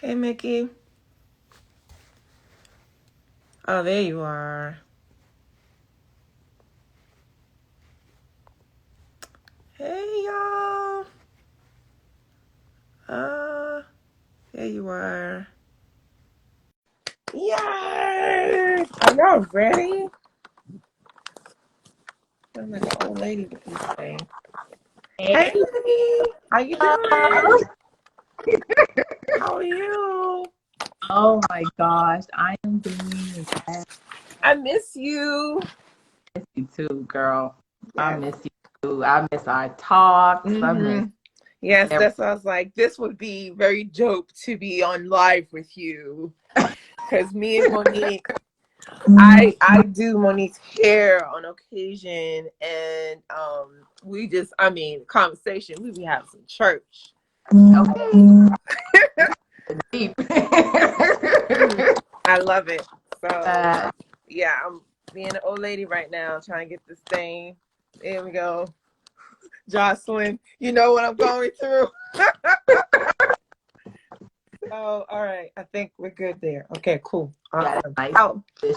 Hey, Mickey. Oh, there you are. Hey, y'all. Uh, there you are. Yay! Are y'all ready? I'm like an old lady with this thing. Hey, Hey, how you doing? How are you? oh my gosh, I am doing well. I miss you. I miss you too, girl. I Yes. miss you too. I miss our talks. I miss Mm-hmm. Yes, every. that's why I was like, this would be very dope to be on live with you. Because me and Monique, I do Monique's hair on occasion, and we just, I mean, conversation, we be having some church. Okay. Deep. I love it. So Uh, yeah, I'm being an old lady right now trying to get this thing. There we go. Jocelyn, you know what I'm going through. So all right, I think we're good there. Okay, cool. yeah, Awesome. nice.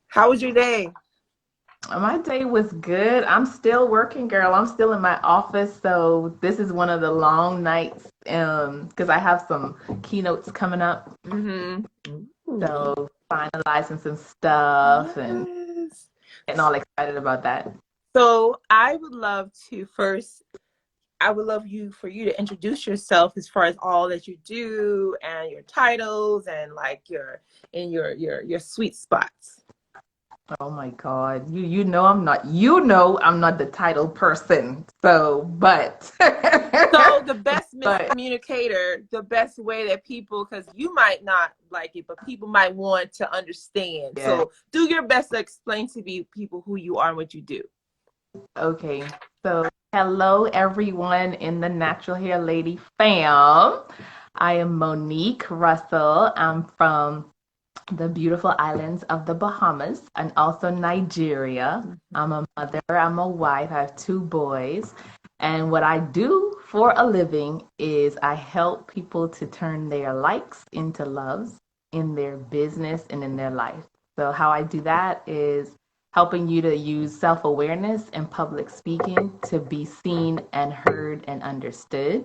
How was your day? My day was good. I'm still working, girl. I'm still in my office, so this is one of the long nights because I have some keynotes coming up. Mm-hmm. So finalizing some stuff and Yes. getting all excited about that. So I would love to first, I would love for you to introduce yourself as far as all that you do and your titles and like your sweet spots. Oh my God. I'm not the title person. So, but So the best but miscommunicator, the best way that people, because you might not like it, but people might want to understand. yeah. So do your best to explain to people who you are and what you do. Okay. So, hello everyone in the Natural Hair Lady fam. I am Monique Russell. I'm from the beautiful islands of the Bahamas and also Nigeria. I'm a mother, I'm a wife, I have two boys. And what I do for a living is I help people to turn their likes into loves in their business and in their life. So, how I do that is helping you to use self awareness and public speaking to be seen and heard and understood.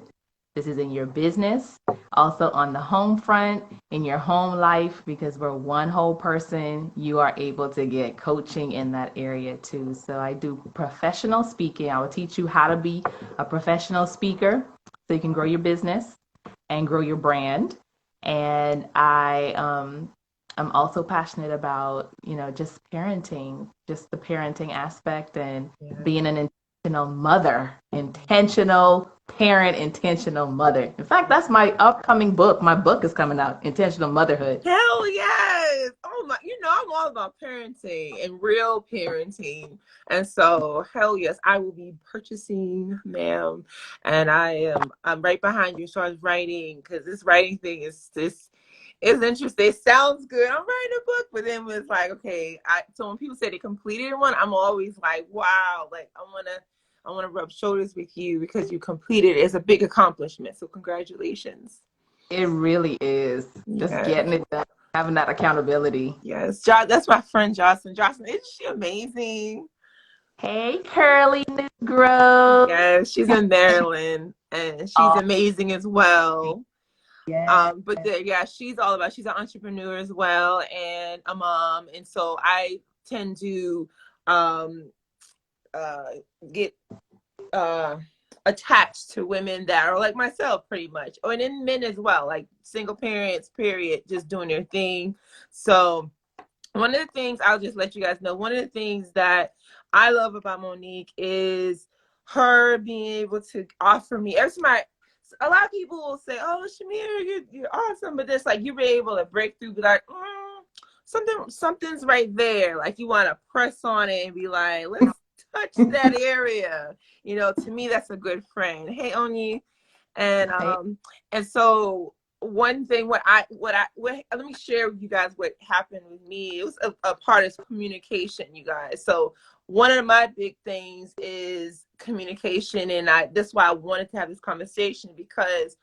This is in your business, also on the home front, in your home life, because we're one whole person, you are able to get coaching in that area too. So I do professional speaking. I will teach you how to be a professional speaker so you can grow your business and grow your brand. And I'm also passionate about, just parenting, just the parenting aspect and being an intentional mother, intentional parent, intentional mother. In fact, that's my upcoming book. My book is coming out, Intentional Motherhood. Hell yes. Oh my, I'm all about parenting and real parenting. And so hell yes, I will be purchasing, ma'am. And I'm right behind you. So I was writing because this writing thing is interesting. It sounds good. I'm writing a book, but then it's like, okay, so when people say they completed one, I'm always like, wow, like I wanna rub shoulders with you because you completed it. It's a big accomplishment. So congratulations. It really is. Just Yeah. getting it done, having that accountability. Yes, that's my friend Jocelyn. Jocelyn, isn't she amazing? Hey, Curly Negro. Yes, she's in Maryland and she's Oh, amazing as well. yeah. Yeah, she's an entrepreneur as well and a mom. And so I tend to um uh get uh attached to women that are like myself pretty much. Or and then men as well, like single parents, period, just doing their thing. So one of the things I'll just let you guys know, one of the things that I love about Monique is her being able to offer me every time a lot of people will say, "Oh, Shamir, you're awesome," but it's like you're able to break through, be like, something's right there. Like you want to press on it and be like, "Let's touch that area." To me, that's a good friend. Hey, Oni, and Hey, and so one thing let me share with you guys what happened with me. It was a part of communication, you guys. So one of my big things is communication, and that's why I wanted to have this conversation because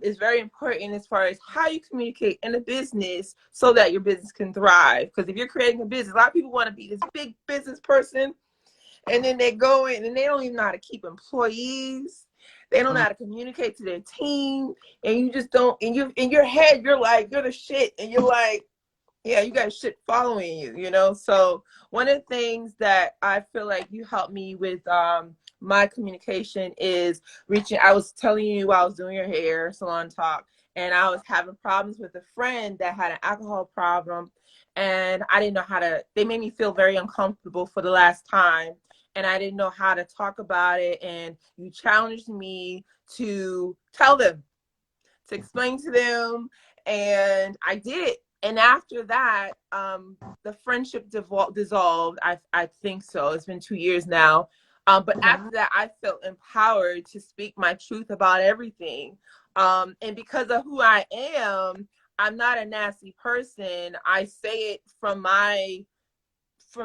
is very important as far as how you communicate in a business so that your business can thrive. Because if you're creating a business, a lot of people want to be this big business person, and then they go in and they don't even know how to keep employees. They don't know how to communicate to their team, and you just don't. And you, in your head, you're like, you're the shit, and you're like, yeah, you got shit following you, you know? So one of the things that I feel like you helped me with my communication is reaching. I was telling you while I was doing your hair salon talk, and I was having problems with a friend that had an alcohol problem, and I didn't know how to, they made me feel very uncomfortable for the last time, and I didn't know how to talk about it. And you challenged me to tell them, to explain to them, and I did it. And after that, the friendship dissolved. I think so. It's been 2 years now. But after that, I felt empowered to speak my truth about everything. And because of who I am, I'm not a nasty person. I say it from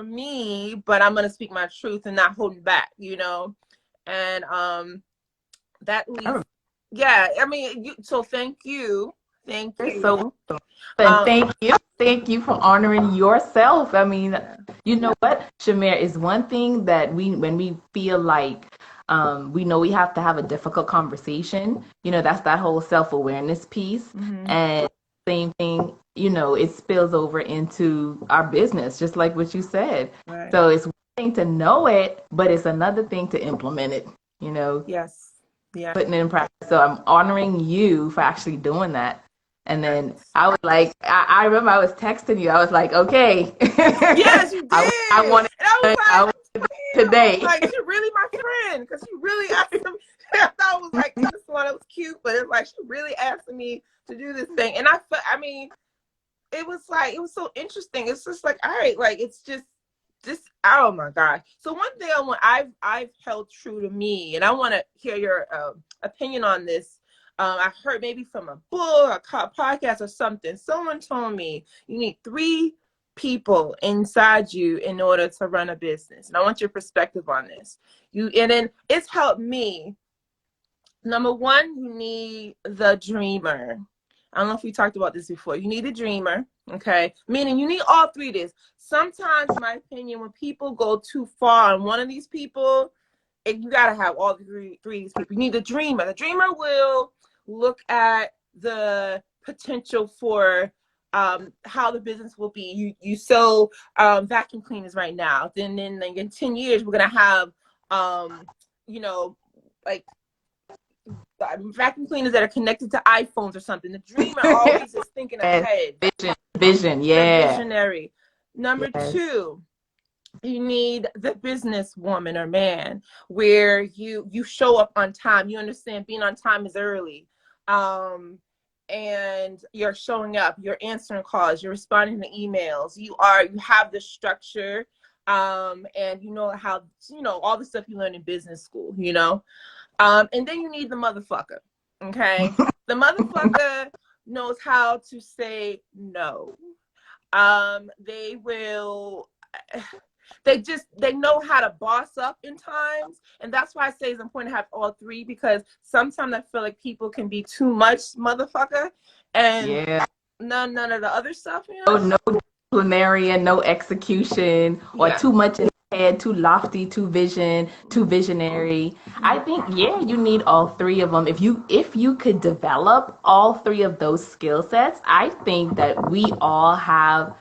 me, but I'm gonna speak my truth and not holding back, you know. And that leads, yeah. I mean, so thank you. Thank You're you. so welcome. And thank you for honoring yourself. I mean, Yeah. you know what, Shamir, is one thing that when we feel like we know we have to have a difficult conversation, you know, that's that whole self-awareness piece. Mm-hmm. And same thing, you know, it spills over into our business, just like what you said. Right. So it's one thing to know it, but it's another thing to implement it, you know, Yes. Yeah. putting it in practice. So I'm honoring you for actually doing that. And then I was like, I remember I was texting you. I was like, okay. Yes, you did. I want And I was it like, today. like, she really my friend, because she really asked me. I thought it was like this one, it was cute, but it's like she really asked me to do this thing. And I mean, it was like, it was so interesting. It's just like, all right, like, it's just oh my God. So one thing I've held true to me, and I want to hear your opinion on this. I heard maybe from a book, a podcast, or something. Someone told me you need 3 people inside you in order to run a business, and I want your perspective on this. And then it's helped me. Number 1, you need the dreamer. I don't know if we talked about this before. You need a dreamer, okay? Meaning you need all 3 of this. Sometimes, in my opinion, when people go too far on one of these people, you got to have all 3 of these people. You need a dreamer. The dreamer will look at the potential for how the business will be. You sell vacuum cleaners right now. Then in 10 years, we're going to have, you know, like, vacuum cleaners that are connected to iPhones or something. The dreamer always is thinking ahead. Vision, The yeah. visionary. Number 2, you need the business woman or man where you show up on time. You understand being on time is early. And you're showing up, you're answering calls, you're responding to emails. You have the structure, and you know how, you know, all the stuff you learn in business school, you know. And then you need the motherfucker, okay? The motherfucker knows how to say no. They will, they know how to boss up in times. And that's why I say it's important to have all 3, because sometimes I feel like people can be too much motherfucker and none of the other stuff, you know? No disciplinarian, no execution, or too much in the head, too lofty, too visionary. I think, you need all 3 of them. If you could develop all 3 of those skill sets, I think that we all have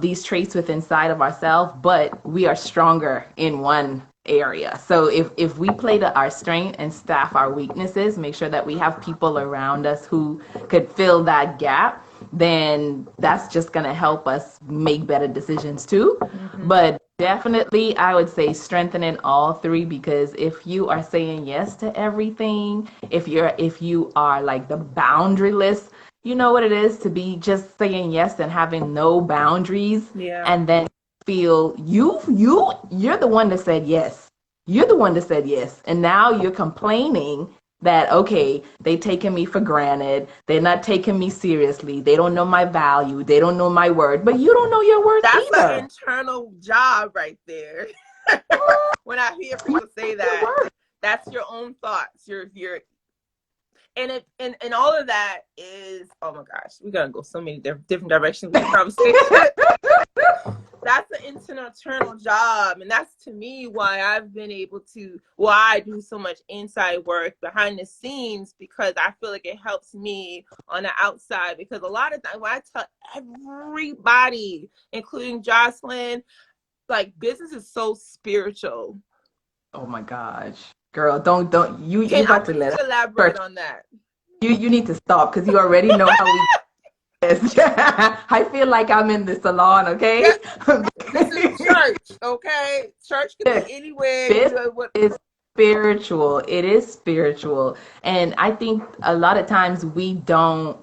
these traits within inside of ourselves, but we are stronger in one area. So if we play to our strength and staff our weaknesses, make sure that we have people around us who could fill that gap, then that's just going to help us make better decisions too. But definitely, I would say strengthening all 3, because if you are saying yes to everything, if you are like the boundaryless, you know what it is to be just saying yes and having no boundaries, and then feel you're the one that said yes. You're the one that said yes, and now you're complaining that, okay, they taking me for granted. They're not taking me seriously. They don't know my value. They don't know my worth. But you don't know your worth either. That's an internal job right there. When I hear people say that, that's your own thoughts. and all of that is, oh my gosh, we're gonna go so many different directions with this conversation. That's an internal job, and that's to me why I've been able to, why I do so much inside work behind the scenes, because I feel like it helps me on the outside. Because a lot of times when I tell everybody, including Jocelyn, like business is so spiritual. Oh my gosh, girl, don't you I about to want you let to elaborate on that. you need to stop because you already know how we. I feel like I'm in the salon, Yeah, okay? this is church, okay? Church could be anywhere. You This do what? is spiritual. It is spiritual. And I think a lot of times we don't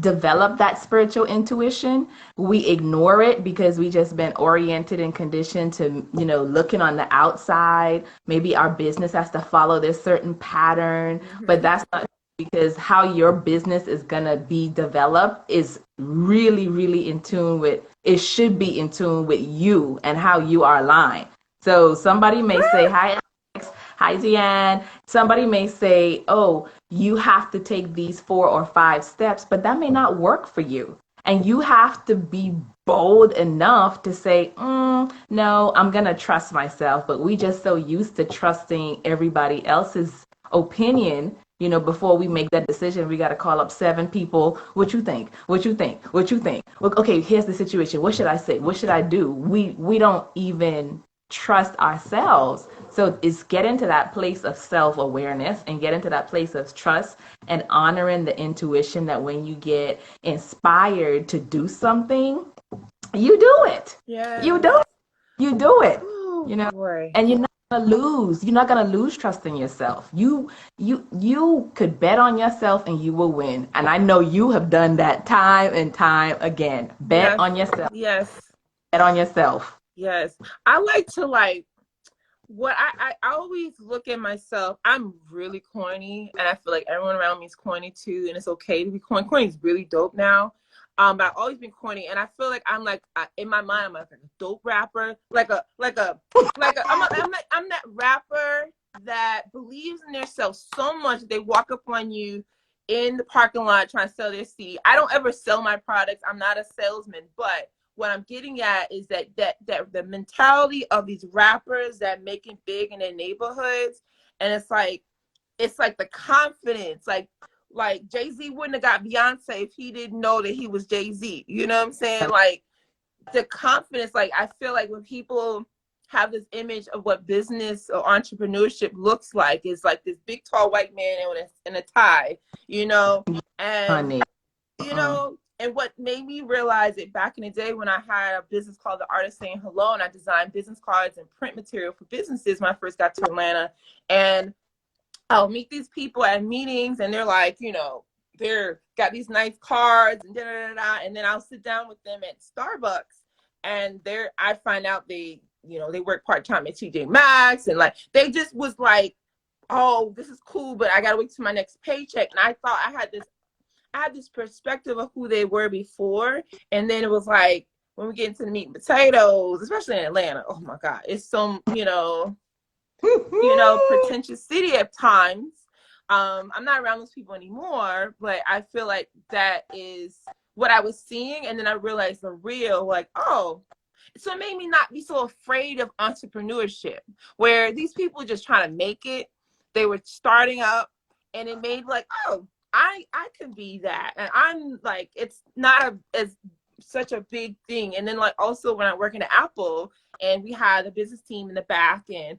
develop that spiritual intuition. We ignore it because we just been oriented and conditioned to, looking on the outside. Maybe our business has to follow this certain pattern, but that's not, because how your business is going to be developed is really, really in tune with, it should be in tune with you and how you are aligned. So somebody may say, hi, Alex. Hi, Deanne. Somebody may say, oh, you have to take these 4 or 5 steps, but that may not work for you. And you have to be bold enough to say, no, I'm going to trust myself. But we just so used to trusting everybody else's opinion. Before we make that decision, we got to call up 7 people. What you think? What you think? What you think? Look, okay, here's the situation. What should I say? What should I do? We don't even trust ourselves. So it's get into that place of self-awareness and get into that place of trust and honoring the intuition that when you get inspired to do something, you do it. Yeah. You do it. You do it. Ooh, boy. And you're not gonna lose. You're not gonna lose trust in yourself. You could bet on yourself and you will win. And I know you have done that time and time again. Bet on yourself. Yes. Bet on yourself. Yes. I like to what I always look at myself. I'm really corny, and I feel like everyone around me is corny too, and it's okay to be corny. Corny is really dope now. But I've always been corny, and I feel like I'm like, in my mind, I'm like a dope rapper, I'm that rapper that believes in themselves so much that they walk up on you in the parking lot trying to sell their CD. I don't ever sell my products. I'm not a salesman, but what I'm getting at is that the mentality of these rappers that make it big in their neighborhoods, and it's like the confidence, like Jay-Z wouldn't have got Beyonce if he didn't know that he was Jay-Z. You know what I'm saying? Like the confidence, like I feel like when people have this image of what business or entrepreneurship looks like, is like this big tall white man in a tie, and Honey. And what made me realize it back in the day when I had a business called The Art of Saying Hello, and I designed business cards and print material for businesses when I first got to Atlanta. And I'll meet these people at meetings, and they're like, they're got these nice cards and and then I'll sit down with them at Starbucks, and I find out they work part-time at TJ Maxx, and like they just was like, oh, this is cool, but I gotta wait till my next paycheck. And I thought I had this perspective of who they were before, and then it was like when we get into the meat and potatoes, especially in Atlanta, oh my God, it's some pretentious city at times. I'm not around those people anymore, but I feel like that is what I was seeing, and then I realized the real, like, oh, so it made me not be so afraid of entrepreneurship, where these people were just trying to make it. They were starting up, and it made like, oh, I could be that, and I'm like, it's not as such a big thing. And then like also when I work in Apple, and we had a business team in the back, and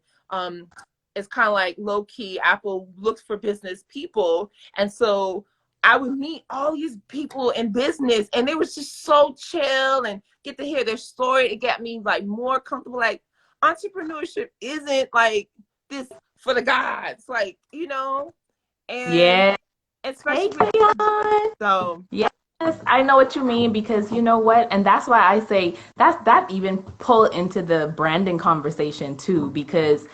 it's kind of like low key. Apple looks for business people, and so I would meet all these people in business, and they was just so chill and get to hear their story. It got me like more comfortable. Like entrepreneurship isn't like this for the gods, like and yeah. especially so yes, I know what you mean, because you know what, and that's why I say that even pull into the branding conversation too, because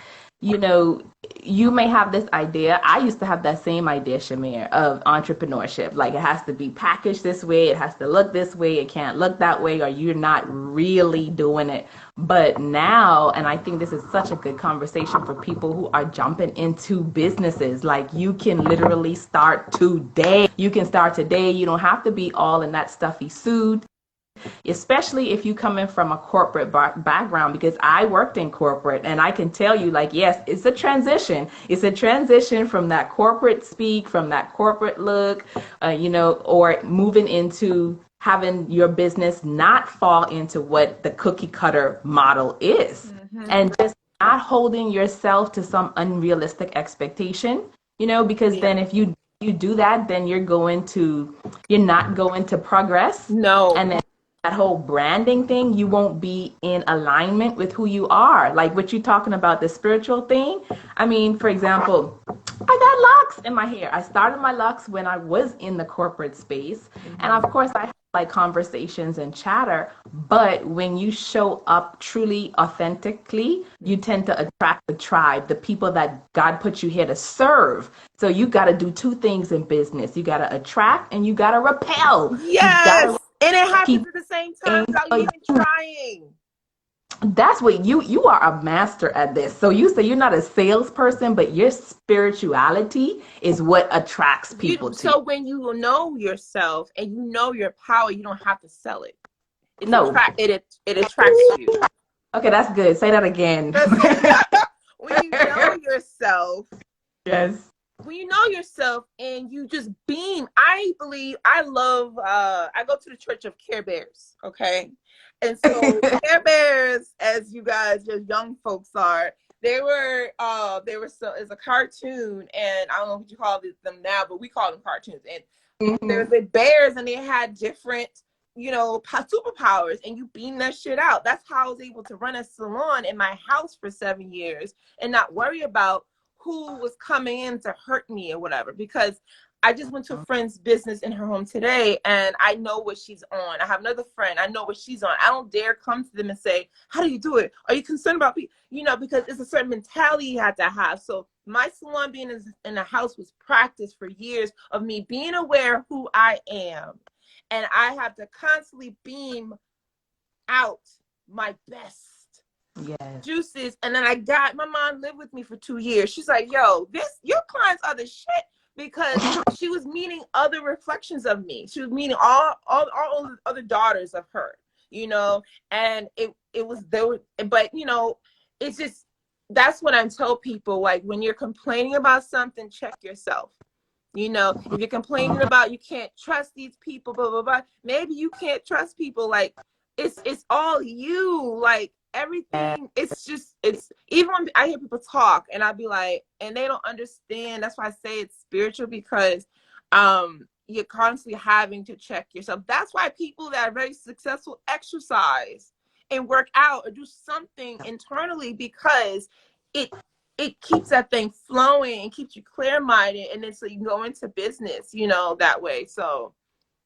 you know, you may have this idea. I used to have that same idea, Shamir, of entrepreneurship. Like it has to be packaged this way, it has to look this way, it can't look that way, or you're not really doing it. But now, and I think this is such a good conversation for people who are jumping into businesses, like you can literally start today. You can start today. You don't have to be all in that stuffy suit, especially if you come in from a corporate background, because I worked in corporate and I can tell you, like, yes, it's a transition. It's a transition from that corporate speak, from that corporate look, or moving into having your business not fall into what the cookie cutter model is, and just not holding yourself to some unrealistic expectation, because then if you do that, then you're not going to progress. No. And then that whole branding thing, you won't be in alignment with who you are. Like what you're talking about, the spiritual thing. I mean, for example, I got locks in my hair. I started my locks when I was in the corporate space. And of course, I had like conversations and chatter. But when you show up truly, authentically, you tend to attract the tribe, the people that God put you here to serve. So you got to do two things in business. You got to attract and you got to repel. Yes. And it happens Keep at the same time without you even trying. That's what you are a master at this. So you say you're not a salesperson, but your spirituality is what attracts people to you. So when you know yourself and you know your power, you don't have to sell it. It attracts you. Okay, that's good. Say that again. When you know yourself. Yes. When you know yourself and you just beam, I go to the Church of Care Bears, okay? And so Care Bears, as you guys, your young folks are, it's a cartoon, and I don't know what you call them now, but we call them cartoons. And there's the bears, and they had different, superpowers, and you beam that shit out. That's how I was able to run a salon in my house for 7 years and not worry about who was coming in to hurt me or whatever, because I just went to a friend's business in her home today, and I know what she's on. I have another friend. I know what she's on. I don't dare come to them and say, how do you do it? Are you concerned about people? Because it's a certain mentality you have to have. So my salon being in the house was practice for years of me being aware of who I am. And I have to constantly beam out my best juices. And then my mom lived with me for 2 years. She's like, yo, your clients are the shit, because she was meeting other reflections of me. She was meeting all other daughters of her, and it was there. But it's just, that's what I tell people. Like, when you're complaining about something, check yourself. If you're complaining about you can't trust these people, blah blah blah, maybe you can't trust people. Like, it's all you. Like, everything, it's even when I hear people talk and I'll be like, and they don't understand. That's why I say it's spiritual, because you're constantly having to check yourself. That's why people that are very successful exercise and work out or do something internally, because it keeps that thing flowing and keeps you clear-minded, and then so you can go into business, that way. So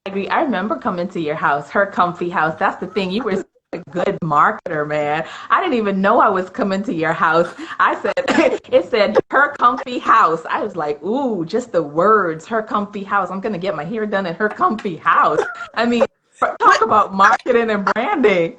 I agree. I remember coming to your house, her comfy house. That's the thing. You were a good marketer, man. I didn't even know I was coming to your house. It said her comfy house. I was like, ooh, just the words, her comfy house. I'm going to get my hair done in her comfy house. I mean, talk about marketing and branding.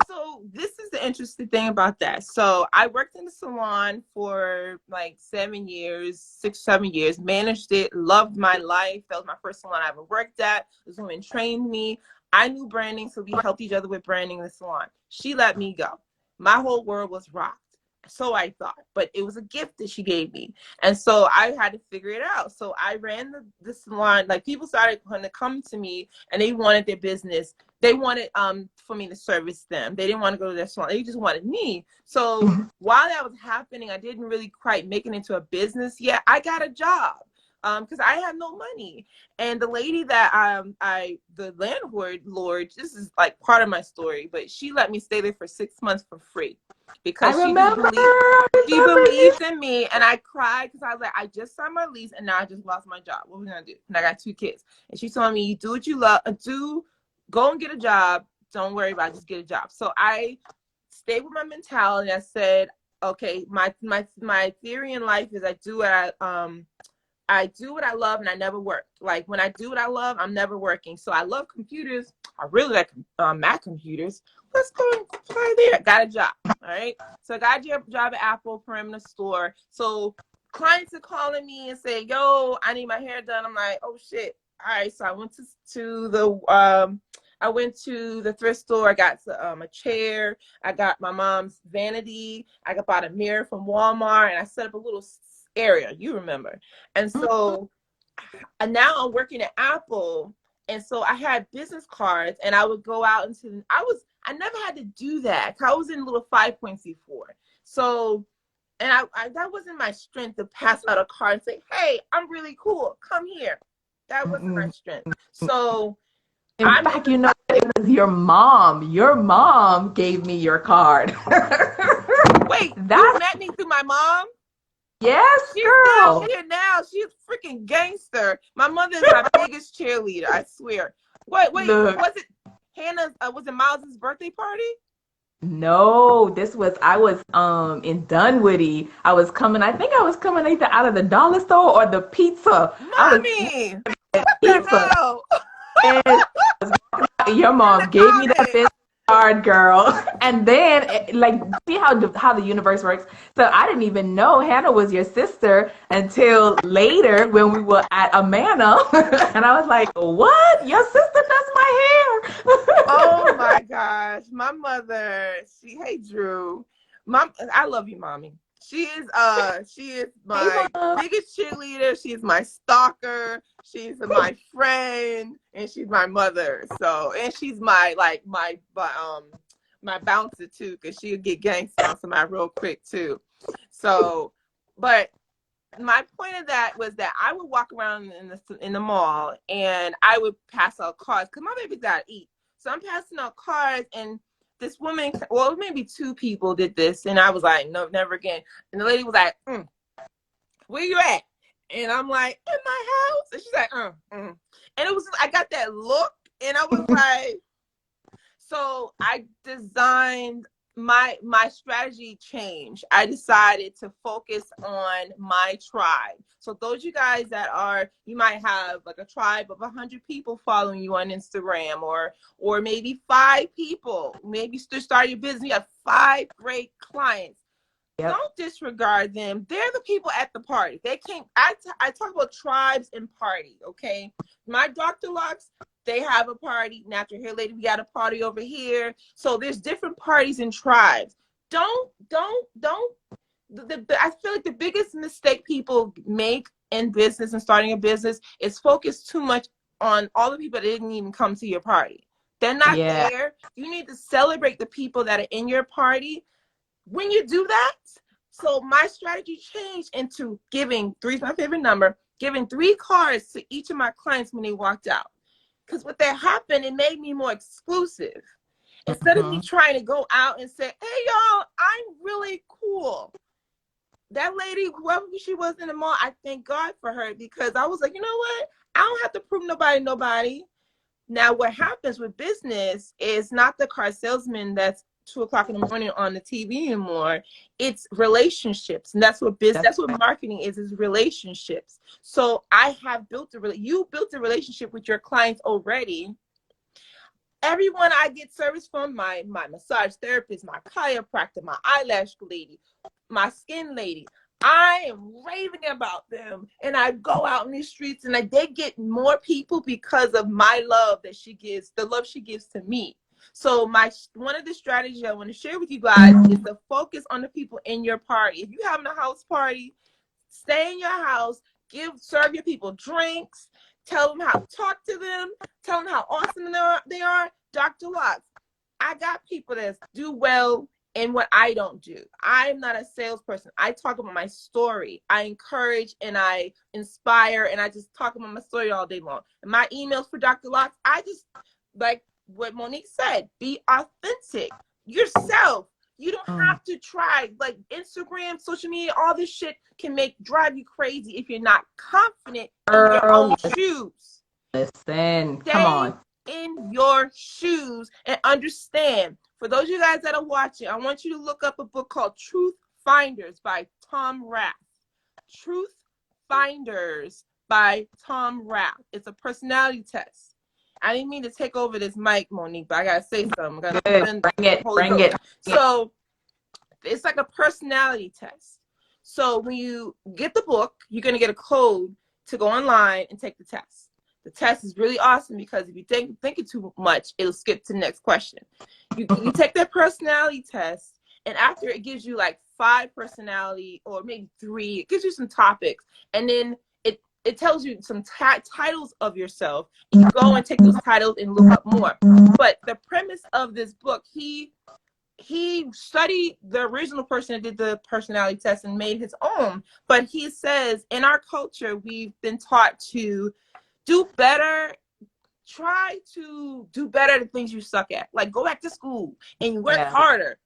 So this is the interesting thing about that. So I worked in the salon for like 7 years, 7 years, managed it, loved my life. That was my first salon I ever worked at. This woman trained me. I knew branding, so we helped each other with branding in the salon. She let me go. My whole world was rocked. So I thought, but it was a gift that she gave me. And so I had to figure it out. So I ran the salon. Like, people started to come to me and they wanted their business. They wanted for me to service them. They didn't want to go to their salon. They just wanted me. So while that was happening, I didn't really quite make it into a business yet. I got a job because I had no money. And the lady that the landlord, this is like part of my story, but she let me stay there for 6 months for free, because she believed in me. And I cried because I was like, I just signed my lease and now I just lost my job. What are we gonna do? And I got 2 kids. And she told me, you do what you love, go and get a job. Don't worry about it, just get a job. So I stayed with my mentality. I said, Okay, my theory in life is I do what I love and I never work. Like when I do what I love, I'm never working. So I love computers. I really like Mac computers. Let's go and play there. Got a job. All right. So I got a job at Apple Perimeter Store. So clients are calling me and say, "Yo, I need my hair done." I'm like, "Oh shit." All right. So I went to the I went to the thrift store. I got a chair. I got my mom's vanity. I bought a mirror from Walmart, and I set up a little area. You remember? And so and now I'm working at Apple. And so I had business cards and I would go out into, I never had to do that. I was in a little 5.C4. So, and I that wasn't my strength to pass out a card and say, "Hey, I'm really cool. Come here." That wasn't my strength. So In fact, you know, it was your mom. Your mom gave me your card. Wait, you met me through my mom? Yes, She's girl. down here now. She's freaking gangster. My mother is my biggest cheerleader, I swear. Wait, Look. was it Hannah's, was it Miles's birthday party? No, I was in Dunwoody. I think I was coming either out of the dollar store or the pizza. I was Mommy, what the pizza. hell? And your In the mom gave me that comments. business card, girl. And then, like, see how the universe works. So I didn't even know Hannah was your sister until later when we were at Amana, and I was like, "What? Your sister does my hair?" Oh my gosh. My mother, hey Drew. I love you, mommy. She is Hey, my mom. biggest cheerleader. She's my stalker. She's my friend, and she's my mother. So, and she's my bouncer too, because she'll get gangster on somebody real quick too. So, but my point of that was that I would walk around in the mall and I would pass out cards because my baby gotta eat. So I'm passing out cards, and this woman, well, maybe two people did this, and I was like, "No, never again." And the lady was like, "Where you at?" And I'm like, "In my house." And she's like, And it was, I got that look, and I was like, so I designed my strategy change. I decided to focus on my tribe. So those you guys you might have like a tribe of 100 people following you on Instagram, or maybe 5 people. Maybe to start your business, you have 5 great clients. Yep. Don't disregard them. They're the people at the party. They came. I talk about tribes and party. Okay, my Dr. Lux, they have a party. Natural Hair Lady, we got a party over here. So there's different parties and tribes. Don't. I feel like the biggest mistake people make in business and starting a business is focus too much on all the people that didn't even come to your party. They're not there. You need to celebrate the people that are in your party. When you do that, so my strategy changed into giving three's my favorite number, giving 3 cards to each of my clients when they walked out. Because what that happened, it made me more exclusive. Instead of me trying to go out and say, "Hey y'all, I'm really cool." That lady, whoever she was in the mall, I thank God for her, because I was like, you know what? I don't have to prove nobody. Now, what happens with business is not the car salesman that's 2 o'clock in the morning on the TV anymore. It's relationships, and that's what marketing is relationships. So I have you built a relationship with your clients already. Everyone I get service from, my massage therapist, my chiropractor, my eyelash lady, my skin lady, I am raving about them, and I go out in these streets, and they get more people because of my love that she gives, the love she gives to me. So one of the strategies I want to share with you guys is to focus on the people in your party. If you're having a house party, stay in your house, serve your people drinks, tell them how, talk to them, tell them how awesome they are. Dr. Lux, I got people that do well in what I don't do. I'm not a salesperson. I talk about my story. I encourage and I inspire, and I just talk about my story all day long. And my emails for Dr. Lux, I just, like what Monique said, be authentic yourself. You don't have to try, like, Instagram, social media, all this shit can drive you crazy if you're not confident in your own shoes. Listen, come on. In your shoes and understand. For those of you guys that are watching, I want you to look up a book called Truth Finders by Tom Rath. Truth Finders by Tom Rath. It's a personality test. I didn't mean to take over this mic, Monique, but I gotta say something. Bring it. So it's like a personality test. So when you get the book, you're gonna get a code to go online and take the test. The test is really awesome because if you think it too much, it'll skip to the next question. You take that personality test, and after it gives you like 5 personality or maybe 3, it gives you some topics, and then it tells you some titles of yourself, and you go and take those titles and look up more. But the premise of this book, he studied the original person that did the personality test and made his own. But he says in our culture, we've been taught to do better, try to do better at the things you suck at. Like go back to school and work harder.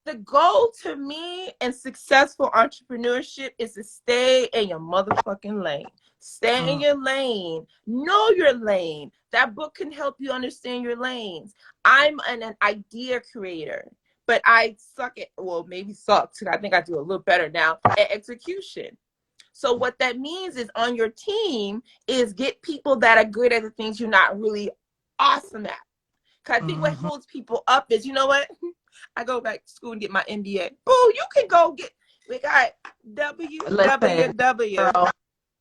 The goal to me in successful entrepreneurship is to stay in your motherfucking lane. Stay in your lane. Know your lane. That book can help you understand your lanes. I'm an idea creator, but I suck at, well, maybe sucked. I think I do a little better now at execution. So what that means is on your team is get people that are good at the things you're not really awesome at. Because I think what holds people up is, you know what? I go back to school and get my MBA. Boo, you can go get, we got WWW. Girl,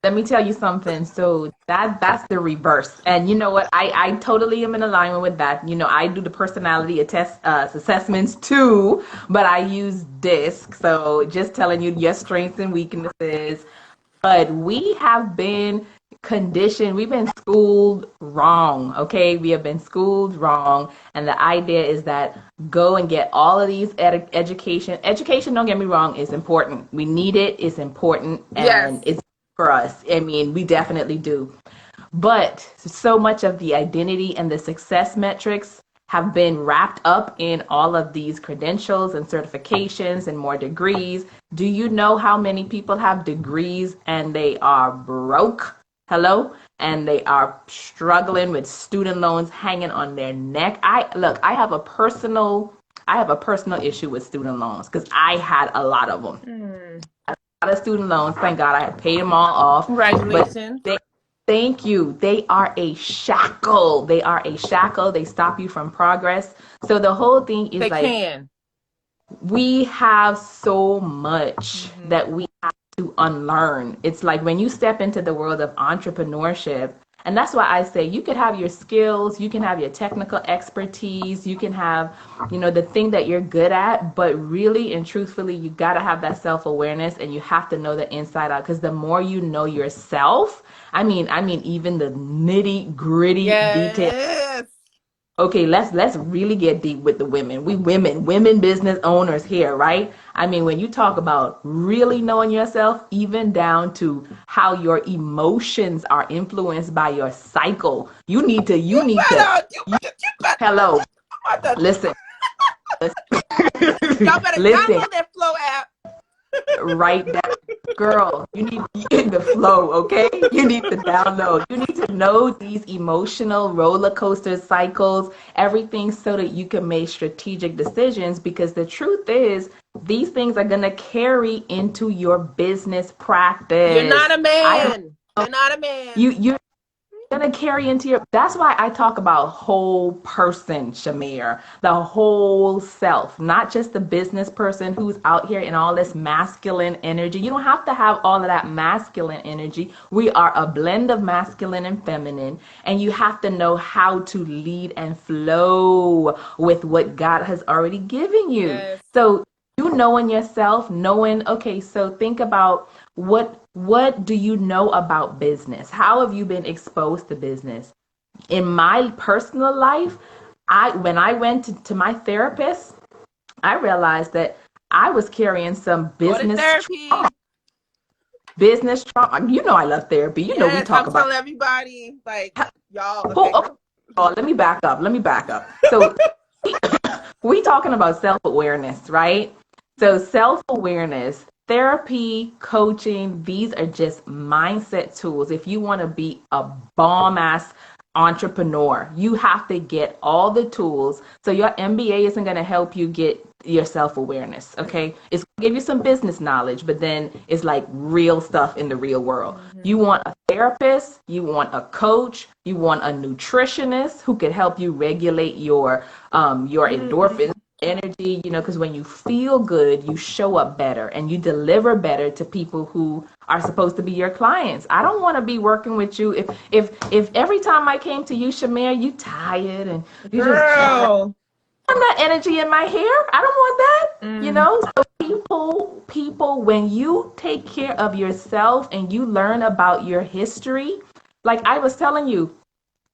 let me tell you something. So that's the reverse. And you know what? I totally am in alignment with that. You know, I do the personality assessments too, but I use DISC. So just telling you your strengths and weaknesses. But we have been conditioned, we've been schooled wrong, okay? We have been schooled wrong. And the idea is that go and get all of these education. Education, don't get me wrong, is important. We need it, it's important, and it's for us. I mean, we definitely do. But so much of the identity and the success metrics have been wrapped up in all of these credentials and certifications and more degrees. Do you know how many people have degrees and they are broke? Hello? And they are struggling with student loans hanging on their neck. I have a personal issue with student loans because I had a lot of them. A lot of student loans. Thank God I had paid them all off. Congratulations. Thank you. They are a shackle. They are a shackle. They stop you from progress. So the whole thing is we have so much that we have to unlearn. It's like when you step into the world of entrepreneurship, and that's why I say you could have your skills, you can have your technical expertise, you can have, you know, the thing that you're good at, but really and truthfully, you got to have that self-awareness and you have to know the inside out, because the more you know yourself, I mean, even the nitty gritty details. Okay, let's really get deep with the women. We women business owners here, right? I mean, when you talk about really knowing yourself, even down to how your emotions are influenced by your cycle, you need to. Hello, listen. Y'all better download that Flow app. Right now, girl, you need to be in the flow, okay? You need to download. You need to know these emotional roller coaster cycles, everything, so that you can make strategic decisions, because the truth is these things are going to carry into your business practice. You're not a man. You're not a man. You're going to carry into your, that's why I talk about whole person, Shamir, the whole self, not just the business person who's out here in all this masculine energy. You don't have to have all of that masculine energy. We are a blend of masculine and feminine, and you have to know how to lead and flow with what God has already given you. Yes. So you knowing yourself, knowing, okay, so think about what do you know about business? How have you been exposed to business? In my personal life, when I went to my therapist, I realized that I was carrying some business trauma. Business trauma. You know I love therapy. You know we talk about. I'm telling everybody, like, y'all. Let me back up. So we talking about self-awareness, right? So self-awareness, therapy, coaching, these are just mindset tools. If you want to be a bomb ass entrepreneur. You have to get all the tools. So your MBA isn't going to help you get your self-awareness, okay? It's going to give you some business knowledge, but then it's like real stuff in the real world. You want a therapist, you want a coach, you want a nutritionist who can help you regulate your endorphins, energy, because when you feel good, you show up better and you deliver better to people who are supposed to be your clients. I don't want to be working with you if every time I came to you, Shamir, you tired and you just Girl. I'm that energy in my hair. I don't want that. So people, when you take care of yourself and you learn about your history, like I was telling you,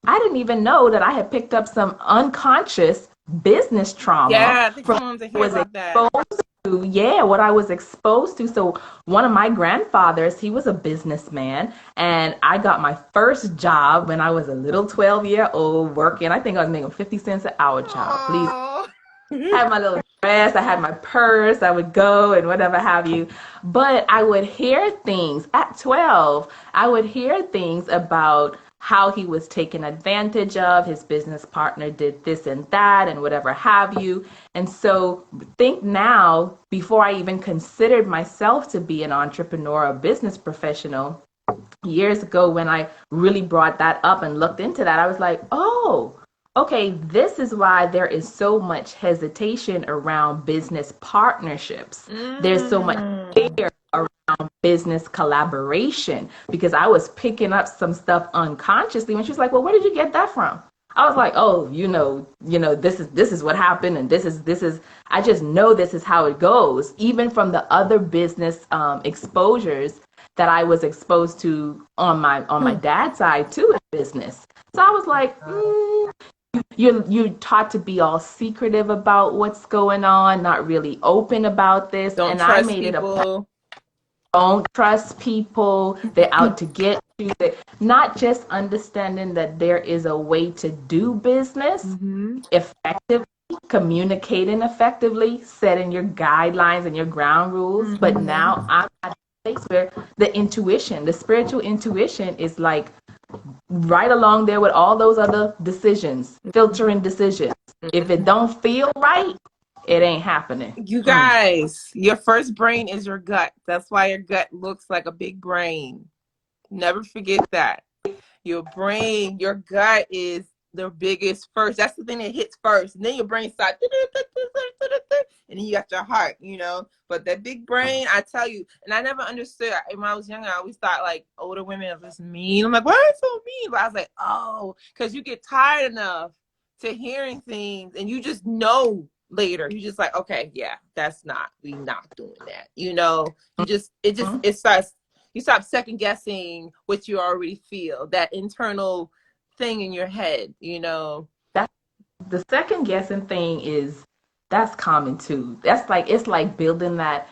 I didn't even know that I had picked up some unconscious business trauma Yeah, I think from someone wants to hear what I was about that. exposed to. Yeah, what I was exposed to. So one of my grandfathers, he was a businessman, and I got my first job when I was a little 12-year-old working. I think I was making 50 cents an hour, child. Please. Oh. I had my little dress, I had my purse, I would go and whatever have you. But I would hear things at 12. I would hear things about how he was taken advantage of, his business partner did this and that and whatever have you. And so think now, before I even considered myself to be an entrepreneur or business professional, years ago when I really brought that up and looked into that, I was like, oh, okay, this is why there is so much hesitation around business partnerships. There's so much fear around business collaboration because I was picking up some stuff unconsciously when she was like, well, where did you get that from? I was like, oh, this is what happened, and this is. I just know this is how it goes, even from the other business exposures that I was exposed to on my dad's side too in business. So I was like, you're taught to be all secretive about what's going on, not really open about this, Don't and I trust made it a people. don't trust people. They're out to get you. Not just understanding that there is a way to do business effectively, communicating effectively, setting your guidelines and your ground rules. But now I'm at a place where the spiritual intuition is like right along there with all those other decisions, filtering decisions. If it don't feel right, it ain't happening. You guys, your first brain is your gut. That's why your gut looks like a big brain. Never forget that. Your brain, your gut is the biggest first. That's the thing that hits first. And then your brain starts, and then you got your heart, But that big brain, I tell you, and I never understood. When I was younger, I always thought like older women are just mean. I'm like, why are you so mean? But I was like, oh, because you get tired enough to hearing things and you just know later. You just like, okay, yeah, we not doing that. It starts, you stop second guessing what you already feel, that internal thing in your head, That the second guessing thing that's common too. It's like building that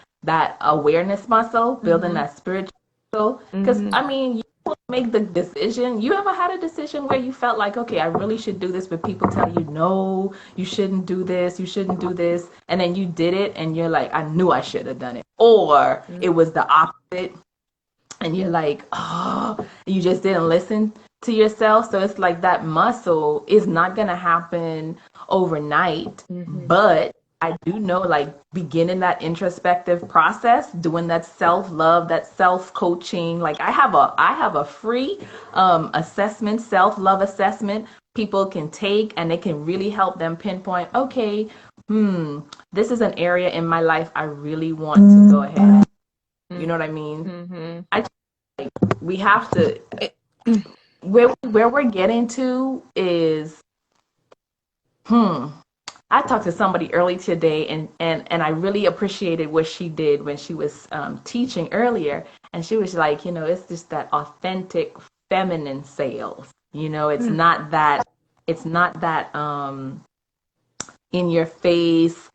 awareness muscle, building that spiritual muscle. Because I mean, you make the decision. You ever had a decision where you felt like, okay, I really should do this, but people tell you, no, you shouldn't do this, and then you did it, and you're like, I knew I should have done it, or it was the opposite, and you're like, oh, you just didn't listen to yourself. So it's like that muscle is not going to happen overnight, but I do know, like, beginning that introspective process, doing that self-love, that self-coaching. Like I have a free assessment, self-love assessment people can take, and it can really help them pinpoint, okay, this is an area in my life I really want to go ahead. You know what I mean? We have to, where we're getting to is, I talked to somebody early today, and I really appreciated what she did when she was teaching earlier. And she was like, it's just that authentic feminine sales. It's not that in your face,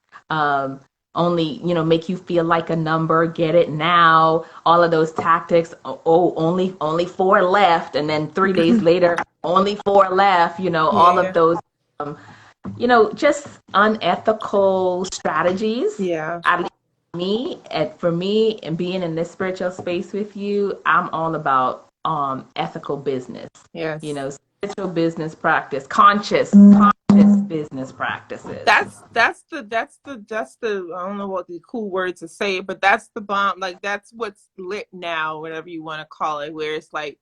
only, make you feel like a number, get it now, all of those tactics. Oh, only 4 left. And then 3 days later, only 4 left, all of those, just unethical strategies. Yeah. At least for me, and being in this spiritual space with you, I'm all about ethical business. Yes. beneficial business practice, conscious business practices. That's the I don't know what the cool word to say, but that's the bomb. Like that's what's lit now, whatever you want to call it, where it's like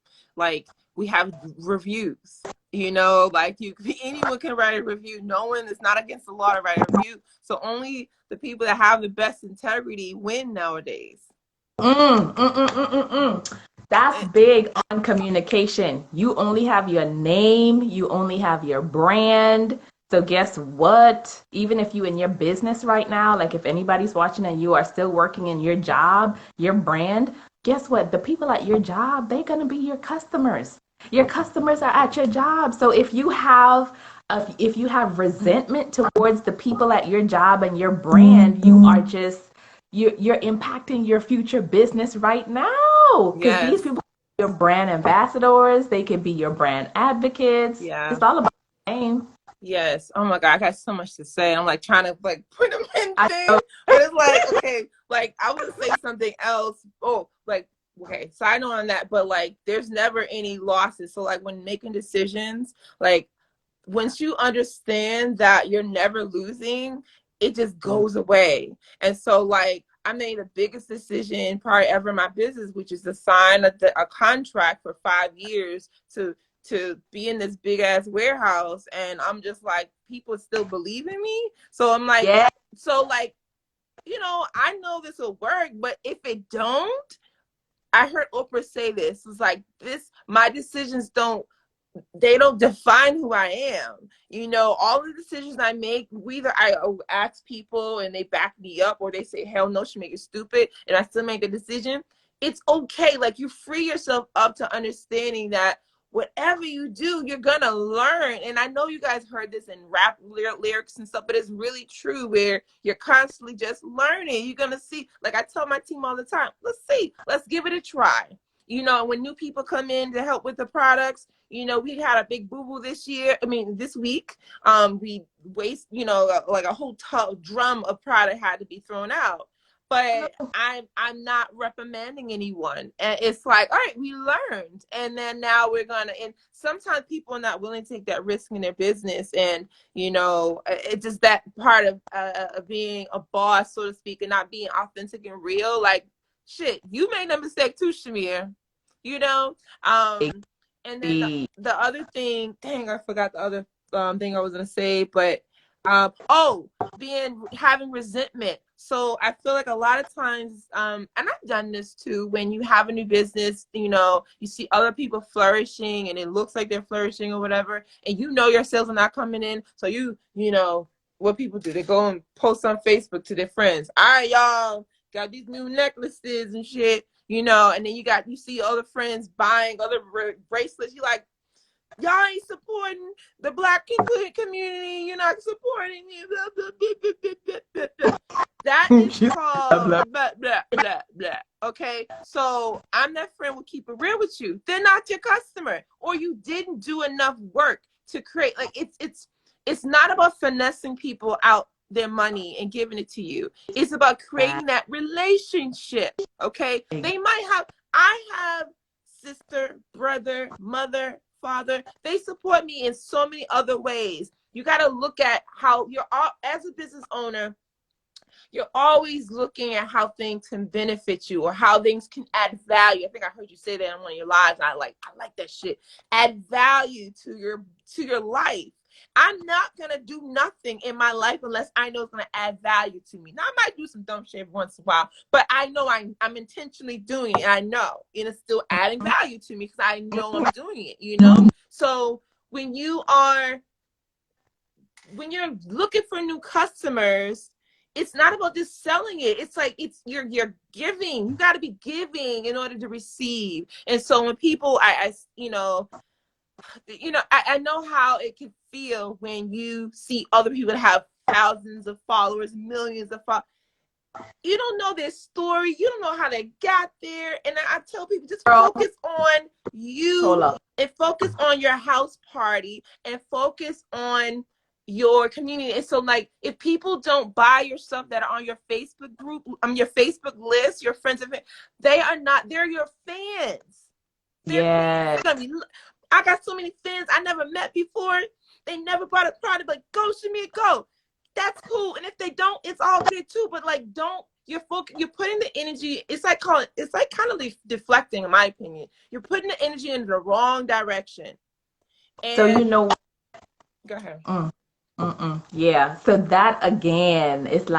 we have reviews. Like anyone can write a review. No one is not against the law to write a review. So only the people that have the best integrity win nowadays. That's big on communication. You only have your name, you only have your brand. So guess what? Even if you in your business right now, like if anybody's watching and you are still working in your job, your brand, guess what? The people at your job, they're going to be your customers. Your customers are at your job. So if you have resentment towards the people at your job and your brand, you are just you're impacting your future business right now, because these Yes. people are your brand ambassadors, they can be your brand advocates. Yeah. It's all about the name. Yes. Oh my God, I got so much to say. I'm like trying to like put them in things, but it's like, okay, like I want to say something else. Oh, like, okay, side note on that, but like there's never any losses. So like when making decisions, like once you understand that you're never losing, it just goes away. And so like I made the biggest decision probably ever in my business, which is to sign a contract for 5 years to be in this big ass warehouse. And I'm just like, people still believe in me. So I'm like, Yeah. so like, I know this will work, but if it don't, I heard Oprah say this. It's like my decisions they don't define who I am. All the decisions I make, either I ask people and they back me up, or they say, hell no, she make it stupid, and I still make the decision. It's okay. Like you free yourself up to understanding that whatever you do, you're gonna learn. And I know you guys heard this in rap lyrics and stuff, but it's really true, where you're constantly just learning. You're gonna see, like I tell my team all the time, let's give it a try. When new people come in to help with the products, we had a big boo-boo this week. We waste, like a whole drum of product had to be thrown out. But I'm not reprimanding anyone. And it's like, all right, we learned. And then now and sometimes people are not willing to take that risk in their business. And, it's just that part of being a boss, so to speak, and not being authentic and real. Like, shit, you made that mistake too, Shamir. And then the other thing, dang, I forgot the other thing I was gonna say, but having resentment. So I feel like a lot of times, and I've done this too, when you have a new business, you see other people flourishing and it looks like they're flourishing or whatever, and your sales are not coming in. So what people do, they go and post on Facebook to their friends. All right, y'all, got these new necklaces and shit. And then you see other friends buying other bracelets. You're like, y'all ain't supporting the Black community. You're not supporting me. That is called blah, blah, blah, blah. Okay? So I'm that friend will keep it real with you. They're not your customer. Or you didn't do enough work to create. Like, it's not about finessing people out their money and giving it to you. It's about creating that relationship. Okay? I have sister, brother, mother, father. They support me in so many other ways. You got to look at how as a business owner, you're always looking at how things can benefit you or how things can add value. I think I heard you say that on one of your lives. And I like that shit. Add value to your life. I'm not going to do nothing in my life unless I know it's going to add value to me. Now, I might do some dumb shit once in a while, but I know I'm intentionally doing it. And I know, and it's still adding value to me because I know I'm doing it, So when you're looking for new customers, it's not about just selling it. It's like you're giving. You got to be giving in order to receive. And so when people, I know how it can feel when you see other people that have thousands of followers, millions of followers. You don't know their story. You don't know how they got there. And I tell people, just focus on you and focus on your house party and focus on your community. And so, like, if people don't buy your stuff that are on your Facebook group, your Facebook list, your friends, they're your fans. I got so many fans I never met before. They never bought a product. Like, go, Shamia, go. That's cool. And if they don't, it's all good too. But like, don't, you're putting the energy. It's like kind of deflecting, in my opinion. You're putting the energy in the wrong direction. And so you know, go ahead. Yeah. So that again, it's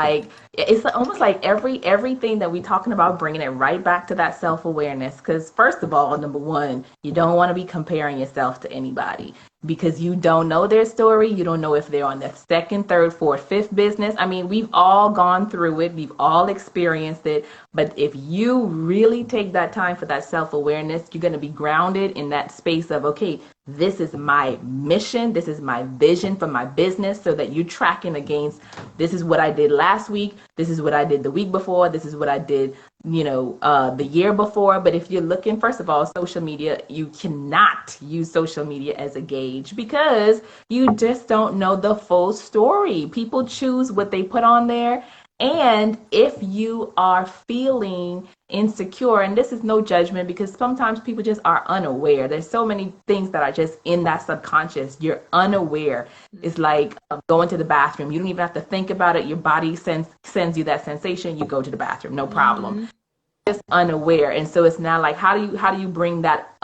almost like everything that we're talking about, bringing it right back to that self-awareness. Because first of all, number one, you don't want to be comparing yourself to anybody because you don't know their story. You don't know if they're on their second, third, fourth, fifth business. I mean, we've all gone through it. We've all experienced it. But if you really take that time for that self-awareness, you're going to be grounded in that space of, okay, this is my mission. This is my vision for my business, so that you're tracking against, this is what I did last week. This is what I did the week before. This is what I did, the year before. But if you're looking, first of all, social media, you cannot use social media as a gauge because you just don't know the full story. People choose what they put on there. And if you are feeling insecure, and this is no judgment because sometimes people just are unaware. There's so many things that are just in that subconscious. You're unaware. It's like going to the bathroom. You don't even have to think about it. Your body sends you that sensation. You go to the bathroom, no problem. Just unaware. And so it's now like, how do you bring that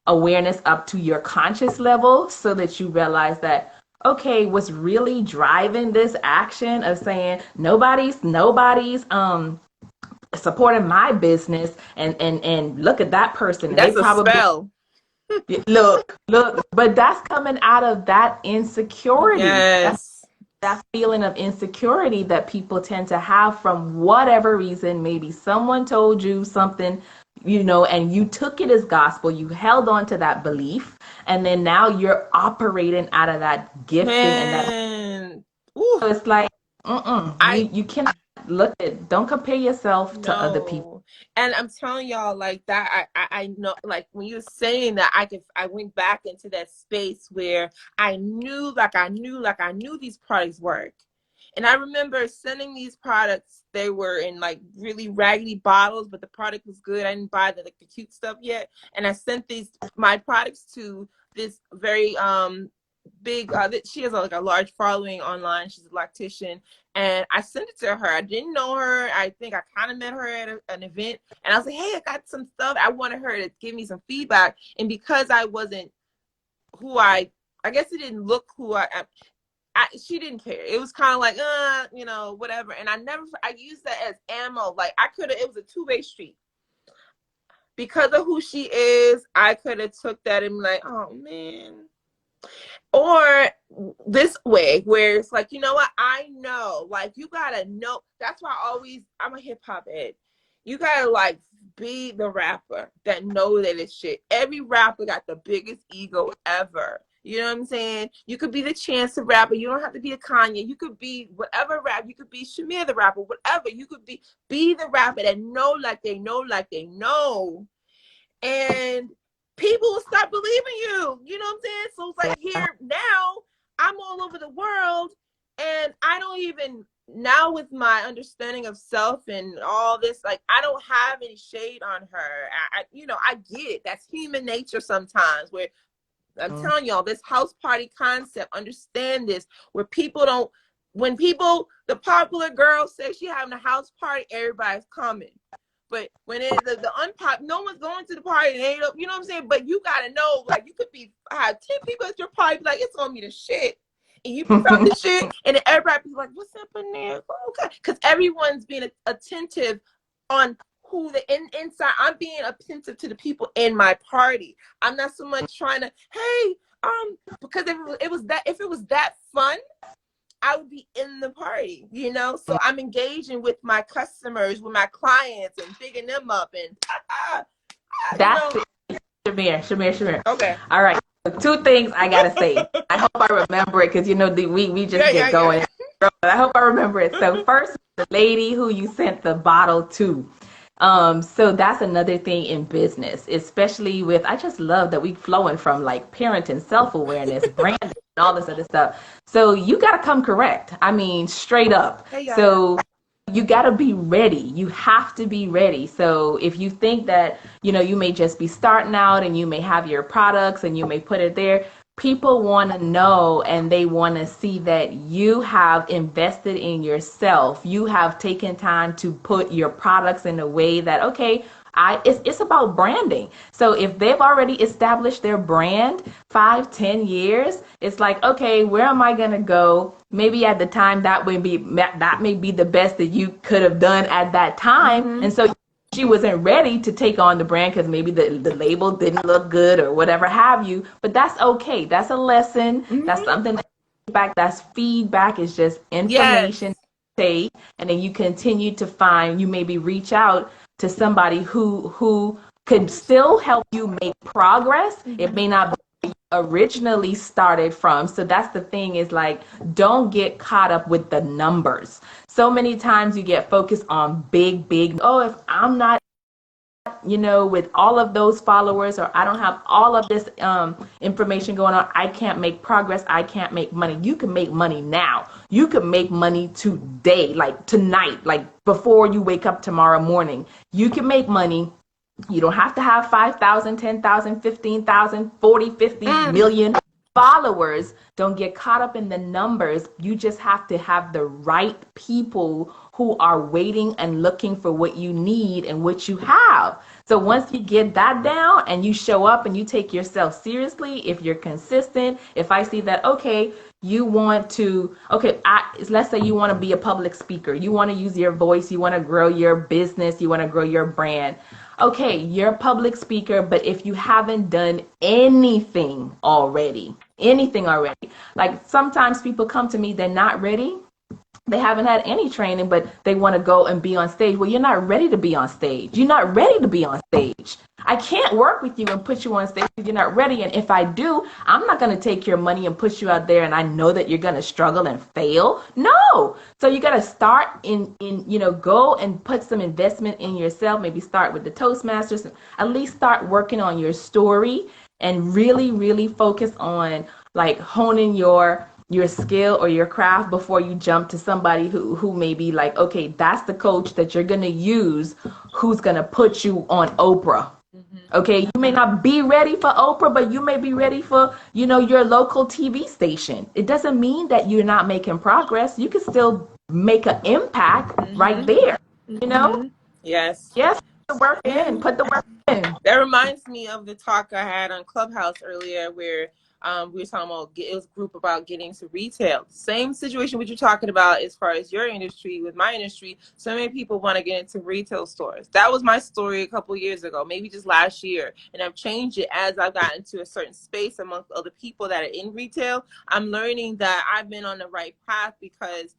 awareness up to your conscious level so that you realize that, okay, what's really driving this action of saying nobody's supporting my business, and look at that person, and That's they probably a spell. look, but that's coming out of that insecurity. Yes. That feeling of insecurity that people tend to have from whatever reason. Maybe someone told you something, and you took it as gospel. You held on to that belief, and then now you're operating out of that gifting. Man. So it's like, you cannot don't compare yourself to other people. And I'm telling y'all, like that, I know, like when you were saying that, I went back into that space where I knew these products work. And I remember sending these products. They were in like really raggedy bottles, but the product was good. I didn't buy the cute stuff yet. And I sent my products to this very big, she has a large following online. She's a lactician. And I sent it to her. I didn't know her. I think I kind of met her at an event. And I was like, hey, I got some stuff. I wanted her to give me some feedback. And because I wasn't who I guess it didn't look who she didn't care. It was kind of like, whatever. And I used that as ammo. Like it was a two-way street. Because of who she is, I could have took that and be like, oh man. Or this way, where it's like, you know what? I know, like, you gotta know. That's why I'm a hip hop head. You gotta like be the rapper that know that it's shit. Every rapper got the biggest ego ever. You know what I'm saying? You could be the Chance the rapper. You don't have to be a Kanye. You could be whatever rap. You could be Shamir the rapper. Whatever. You could be the rapper that know like they know. And people will start believing you. You know what I'm saying? So it's like here now, I'm all over the world, and I don't even, now with my understanding of self and all this, like I don't have any shade on her. I get it. That's human nature sometimes, where I'm telling y'all, this house party concept, understand this, where the popular girl says she having a house party, everybody's coming. But when it's the unpop, no one's going to the party. You know what I'm saying? But you gotta know, like, you could have 10 people at your party, be like, it's gonna be the shit. And you pick up the shit, and then everybody be like, what's up in there? Okay. Because everyone's being attentive on who inside. I'm being attentive to the people in my party. I'm not so much trying to, hey, because if it was that fun, I would be in the party, So I'm engaging with my customers, with my clients, and bigging them up. And that's it. Shamir. Okay. All right. So 2 things I gotta say. I hope I remember it because we just get going. Yeah. I hope I remember it. So first, the lady who you sent the bottle to. So that's another thing in business, especially I just love that we flowing from like parenting, self-awareness, branding, and all this other stuff. So you got to come correct. I mean, straight up. So you got to be ready. You have to be ready. So if you think that, you may just be starting out and you may have your products and you may put it there, people want to know and they want to see that you have invested in yourself. You have taken time to put your products in a way that, okay, it's about branding. So if they've already established their brand 5-10 years, it's like, okay, where am I gonna go? Maybe at the time that may be the best that you could have done at that time. Mm-hmm. And so she wasn't ready to take on the brand because maybe the label didn't look good or whatever have you. But that's okay. That's a lesson. Mm-hmm. That's something that's feedback. Is just Yes. information take, and then you continue to find, you maybe reach out to somebody who could still help you make progress. It may not be originally started from. So that's the thing, is like, don't get caught up with the numbers. So many times you get focused on big, oh, if I'm not, with all of those followers, or I don't have all of this information going on, I can't make progress. I can't make money. You can make money now. You can make money today, like tonight, like before you wake up tomorrow morning. You can make money. You don't have to have 5,000, 10,000, 15,000, 40, 50 million followers. Don't get caught up in the numbers. You just have to have the right people who are waiting and looking for what you need and what you have. So once you get that down and you show up and you take yourself seriously, if you're consistent, if I see that, okay, you want to, let's say you want to be a public speaker, you want to use your voice, you want to grow your business, you want to grow your brand. Okay, you're a public speaker, but if you haven't done anything already, like sometimes people come to me, they're not ready. They haven't had any training, but they want to go and be on stage. Well, you're not ready to be on stage. You're not ready to be on stage. I can't work with you and put you on stage if you're not ready. And if I do, I'm not going to take your money and push you out there and I know that you're going to struggle and fail. No. So you got to start go and put some investment in yourself. Maybe start with the Toastmasters. At least start working on your story and really, really focus on like honing your skill or your craft before you jump to somebody who may be like, okay, that's the coach that you're going to use, who's going to put you on Oprah. Okay, you may not be ready for Oprah, but you may be ready for, your local TV station. It doesn't mean that you're not making progress. You can still make an impact right there, Yes. Yes, put the work in. That reminds me of the talk I had on Clubhouse earlier where we were talking about, it was a group about getting to retail. Same situation what you're talking about as far as your industry with my industry. So many people want to get into retail stores. That was my story a couple years ago, maybe just last year. And I've changed it as I've gotten into a certain space amongst other people that are in retail. I'm learning that I've been on the right path because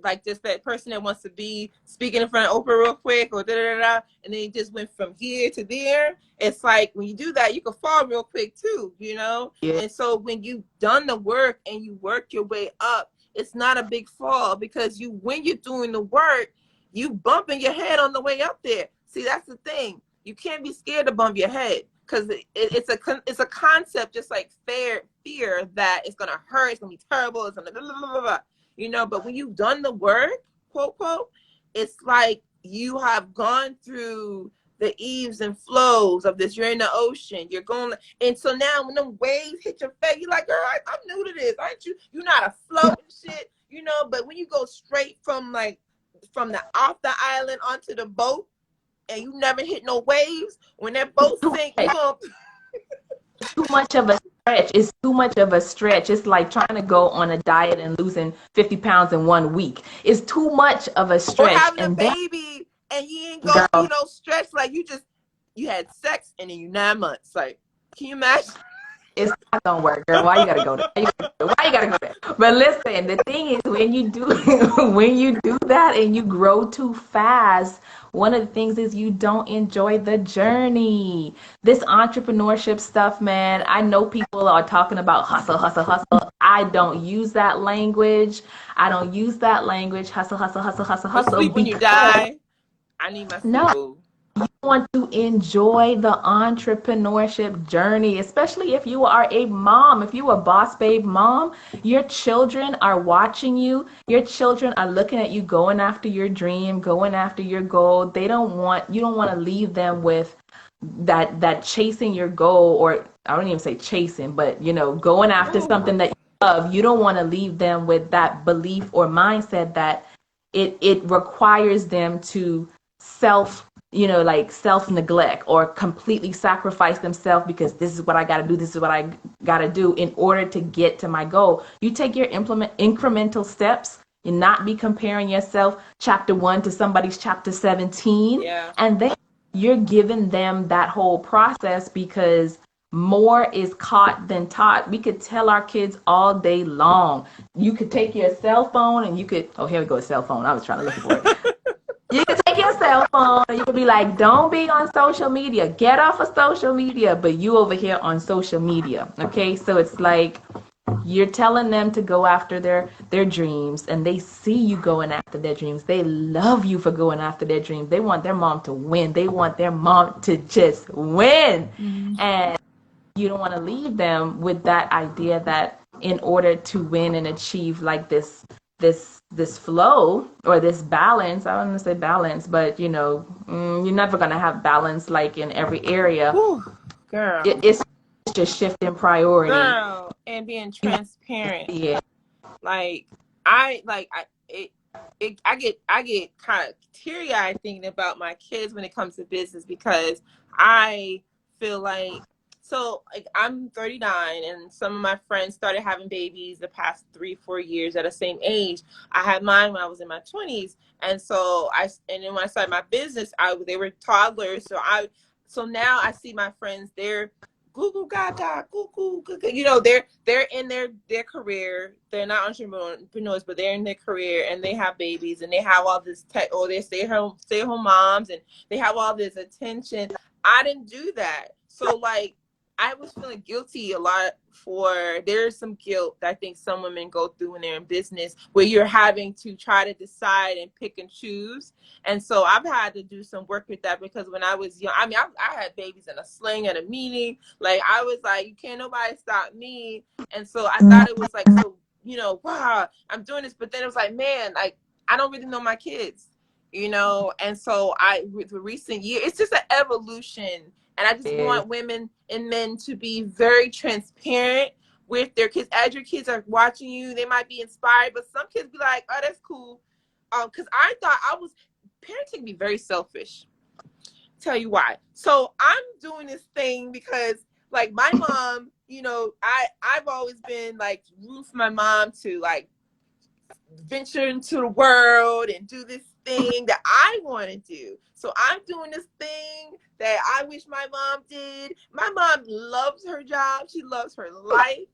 like just that person that wants to be speaking in front of Oprah real quick or and then it just went from here to there. It's like when you do that, you can fall real quick too, Yeah. And so when you've done the work and you work your way up, it's not a big fall because when you're doing the work, you bumping your head on the way up there. See, that's the thing. You can't be scared to bump your head because it's a concept, just like fear that it's gonna hurt, it's gonna be terrible, it's gonna blah, blah, blah, blah. But when you've done the work, quote, quote, it's like you have gone through the eves and flows of this. You're in the ocean. You're going, and so now when them waves hit your face, you're like, girl, I'm new to this, aren't you? You're not afloat and shit, But when you go straight from the off the island onto the boat, and you never hit no waves, when that boat sink, you gonna too much of a stretch. It's too much of a stretch. It's like trying to go on a diet and losing 50 pounds in 1 week. It's too much of a stretch. Or having a baby and you ain't go through no stretch, like you had sex and then you 9 months. Like, can you imagine? It's not gonna work, girl. Why you gotta go there? Why you gotta go there? But listen, the thing is, when you do that and you grow too fast, one of the things is you don't enjoy the journey. This entrepreneurship stuff, man, I know people are talking about hustle, hustle, hustle. I don't use that language. Hustle, hustle, hustle, hustle, hustle. Sleep when you die. I need my sleep. No. want to enjoy the entrepreneurship journey, especially if you are a mom, if you are a boss babe mom, your children are watching you. Your children are looking at you going after your dream, going after your goal. You don't want to leave them with that chasing your goal, or I don't even say chasing, but going after something that you love. You don't want to leave them with that belief or mindset that it requires them to self like self neglect or completely sacrifice themselves because this is what I got to do, this is what I got to do in order to get to my goal. You take your incremental steps and not be comparing yourself chapter 1 to somebody's chapter 17. Yeah. And then you're giving them that whole process, because more is caught than taught. We could tell our kids all day long. You could take your cell phone and you could, oh, here we go, cell phone. I was trying to look for it. You can take your cell phone and you can be like, don't be on social media. Get off of social media. But you over here on social media. Okay. So it's like you're telling them to go after their dreams, and they see you going after their dreams. They love you for going after their dreams. They want their mom to win. They want their mom to just win. Mm-hmm. And you don't want to leave them with that idea that in order to win and achieve like this flow or this balance, I don't want to say balance, but you're never going to have balance like in every area. Ooh, girl. It's just shifting priority. Girl, and being transparent. Yeah. I get kind of teary-eyed thinking about my kids when it comes to business, because I feel like, so like I'm 39 and some of my friends started having babies the past 3-4 years at the same age. I had mine when I was in my 20s. And so then when I started my business, they were toddlers. So now I see my friends, they're goo goo gaga, goo goo gaga. They're in their career. They're not entrepreneurs, but they're in their career and they have babies and they have all this they stay home moms and they have all this attention. I didn't do that. So like I was feeling guilty a lot there's some guilt that I think some women go through when they're in business, where you're having to try to decide and pick and choose. And so I've had to do some work with that, because when I was young, I had babies in a sling at a meeting. Like I was like, you can't nobody stop me. And so I thought it was like, so, wow, I'm doing this. But then it was like, man, like I don't really know my kids, and so with the recent year, it's just an evolution. And I just want women and men to be very transparent with their kids. As your kids are watching you, they might be inspired, but some kids be like, oh, that's cool. Because I thought parenting can be very selfish. Tell you why. So I'm doing this thing because like my mom, I've always been like rooting for my mom to like venture into the world and do this thing that I want to do. So I'm doing this thing that I wish my mom did. My mom loves her job. She loves her life.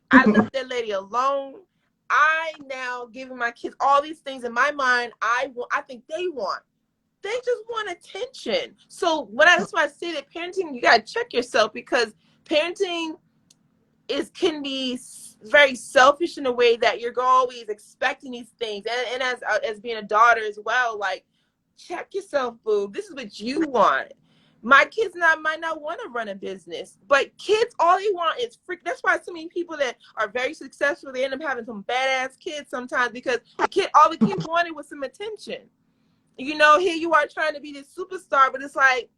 I left that lady alone. I now giving my kids all these things in my mind. I think they just want attention. So that's why I say that parenting, you got to check yourself, because parenting can be very selfish in a way that you're always expecting these things. And as being a daughter as well, like check yourself, boo. This is what you want. My kids might not want to run a business, but kids, all they want is freak. That's why so many people that are very successful, they end up having some badass kids sometimes, because all the kids wanted was some attention. Here you are trying to be this superstar, but it's like,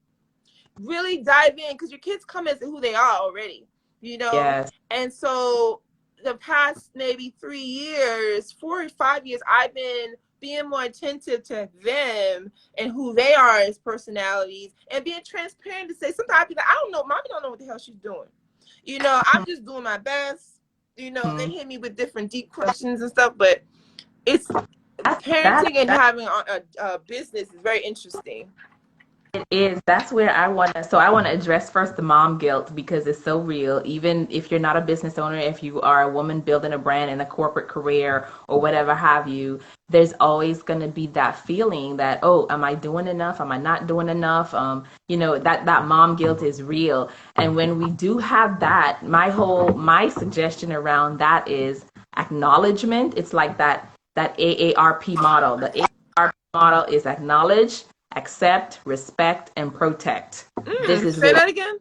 really dive in, because your kids come as who they are already, Yes. And so the past maybe 4 or 5 years, I've been being more attentive to them and who they are as personalities, and being transparent to say, sometimes I be like, I don't know, mommy don't know what the hell she's doing. I'm just doing my best. They hit me with different deep questions and stuff, but it's parenting and having a business is very interesting. It is. That's where I want to address first the mom guilt, because it's so real. Even if you're not a business owner, if you are a woman building a brand in a corporate career or whatever have you, there's always going to be that feeling that, oh, am I doing enough? Am I not doing enough? That mom guilt is real. And when we do have that, my suggestion around that is acknowledgement. It's like that AARP model. The AARP model is acknowledge, accept, respect, and protect. This is Say really that again.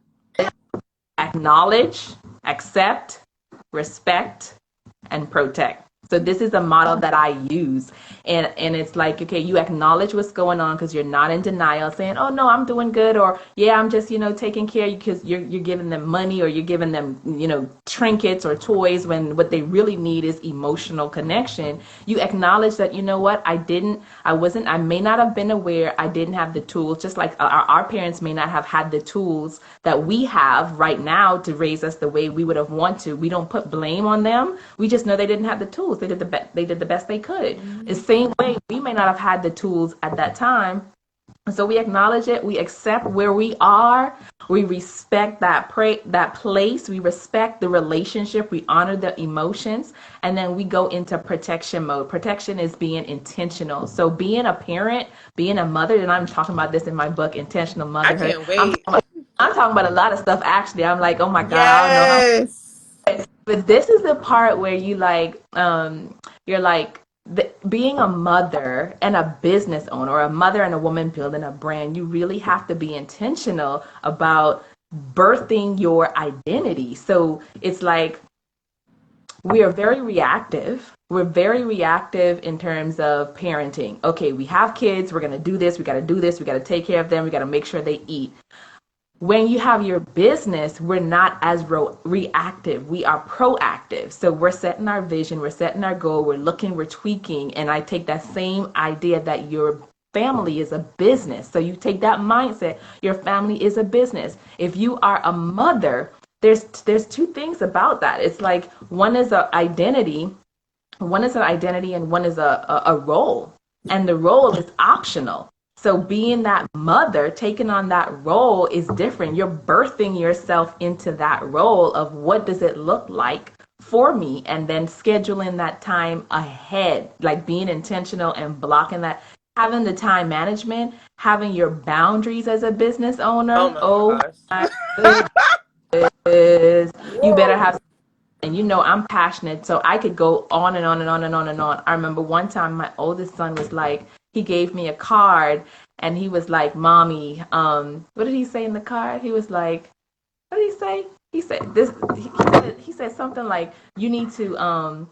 acknowledge, accept, respect, and protect. So this is a model that I use. And it's like, okay, you acknowledge what's going on because you're not in denial saying, oh no, I'm doing good, or yeah, I'm just, taking care of you because you're giving them money or you're giving them, trinkets or toys when what they really need is emotional connection. You acknowledge that, you know what, I may not have been aware, I didn't have the tools, just like our parents may not have had the tools that we have right now to raise us the way we would have wanted to. We don't put blame on them. We just know they didn't have the tools. They did the best they could. The same way we may not have had the tools at that time. So we acknowledge it. We accept where we are. We respect that place. We respect the relationship. We honor the emotions, and then we go into protection mode. Protection is being intentional. So being a parent, being a mother, and I'm talking about this in my book, Intentional I Motherhood. can't wait. I'm talking about a lot of stuff. Actually, I'm like, oh my God, I don't know how. Yes. But this is the part where you're like, being a mother and a business owner, or a mother and a woman building a brand, you really have to be intentional about birthing your identity. So it's like we are very reactive. We're very reactive in terms of parenting. Okay, we have kids, we're going to do this, we got to do this, we got to take care of them, we got to make sure they eat. When you have your business, we're not as reactive. We are proactive. So we're setting our vision, we're setting our goal, we're looking, we're tweaking. And I take that same idea that your family is a business. So you take that mindset, your family is a business. If you are a mother, there's two things about that. It's like one is an identity and one is a role. And the role is optional. So being that mother, taking on that role is different. You're birthing yourself into that role of what does it look like for me, and then scheduling that time ahead, like being intentional and blocking that, having the time management, having your boundaries as a business Oh owner. my Oh gosh. my goodness. You better have, and I'm passionate, so I could go on and on and on and on and on. I remember one time my oldest son was like, he gave me a card and he was like, Mommy, what did he say in the card? He was like, what did he say? He said this, he said something like, you need to,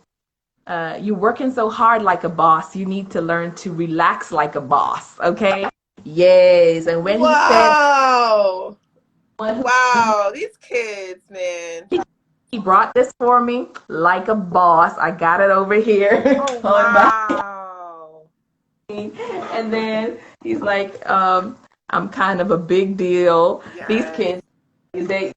you're working so hard like a boss. You need to learn to relax like a boss. Okay. Yes. And when he said, Wow. one Wow. These kids, man. he brought this for me like a boss. I got it over here Oh on my, wow. and then he's like, I'm kind of a big deal. These Yes. kids,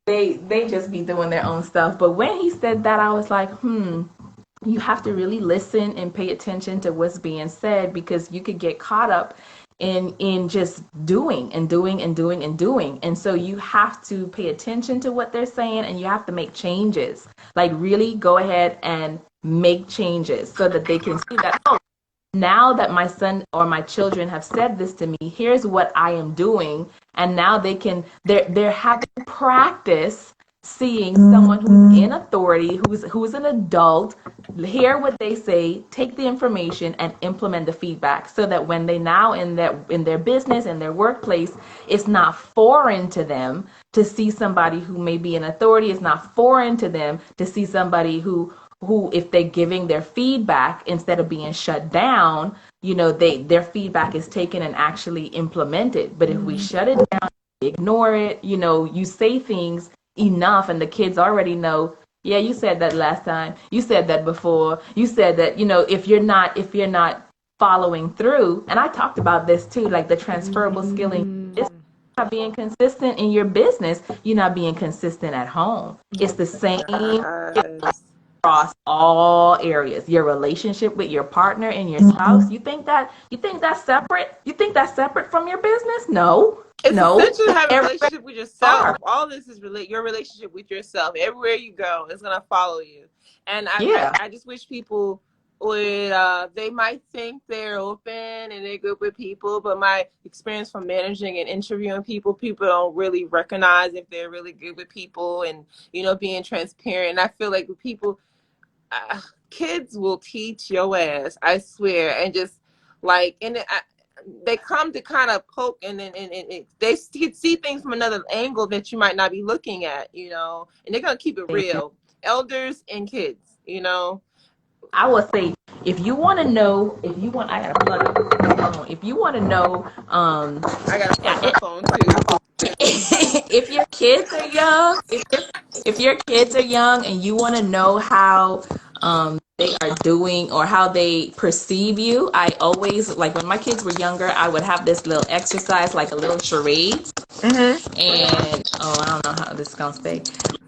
they just be doing their own stuff. But when he said that, I was like, you have to really listen and pay attention to what's being said, because you could get caught up in just doing and doing and doing and doing. And so you have to pay attention to what they're saying, and you have to make changes. Like really go ahead and make changes so that they can see that, oh, now that my son or my children have said this to me, here's what I am doing. And now they're having practice seeing someone who's in authority, who's an adult, hear what they say, take the information and implement the feedback, so that when they now in their business and their workplace, it's not foreign to them to see somebody who may be in authority. It's not foreign to them to see somebody who if they're giving their feedback, instead of being shut down, their feedback is taken and actually implemented. But if we shut it down, ignore it, you say things enough and the kids already know, yeah, you said that last time, you said that before, you said that, if you're not following through. And I talked about this too, like the transferable skilling. It's not being consistent in your business, you're not being consistent at home. It's the same Yes. across all areas. Your relationship with your partner and your spouse, you think that's separate? You think that's separate from your business? No. It's No. essential to have a Everywhere relationship with you yourself. are. All this is your relationship with yourself. Everywhere you go, it's gonna follow you. And Yeah. I just wish people would they might think they're open and they're good with people, but my experience from managing and interviewing people don't really recognize if they're really good with people, and being transparent. And I feel like with people, kids will teach your ass, I swear. And just like, they come to kind of poke, and then they see things from another angle that you might not be looking at, and they're gonna keep it real. Elders and kids, I would say if you want to know, if you want, I gotta plug up my phone. If you want to know, I gotta plug my phone too. if your kids are young, if your kids are young and you want to know how they are doing or how they perceive you, I always, like when my kids were younger, I would have this little exercise, like a little charades. Mm-hmm. And I don't know how this is gonna say,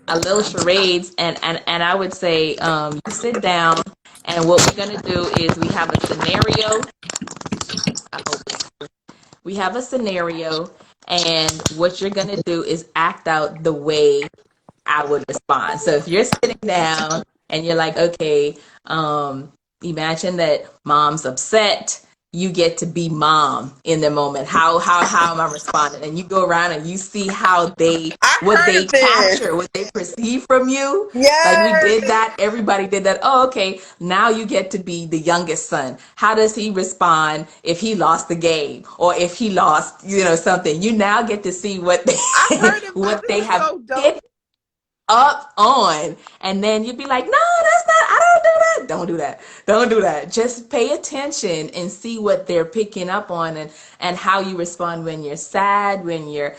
a little charades, and I would say, you sit down, and what we're gonna do is we have a scenario. I hope we have a scenario, and what you're gonna do is act out the way I would respond. So if you're sitting down and you're like, okay, imagine that mom's upset. You get to be mom in the moment. How am I responding? And you go around and you see how I what heard they of this. capture, what they perceive from you. Like we Yes. did that. Everybody did that. Oh, okay. Now you get to be the youngest son. How does he respond if he lost the game or if he lost, something? You now get to see what I they heard of this. what This they is have so dope. picked up on, and then you'd be like, no, that's not, I don't do that. Don't do that. Just pay attention and see what they're picking up on, and how you respond when you're sad, when you're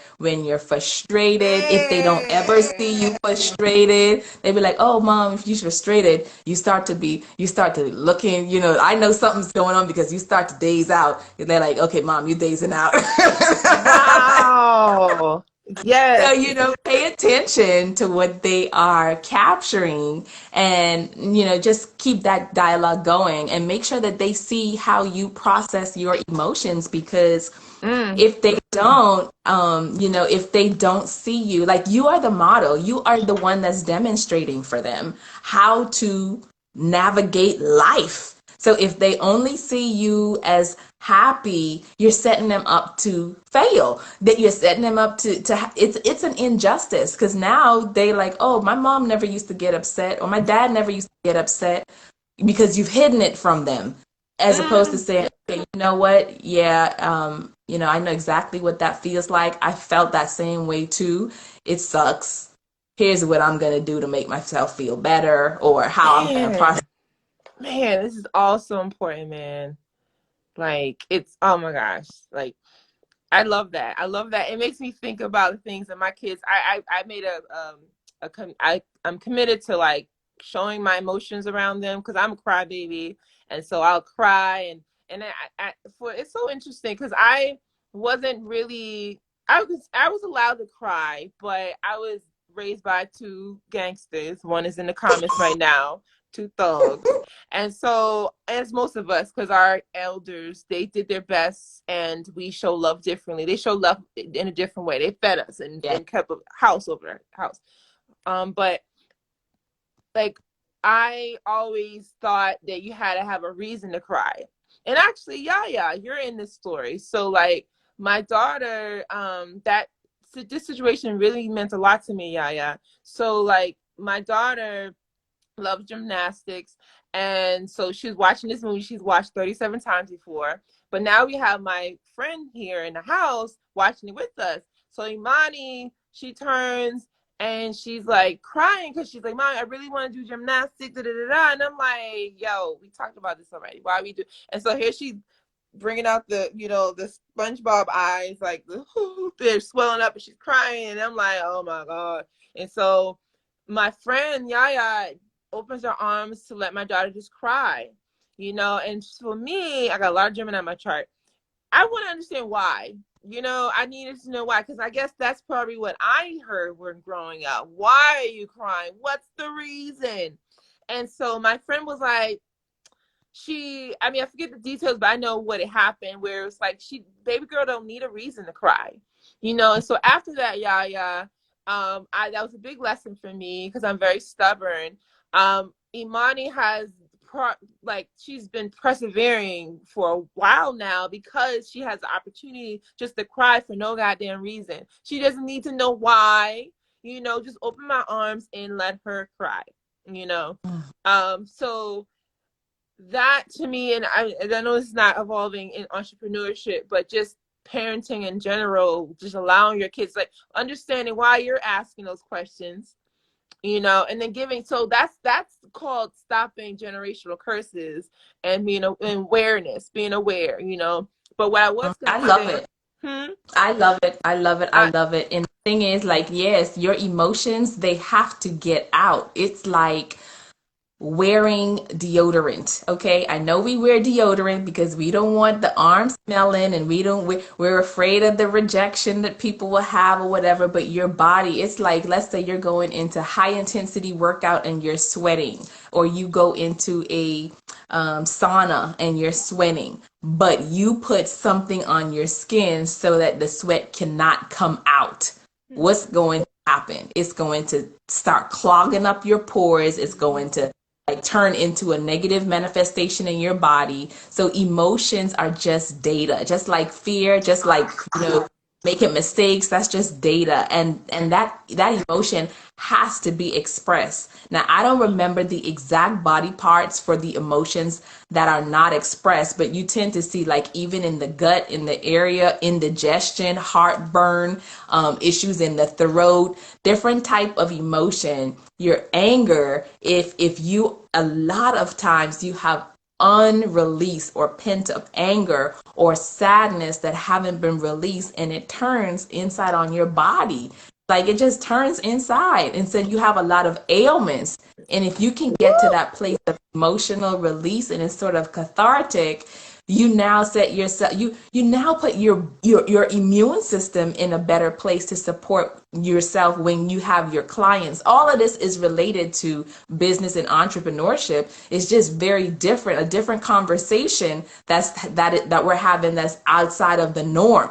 frustrated. If they don't ever see Man. you frustrated, they be like, oh mom, if you're frustrated, you start to looking, I know something's going on because you start to daze out. They're like, okay mom, you dazing out. Wow. So, Yes. pay attention to what they are capturing, and, just keep that dialogue going and make sure that they see how you process your emotions, because Mm. if they don't see you, like, you are the model, you are the one that's demonstrating for them how to navigate life. So if they only see you as happy, you're setting them up to fail. That you're setting them up to it's an injustice, because now they like, oh, my mom never used to get upset, or my dad never used to get upset, because you've hidden it from them, as opposed to Mm. saying, okay, you know what? Yeah, I know exactly what that feels like. I felt that same way too. It sucks. Here's what I'm gonna do to make myself feel better, or how I'm gonna Man. process. Man, this is all so important, man. Like, it's, oh my gosh. Like, I love that. I love that. It makes me think about the things that my kids. I made I'm committed to, like, showing my emotions around them, because I'm a crybaby, and so I'll cry, and for it's so interesting because I wasn't really. I was allowed to cry, but I was raised by two gangsters. One is in the comments right now. Two thugs. And so, as most of us, because our elders, they did their best, and we show love differently. They show love in a different way. They fed us and, Yeah, and kept a house over our house. But, like, I always thought that you had to have a reason to cry. And actually, yeah, you're in this story. So, like, my daughter, this situation really meant a lot to me, yeah. So, like, my daughter loves gymnastics. And so she was watching this movie she's watched 37 times before. But now we have my friend here in the house watching it with us. So Imani, she turns and she's like crying because she's like, Mom, I really want to do gymnastics. Da, da, da, da. And I'm like, yo, we talked about this already. Why we do? And so here she's bringing out the SpongeBob eyes, like they're swelling up, and she's crying. And I'm like, oh my God. And so my friend Yaya opens her arms to let my daughter just cry, and for me, I got a lot of Gemini on my chart. I want to understand why. I needed to know why, because I guess that's probably what I heard when growing up. Why are you crying? What's the reason? And so my friend was like, I forget the details, but I know what it happened, where it's like, baby girl don't need a reason to cry, and so after that, yeah, that was a big lesson for me, because I'm very stubborn. Imani has she's been persevering for a while now, because she has the opportunity just to cry for no goddamn reason. She doesn't need to know why, just open my arms and let her cry, so that to me, and I know it's not evolving in entrepreneurship, but just parenting in general, just allowing your kids, like understanding why you're asking those questions, and then giving. So that's called stopping generational curses and being awareness, being aware. But what I was gonna I love say, it. hmm, I love it. I love it. I I, love it. And the thing is, like, yes, your emotions, they have to get out. It's like wearing deodorant. Okay, I know we wear deodorant because we don't want the arms smelling, and we're afraid of the rejection that people will have or whatever. But your body, it's like, let's say you're going into high intensity workout and you're sweating, or you go into a sauna and you're sweating, but you put something on your skin so that the sweat cannot come out. What's going to happen? It's going to start clogging up your pores. It's going to like turn into a negative manifestation in your body. So emotions are just data, just like fear, just like, making mistakes. That's just data. And that emotion has to be expressed. Now, I don't remember the exact body parts for the emotions that are not expressed, but you tend to see, like, even in the gut, in the area, indigestion, heartburn, issues in the throat, different type of emotion. Your anger, if you, a lot of times you have unreleased or pent up anger or sadness that haven't been released, and it turns inside on your body. Like, it just turns inside, and so you have a lot of ailments. And if you can get to that place of emotional release and it's sort of cathartic, you now set yourself, you now put your immune system in a better place to support yourself when you have your clients. All of this is related to business and entrepreneurship. It's just very different, a different conversation that we're having that's outside of the norm.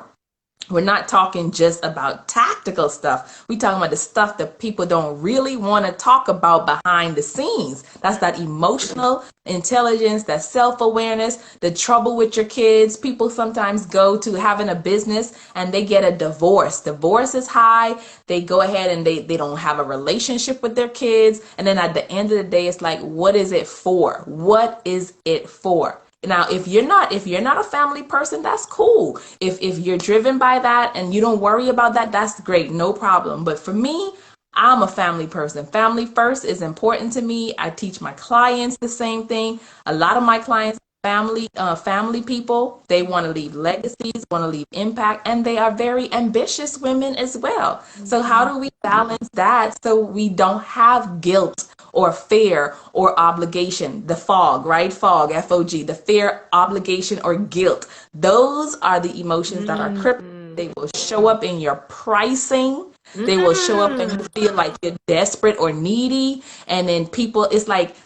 We're not talking just about tactical stuff. We're talking about the stuff that people don't really want to talk about behind the scenes. That's that emotional intelligence, that self-awareness, the trouble with your kids. People sometimes go to having a business and they get a divorce. Divorce is high. They go ahead and they don't have a relationship with their kids. And then at the end of the day, it's like, what is it for? What is it for? Now, if you're not a family person, that's cool. If you're driven by that and you don't worry about that, that's great, no problem. But for me, I'm a family person. Family first is important to me. I teach my clients the same thing. A lot of my clients family people. They want to leave legacies, want to leave impact, and they are very ambitious women as well. So how do we balance that so we don't have guilt or fear or obligation? The fog, right? Fog, F-O-G, the fear, obligation, or guilt. Those are the emotions that are crippling. They will show up in your pricing. They will show up when you feel like you're desperate or needy. And then people, it's like,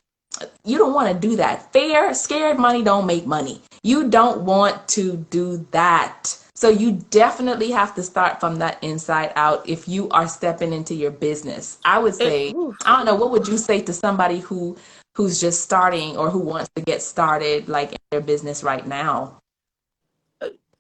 you don't want to do that. Scared money don't make money. You don't want to do that. So you definitely have to start from that inside out if you are stepping into your business. I would say, I don't know, what would you say to somebody who's just starting or who wants to get started like in their business right now?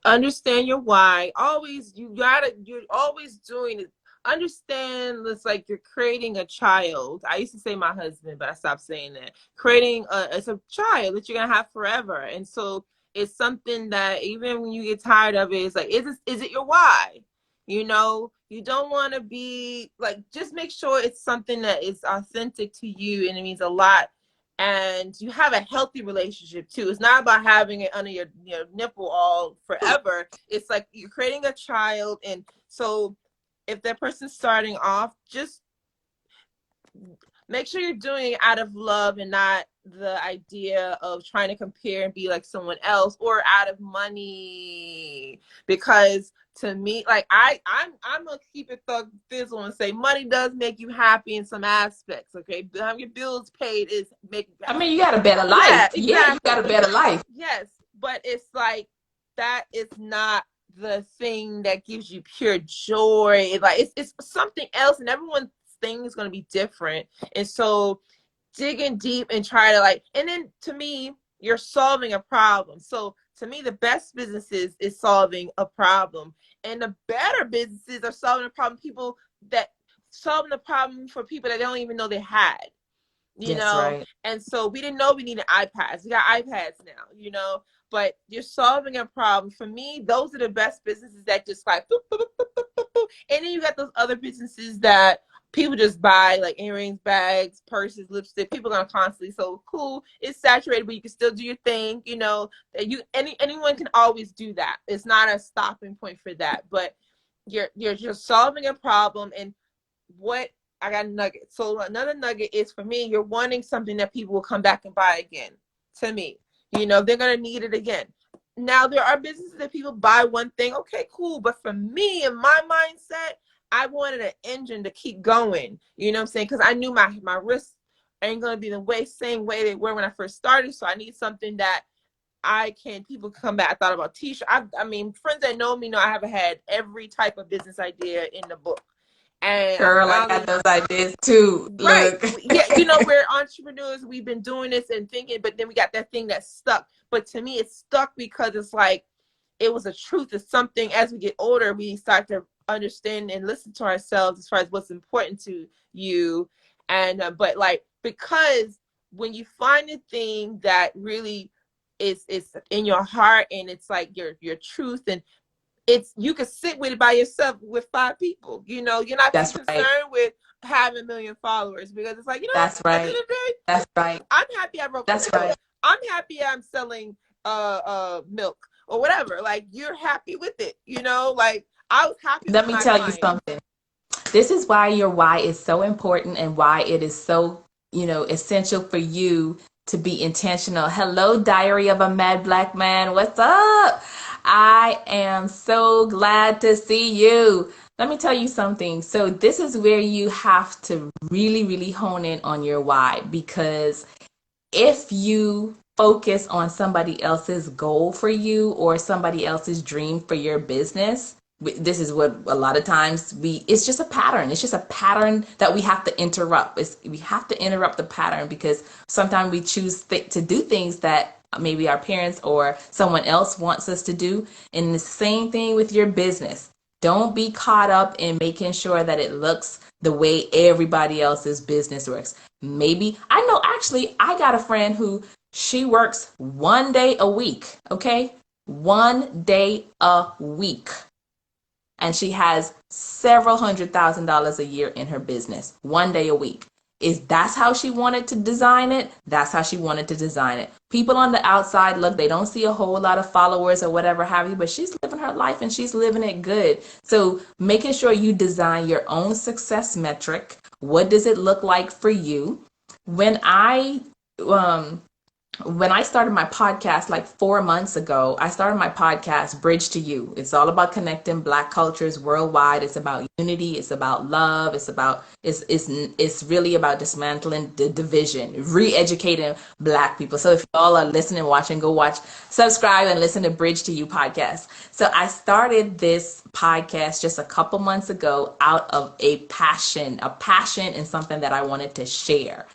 understand your why. You're always doing it. Understand it's like you're creating a child. I used to say my husband, but I stopped saying that. Creating it's a child that you're gonna have forever. And so it's something that even when you get tired of it, it's like, is it your why? You don't want to be like, just make sure it's something that is authentic to you and it means a lot, and you have a healthy relationship too. It's not about having it under your nipple all forever. It's like you're creating a child. And so if that person's starting off, just make sure you're doing it out of love and not the idea of trying to compare and be like someone else, or out of money. Because to me, like I'm gonna keep it thug fizzle and say money does make you happy in some aspects. Okay, having your bills paid is make you I happy. mean, you got a better Yeah, life. Yeah, you got exactly. a better life. Yes, but it's like that is not the thing that gives you pure joy. Like it's something else, and everyone's thing is going to be different. And so digging deep and try to like, and then to me, you're solving a problem. So to me, the best businesses is solving a problem, and the better businesses are solving a problem. Solving the problem for people that they don't even know they had. Yes, right. And so we didn't know we needed iPads. We got iPads now. But you're solving a problem. For me, those are the best businesses that just like boop, boop, boop, boop, boop, boop. And then you got those other businesses that people just buy, like earrings, bags, purses, lipstick. People are gonna constantly, so cool, it's saturated, but you can still do your thing. Anyone can always do that. It's not a stopping point for that. But you're just solving a problem. And what I got a nugget. So another nugget is, for me, you're wanting something that people will come back and buy again. To me, they're gonna need it again. Now there are businesses that people buy one thing, okay, cool. But for me, in my mindset, I wanted an engine to keep going. You know what I'm saying? Because I knew my risks ain't gonna be the same way they were when I first started. So I need something that people can come back. I thought about t-shirt. I mean, friends that know me know I have had every type of business idea in the book. And Girl, I got those ideas too. right. Look. Yeah, we're entrepreneurs. We've been doing this and thinking, but then we got that thing that stuck. But to me, it's stuck because it's like, it was a truth. It's something, as we get older, we start to understand and listen to ourselves as far as what's important to you. And but like, because when you find a thing that really is in your heart, and it's like your truth, and you can sit with it by yourself with 5 people. You're not too concerned with having 1 million followers, because it's like, That's at the end of the day, that's right. I'm happy I wrote That's right. I'm happy I'm selling milk or whatever. Like, you're happy with it, like I was happy. Let me tell you something. This is why your why is so important, and why it is so, essential for you to be intentional. Hello, Diary of a Mad Black Man. What's up? I am so glad to see you. Let me tell you something. So this is where you have to really, really hone in on your why, because if you focus on somebody else's goal for you or somebody else's dream for your business, this is what a lot of times it's just a pattern. It's just a pattern that we have to interrupt. We have to interrupt the pattern, because sometimes we choose to do things that maybe our parents or someone else wants us to do. And the same thing with your business. Don't be caught up in making sure that it looks the way everybody else's business works. Maybe, actually, I got a friend who, she works 1 day a week, okay? 1 day a week. And she has several $100,000 a year in her business, 1 day a week. That's how she wanted to design it? That's how she wanted to design it. People on the outside, look, they don't see a whole lot of followers or whatever have you, but she's living her life and she's living it good. So making sure you design your own success metric. What does it look like for you? When I started my podcast like 4 months ago, I started my podcast, Bridge to You. It's all about connecting Black cultures worldwide. It's about unity. It's about love. It's really about dismantling the division, re-educating Black people. So if y'all are listening, watching, go watch, subscribe, and listen to Bridge to You podcast. So I started this podcast just a couple months ago out of a passion and something that I wanted to share.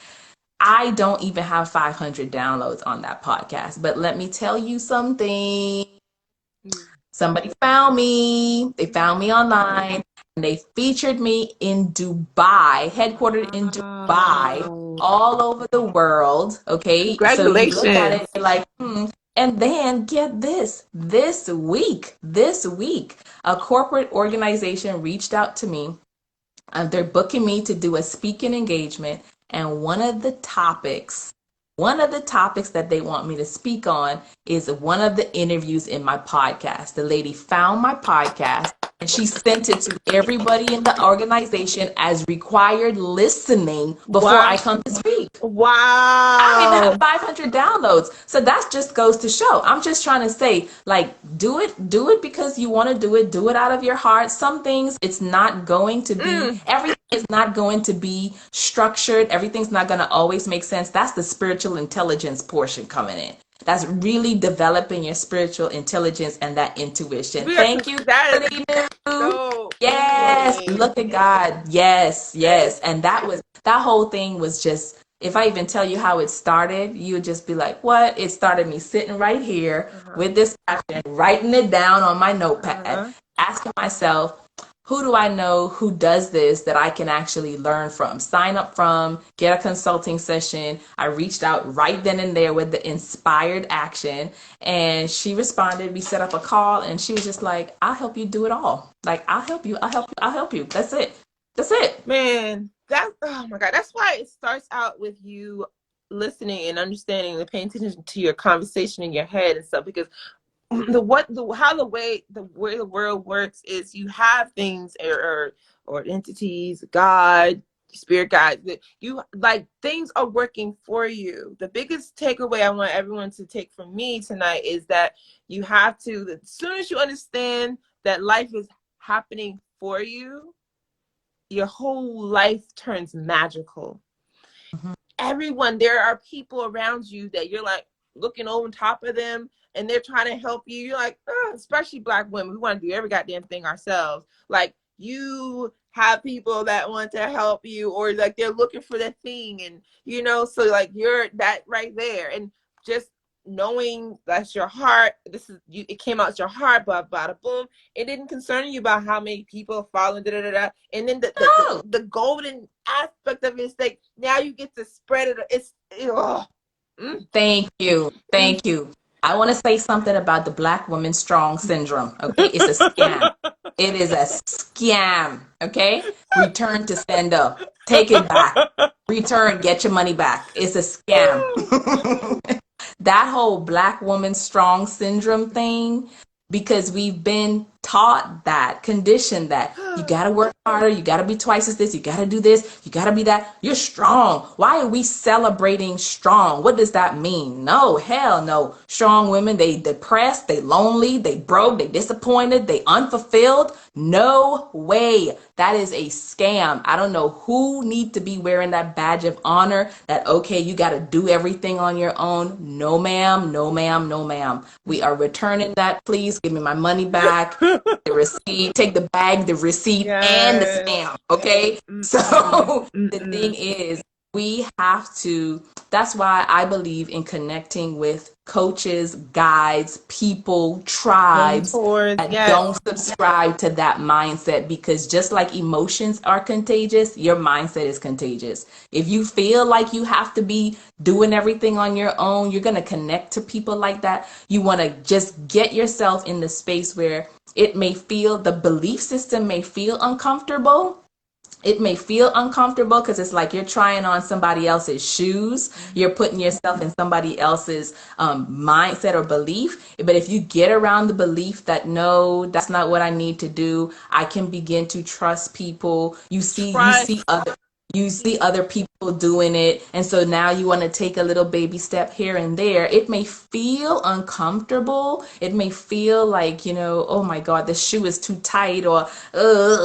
I don't even have 500 downloads on that podcast, but let me tell you something. Somebody found me. They found me online, and they featured me in Dubai, headquartered in Dubai, all over the world. Okay. Congratulations. So you look at it, you're like, And then get this week, a corporate organization reached out to me. They're booking me to do a speaking engagement. And one of the topics that they want me to speak on is one of the interviews in my podcast. The lady found my podcast and she sent it to everybody in the organization as required listening before I come to speak. Wow. I don't even have 500 downloads. So that just goes to show. I'm just trying to say, like, do it because you want to do it out of your heart. Some things, it's not going to be, everything is not going to be structured. Everything's not going to always make sense. That's the spiritual intelligence portion coming in. That's really developing your spiritual intelligence and that intuition. Thank you. Yes. Look at God. Yes. And that whole thing was just, if I even tell you how it started, you would just be like, what? It started me sitting right here with this passion, writing it down on my notepad, asking myself, who do I know who does this that I can actually learn from, sign up from, get a consulting session? I reached out right then and there with the inspired action, and she responded. We set up a call, and she was just like, I'll help you do it all. Like, I'll help you. I'll help you. I'll help you. That's it. That's it. Man, oh my God. That's why it starts out with you listening and understanding and paying attention to your conversation in your head and stuff. Because the way the world works is you have things or entities, God, spirit guides, that you like, things are working for you. The biggest takeaway I want everyone to take from me tonight is that you have to, as soon as you understand that life is happening for you, your whole life turns magical. Mhm. Everyone, there are people around you that you're like looking over top of them and they're trying to help you. You're like, especially Black women, we want to do every goddamn thing ourselves. Like, you have people that want to help you, or like they're looking for that thing, and so like you're that right there. And just knowing that's your heart, this is you, it came out your heart, bada boom. It didn't concern you about how many people follow, da da da. And then No. the golden aspect of it is like, now you get to spread it. It's Thank you. mm. Thank you. I want to say something about the Black woman strong syndrome. Okay. It's a scam. It is a scam. Okay. Return to sender. Take it back. Return, get your money back. It's a scam. That whole Black woman strong syndrome thing, because we've been taught that, conditioned that you got to work harder, you got to be twice as this, you got to do this, you got to be that. You're strong. Why are we celebrating strong? What does that mean? No, hell no. Strong women, they depressed, they lonely, they broke, they disappointed, they unfulfilled. No way. That is a scam. I don't know who need to be wearing that badge of honor that, okay, you got to do everything on your own. No, ma'am. No, ma'am. No, ma'am. We are returning that. Please give me my money back. The receipt, take the bag, the receipt, and the Yes. stamp. Okay. So the thing is, we have to, that's why I believe in connecting with coaches, guides, people, tribes Mentors, that yes. don't subscribe to that mindset, because just like emotions are contagious, your mindset is contagious. If you feel like you have to be doing everything on your own, you're going to connect to people like that. You want to just get yourself in the space where it may feel, the belief system may feel uncomfortable. It may feel uncomfortable because it's like you're trying on somebody else's shoes. You're putting yourself in somebody else's mindset or belief. But if you get around the belief that, no, that's not what I need to do, I can begin to trust people. Trust. You see other people doing it, and so now you want to take a little baby step here and there. It may feel uncomfortable. It may feel like, oh my God, the shoe is too tight, or But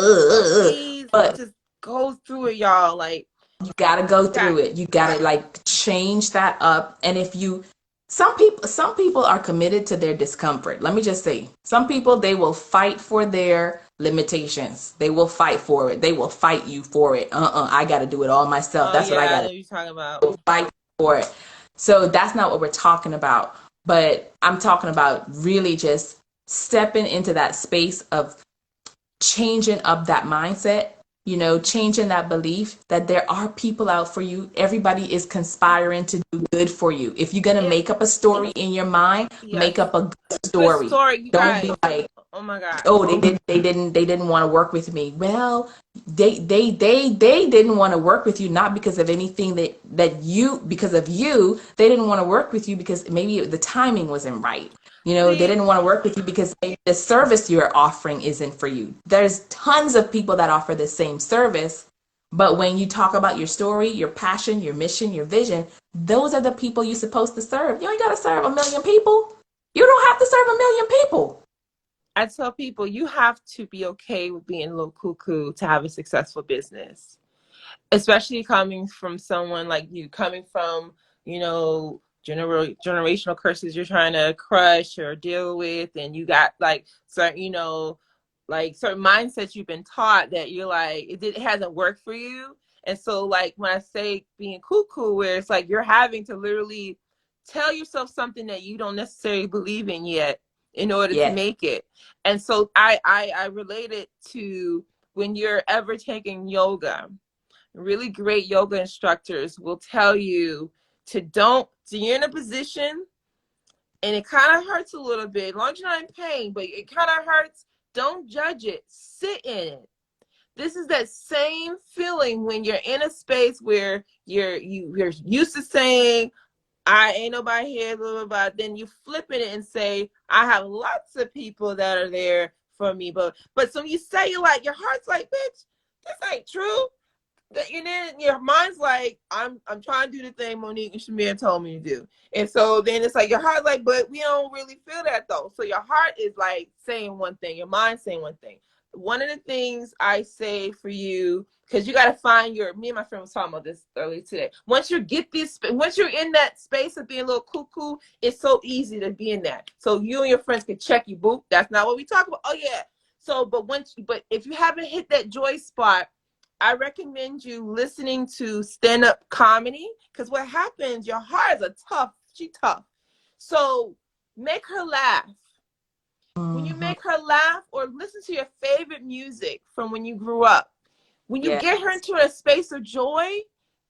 please but just go through it, y'all. Like, you got to go got through it. You got to like change that up. And if you, some people are committed to their discomfort. Let me just say, some people, they will fight for their limitations. They will fight for it. They will fight you for it. I got to do it all myself. oh That's what I yeah, I got know to you're talking about. fight for it. So that's not what we're talking about. But I'm talking about really just stepping into that space of changing up that mindset, changing that belief that there are people out for you. Everybody is conspiring to do good for you. If you're going to It, make up a story in your mind, make yes. up a good Good story. story, you Don't be guys. like, Oh my God. oh, they didn't want to work with me. Well, they didn't want to work with you, not because of anything because of you. They didn't want to work with you because maybe the timing wasn't right. They See, didn't want to work with you because maybe the service you're offering isn't for you. There's tons of people that offer the same service, but when you talk about your story, your passion, your mission, your vision, those are the people you're supposed to serve. You ain't got to serve a million people. You don't have to serve a million people. I tell people, you have to be okay with being a little cuckoo to have a successful business, especially coming from someone like you, coming from, generational curses you're trying to crush or deal with, and you got like certain, like certain mindsets you've been taught that you're like, it hasn't worked for you. And so like when I say being cuckoo, where it's like you're having to literally tell yourself something that you don't necessarily believe in yet, in order to Yes. make it. And so I relate it to when you're ever taking yoga. Really great yoga instructors will tell you to don't, so you're in a position and it kind of hurts a little bit, as long as you're not in pain, but it kind of hurts. Don't judge it. Sit in it. This is that same feeling when you're in a space where you're used to saying, I ain't nobody here, blah, blah, blah. Then you flip it and say, I have lots of people that are there for me. But so you say, you're like, your heart's like, bitch, this ain't true. And then your mind's like, I'm trying to do the thing Monique and Shamir told me to do. And so then it's like your heart's like, but we don't really feel that though. So your heart is like saying one thing, your mind's saying one thing. One of the things I say for you, because you got to find me and my friend was talking about this earlier today. Once you're in that space of being a little cuckoo, it's so easy to be in that. So you and your friends can check you, boop. That's not what we talk about. Oh yeah. So, but if you haven't hit that joy spot, I recommend you listening to stand-up comedy, because what happens, your heart is she's tough. So make her laugh. When you make her laugh, or listen to your favorite music from when you grew up, when you get her into a space of joy,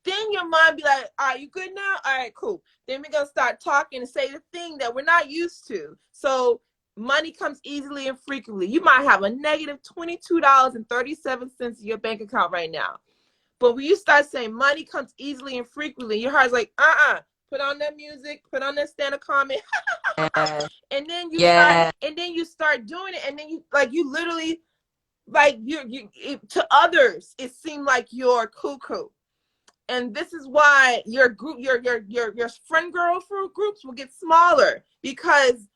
then your mind be like, all right, you good now? All right, cool. Then we're going to start talking and say the thing that we're not used to. So money comes easily and frequently. You might have a negative $22.37 in your bank account right now. But when you start saying money comes easily and frequently, your heart's like, put on that music, put on that stand-up comment. And then you start doing it. And then you literally, like to others, it seemed like you're cuckoo. And this is why your group, your friend girl groups will get smaller, because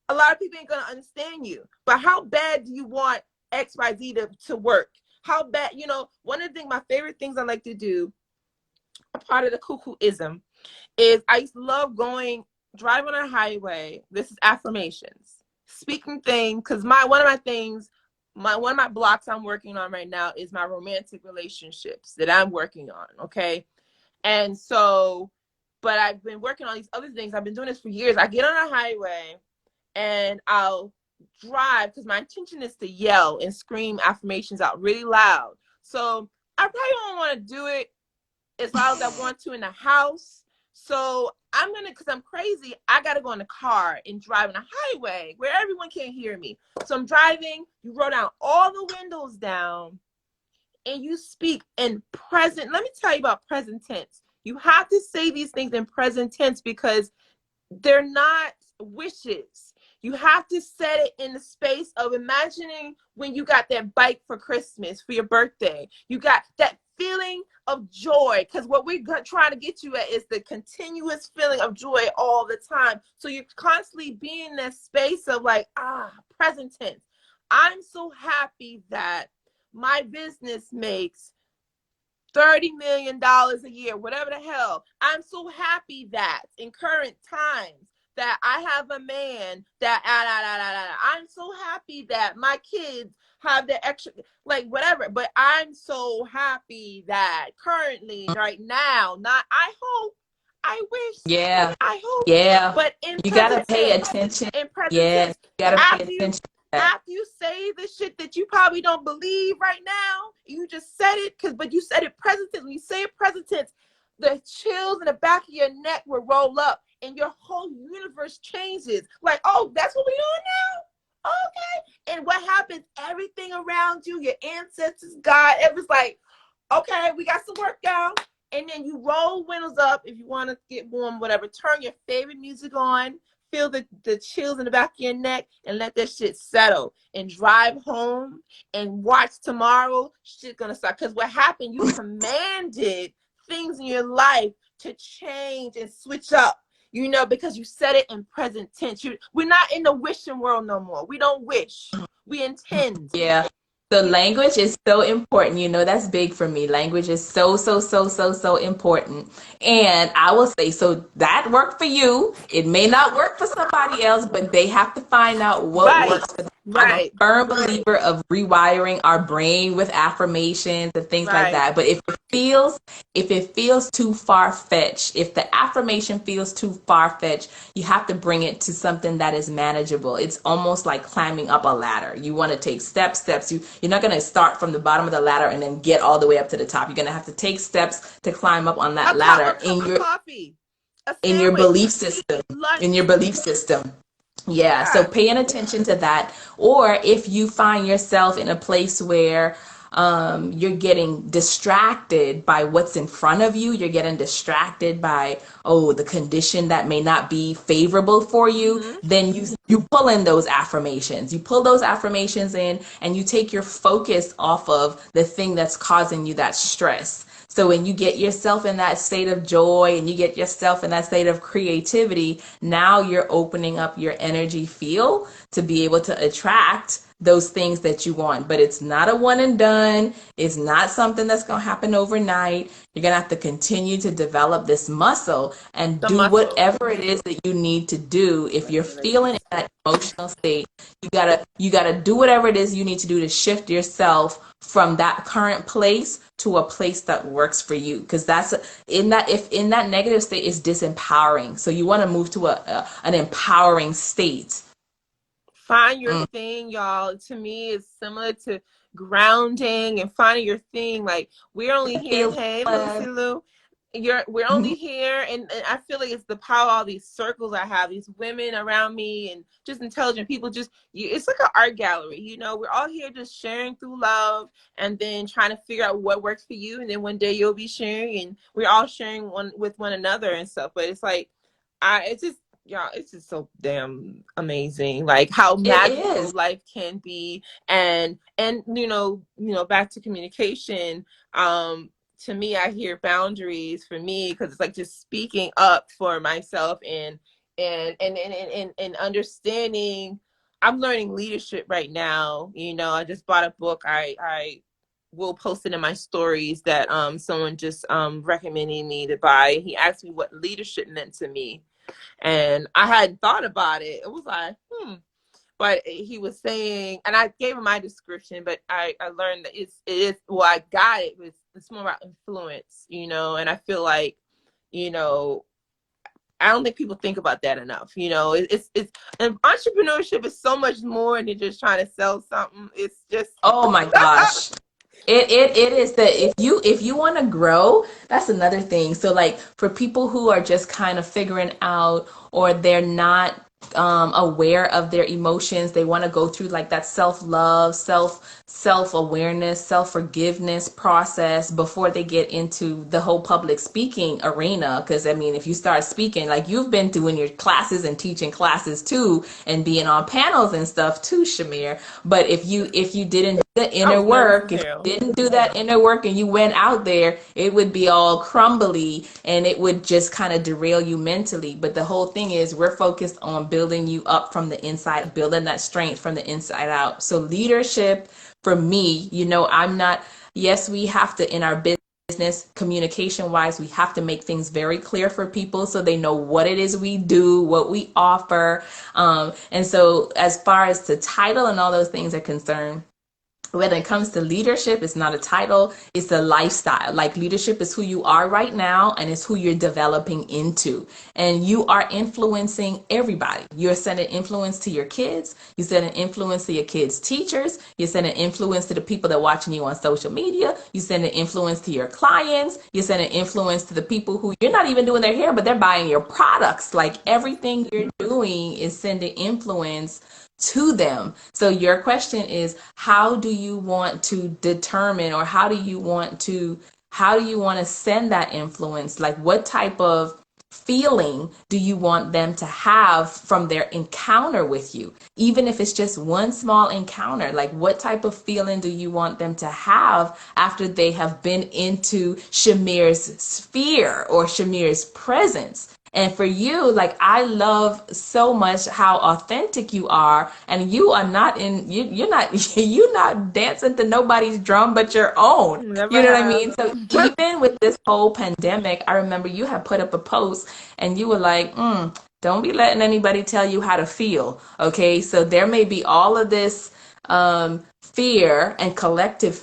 a lot of people ain't gonna understand you. But how bad do you want XYZ to work? How bad, one of the things, my favorite things I like to do, a part of the cuckooism, is I used to love driving on a highway. This is affirmations, speaking things, because one of my blocks I'm working on right now is my romantic relationships that I'm working on. Okay. And so, but I've been working on these other things. I've been doing this for years. I get on a highway and I'll drive, because my intention is to yell and scream affirmations out really loud. So I probably don't want to do it as loud as I want to in the house. So because I'm crazy, I got to go in the car and drive on a highway where everyone can't hear me. So I'm driving, you roll down all the windows down, and you speak in present. Let me tell you about present tense. You have to say these things in present tense, because they're not wishes. You have to set it in the space of imagining when you got that bike for Christmas, for your birthday. You got that feeling of joy, because what we're trying to get you at is the continuous feeling of joy all the time. So you're constantly being in that space of like, present tense. I'm so happy that my business makes $30 million a year, whatever the hell. I'm so happy that in current times that I have a man that, I'm so happy that my kids have the extra, like whatever. But I'm so happy that currently, right now, I hope, I wish, I hope, but in You gotta present pay tense, attention. in present Yes, tense, you gotta pay after you attention. after you say the shit that you probably don't believe right now, you just said it, but you said it present tense. When you say it present tense, the chills in the back of your neck will roll up and your whole universe changes. Like, oh, that's what we're doing now? Okay. And what happens? Everything around you, your ancestors, God, everything's like, okay, we got some work, y'all. And then you roll windows up if you want to get warm, whatever. Turn your favorite music on. Feel the chills in the back of your neck, and let that shit settle, and drive home and watch tomorrow. Shit gonna start. Because what happened, you commanded things in your life to change and switch up, because you said it in present tense. We're not in the wishing world no more. We don't wish. We intend. Yeah. So language is so important. That's big for me. Language is so, so, so, so, so important. And I will say, so that worked for you. It may not work for somebody else, but they have to find out what Right. works for them. I'm a Right. firm believer of rewiring our brain with affirmations and things like Right. that. But if it feels too far fetched, if the affirmation feels too far fetched, you have to bring it to something that is manageable. It's almost like climbing up a ladder. You want to take steps. You're not going to start from the bottom of the ladder and then get all the way up to the top. You're going to have to take steps to climb up on that A ladder cup of coffee, a in your sandwich, belief system. In your lunch. belief system. Yeah, so Yeah. paying attention to that. Or if you find yourself in a place where you're getting distracted by what's in front of you, you're getting distracted by, oh, the condition that may not be favorable for you, Mm-hmm. then you pull in those affirmations. You pull those affirmations in and you take your focus off of the thing that's causing you that stress. So when you get yourself in that state of joy and you get yourself in that state of creativity, now you're opening up your energy field to be able to attract those things that you want. But it's not a one and done. It's not something that's going to happen overnight. You're going to have to continue to develop this muscle and The do muscle. whatever it is that you need to do. If you're feeling in that emotional state, you gotta do whatever it is you need to do to shift yourself from that current place to a place that works for you, because that's if in that negative state is disempowering, so you want to move to an empowering state. Find your Mm. thing, y'all. To me, it's similar to grounding and finding your thing. Like, we're only here. Feel Hey, Lucy love. Lou. We're only here, and I feel like it's the power of all these circles I have, these women around me, and just intelligent people. It's like an art gallery, We're all here just sharing through love, and then trying to figure out what works for you. And then one day you'll be sharing, and we're all sharing one with one another and stuff. But it's like, it's just, yeah, it's just so damn amazing, like how It magical is. life can be. And back to communication. To me, I hear boundaries for me, because it's like just speaking up for myself, and understanding. I'm learning leadership right now. I just bought a book. I will post it in my stories that someone just recommended me to buy. He asked me what leadership meant to me, and I hadn't thought about it. It was like, But he was saying, and I gave him my description, but I learned that I got it. It's more about influence, and I feel like, I don't think people think about that enough. It's and entrepreneurship is so much more than just trying to sell something. It's just, Oh my gosh. It is that if you want to grow, that's another thing. So like for people who are just kind of figuring out, or they're not aware of their emotions, they want to go through like that self-love, self-awareness, self-forgiveness process before they get into the whole public speaking arena. Because I mean, if you start speaking, like you've been doing your classes and teaching classes too, and being on panels and stuff too, Shamir. But if you didn't do the I inner was nervous as work, if hell. you didn't do that inner work and you went out there, it would be all crumbly and it would just kind of derail you mentally. But the whole thing is we're focused on building you up from the inside, building that strength from the inside out. So leadership for me, I'm not, yes, we have to in our business communication wise, we have to make things very clear for people so they know what it is we do, what we offer. And so as far as the title and all those things are concerned, when it comes to leadership, it's not a title, it's a lifestyle. Like leadership is who you are right now and it's who you're developing into. And you are influencing everybody. You're sending influence to your kids. You send an influence to your kids' teachers. You send an influence to the people that are watching you on social media. You send an influence to your clients. You send an influence to the people who you're not even doing their hair, but they're buying your products. Like everything you're doing is sending influence to them. So your question is, how do you want to determine, or how do you want to send that influence? Like what type of feeling do you want them to have from their encounter with you? Even if it's just one small encounter, like what type of feeling do you want them to have after they have been into Shamir's sphere or Shamir's presence? And for you, like I love so much how authentic you are, and you are not you're not you're not dancing to nobody's drum but your own. Never You know what I have. mean? So even with this whole pandemic, I remember you had put up a post and you were like, Don't be letting anybody tell you how to feel. Okay. So there may be all of this fear and collective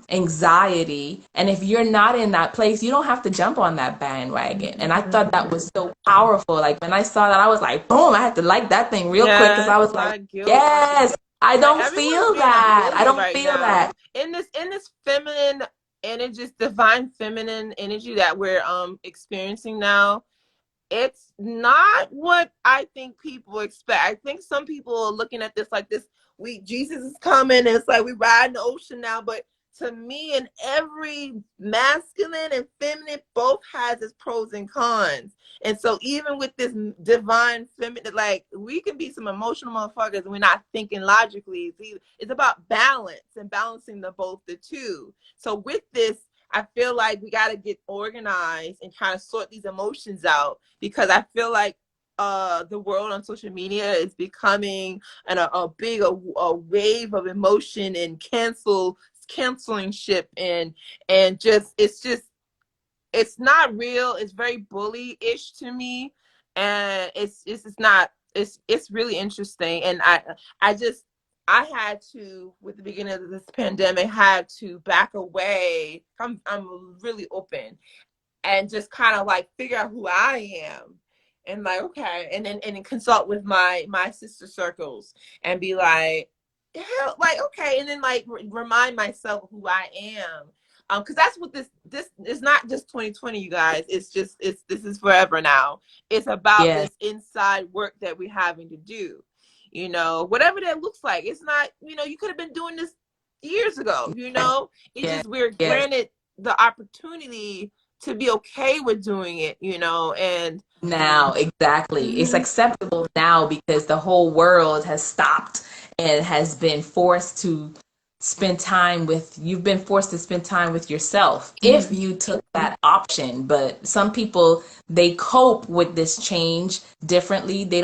anxiety. And if you're not in that place, you don't have to jump on that bandwagon. And I thought that was so powerful. Like when I saw that, I was like, boom, I had to like that thing real quick because I Yes, was like, not guilt. yes, I Like don't everyone's feel being a that. I bully don't right feel now that. in this feminine energy, this divine feminine energy that we're experiencing now. It's not what I think people expect. I think some people are looking at this like this. We Jesus is coming, and it's like we ride in the ocean now. But to me, and every masculine and feminine both has its pros and cons. And so even with this divine feminine, like we can be some emotional motherfuckers, and we're not thinking logically. It's about balance and balancing the two. So with this, I feel like we got to get organized and kind of sort these emotions out, because I feel like the world on social media is becoming a big a wave of emotion and canceling ship, and just it's not real. It's very bully-ish to me, and it's not. It's really interesting, and I just I had to, with the beginning of this pandemic, had to back away. I'm really open and just kind of like figure out who I am, and like okay, and then consult with my sister circles and be like, hell, like okay, and then like remind myself who I am, because that's what this is not just 2020, you guys. It's this is forever now. It's about Yes. this inside work that we're having to do, whatever that looks like. It's not, you could have been doing this years ago. It's Yes. just we're Yes. granted the opportunity to be okay with doing it, and Now, exactly. It's Mhm. acceptable now because the whole world has stopped and has been forced to you've been forced to spend time with yourself if Mhm. you took that option. But some people, they cope with this change differently. They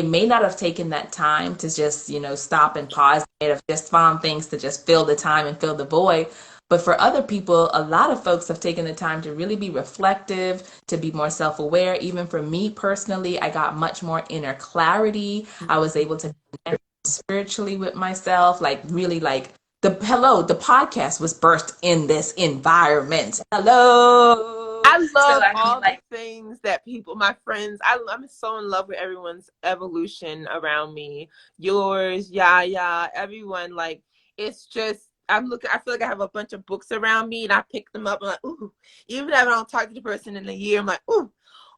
may not have taken that time to just, stop and pause. They have just found things to just fill the time and fill the void. But for other people, a lot of folks have taken the time to really be reflective, to be more self aware. Even for me personally, I got much more inner clarity. I was able to connect spiritually with myself, like really like the podcast was birthed in this environment. Hello. I So love I mean, all the like, things that people, my friends, I'm so in love with everyone's evolution around me. Yours, Yaya, everyone. Like, it's just, I feel like I have a bunch of books around me, and I pick them up. I'm like, ooh, even if I don't talk to the person in a year, I'm like, ooh,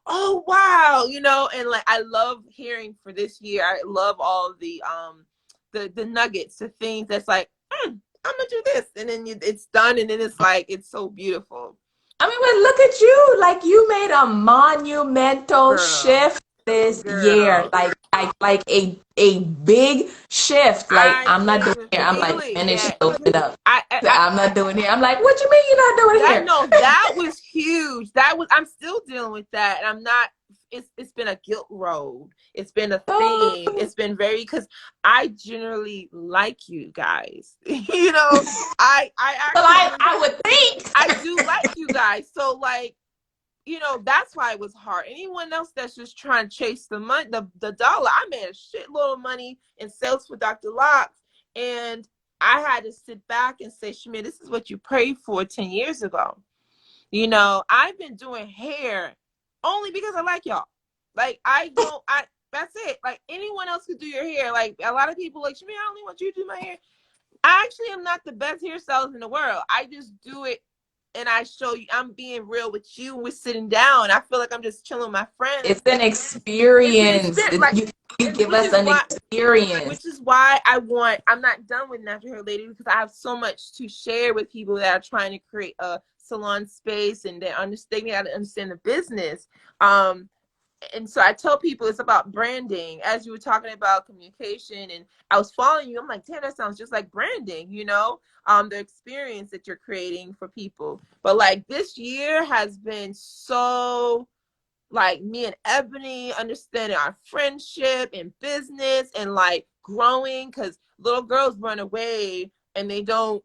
oh, wow, and like, I love hearing for this year. I love all the nuggets, the things that's like, I'm gonna do this. And then it's done. And then it's like, it's so beautiful. I mean, but look at you. Like you made a monumental Girl, shift this year. girl. Like a big shift. Like I I'm not can't doing even here. I'm feel like it finish yet. open it up. I I'm not doing here. I'm like, what you mean you're not doing that here? no, that was huge. I'm still dealing with that. And I'm not, it's been a guilt road. It's been a thing. Oh, It's been very, because I generally like you guys. I well, actually I would think. I do like you guys. So like, that's why it was hard. Anyone else that's just trying to chase the money, the dollar. I made a shitload of money in sales for Dr. Locks, and I had to sit back and say, Shamir, this is what you prayed for 10 years ago. I've been doing hair only because I like y'all. Like, I don't, that's it. Like, anyone else could do your hair. Like, a lot of people like, Shamir, I only want you to do my hair. I actually am not the best hairstylist in the world. I just do it, and I show you. I'm being real with you. We're sitting down. I feel like I'm just chilling with my It's friends. an It's an experience. experience, like, You give which us is an why experience. I'm not done with Natural Hair Lady, because I have so much to share with people that are trying to create a salon space, and they got to understand the business. And so I tell people it's about branding. As you were talking about communication, and I was following you, I'm like, damn, that sounds just like branding, the experience that you're creating for people. But like, this year has been so, like, me and Ebony understanding our friendship and business, and like growing, because little girls run away and they don't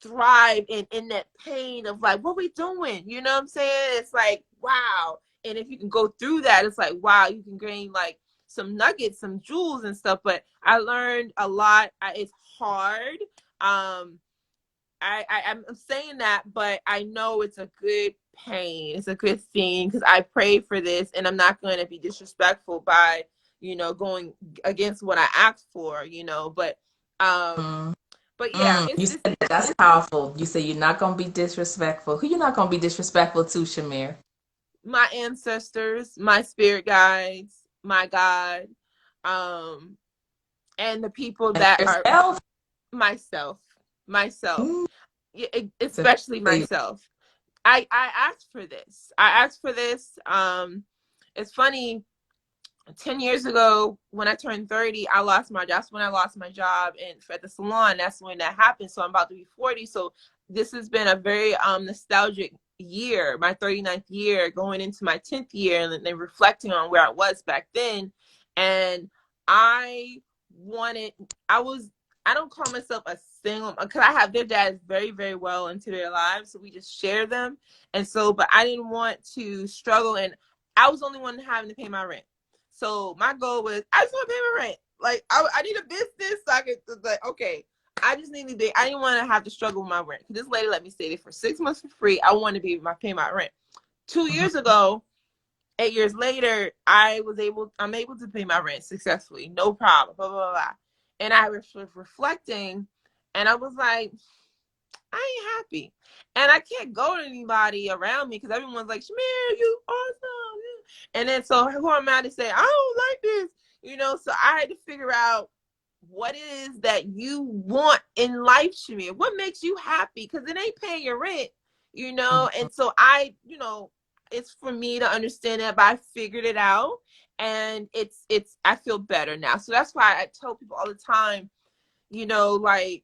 thrive in that pain of like, what we doing? You know what I'm saying? It's like, wow. And if you can go through that, it's like, wow, you can gain like some nuggets, some jewels and stuff. But I learned a lot. It's hard. I'm saying that, but I know it's a good pain. It's a good thing because I prayed for this, and I'm not going to be disrespectful by, going against what I asked for, Mm. but yeah, You said that. That's powerful. You say you're not gonna be disrespectful. Who you not gonna be disrespectful to, Shamir? my ancestors, my spirit guides, my God, um, and the people And that are yourself. myself, myself, Mm. So, especially myself. I asked for this. I asked for this. It's funny. 10 years ago, when I turned 30, that's when I lost my job and at the salon. That's when that happened. So I'm about to be 40. So this has been a very nostalgic year, my 39th year, going into my 10th year, and then reflecting on where I was back then. And I wanted, I was, I don't call myself a single, because I have their dads very, very well into their lives. So we just share them. And so, but I didn't want to struggle. And I was the only one having to pay my rent. So my goal was, I just want to pay my rent. Like, I need a business so I could, like, okay, I just need to be, I didn't want to have to struggle with my rent. Because this lady let me stay there for 6 months for free. I wanted to pay my rent. 2 years ago, 8 years later, I'm able to pay my rent successfully. No problem, blah, blah, blah. And I was reflecting, and I was like, I ain't happy. And I can't go to anybody around me because everyone's like, Shamir, you awesome. And then so who am I to say, I don't like this? So I had to figure out what it is that you want in life, Shamir. What makes you happy? Because it ain't paying your rent. And so it's for me to understand that, but I figured it out. And I feel better now. So that's why I tell people all the time, like,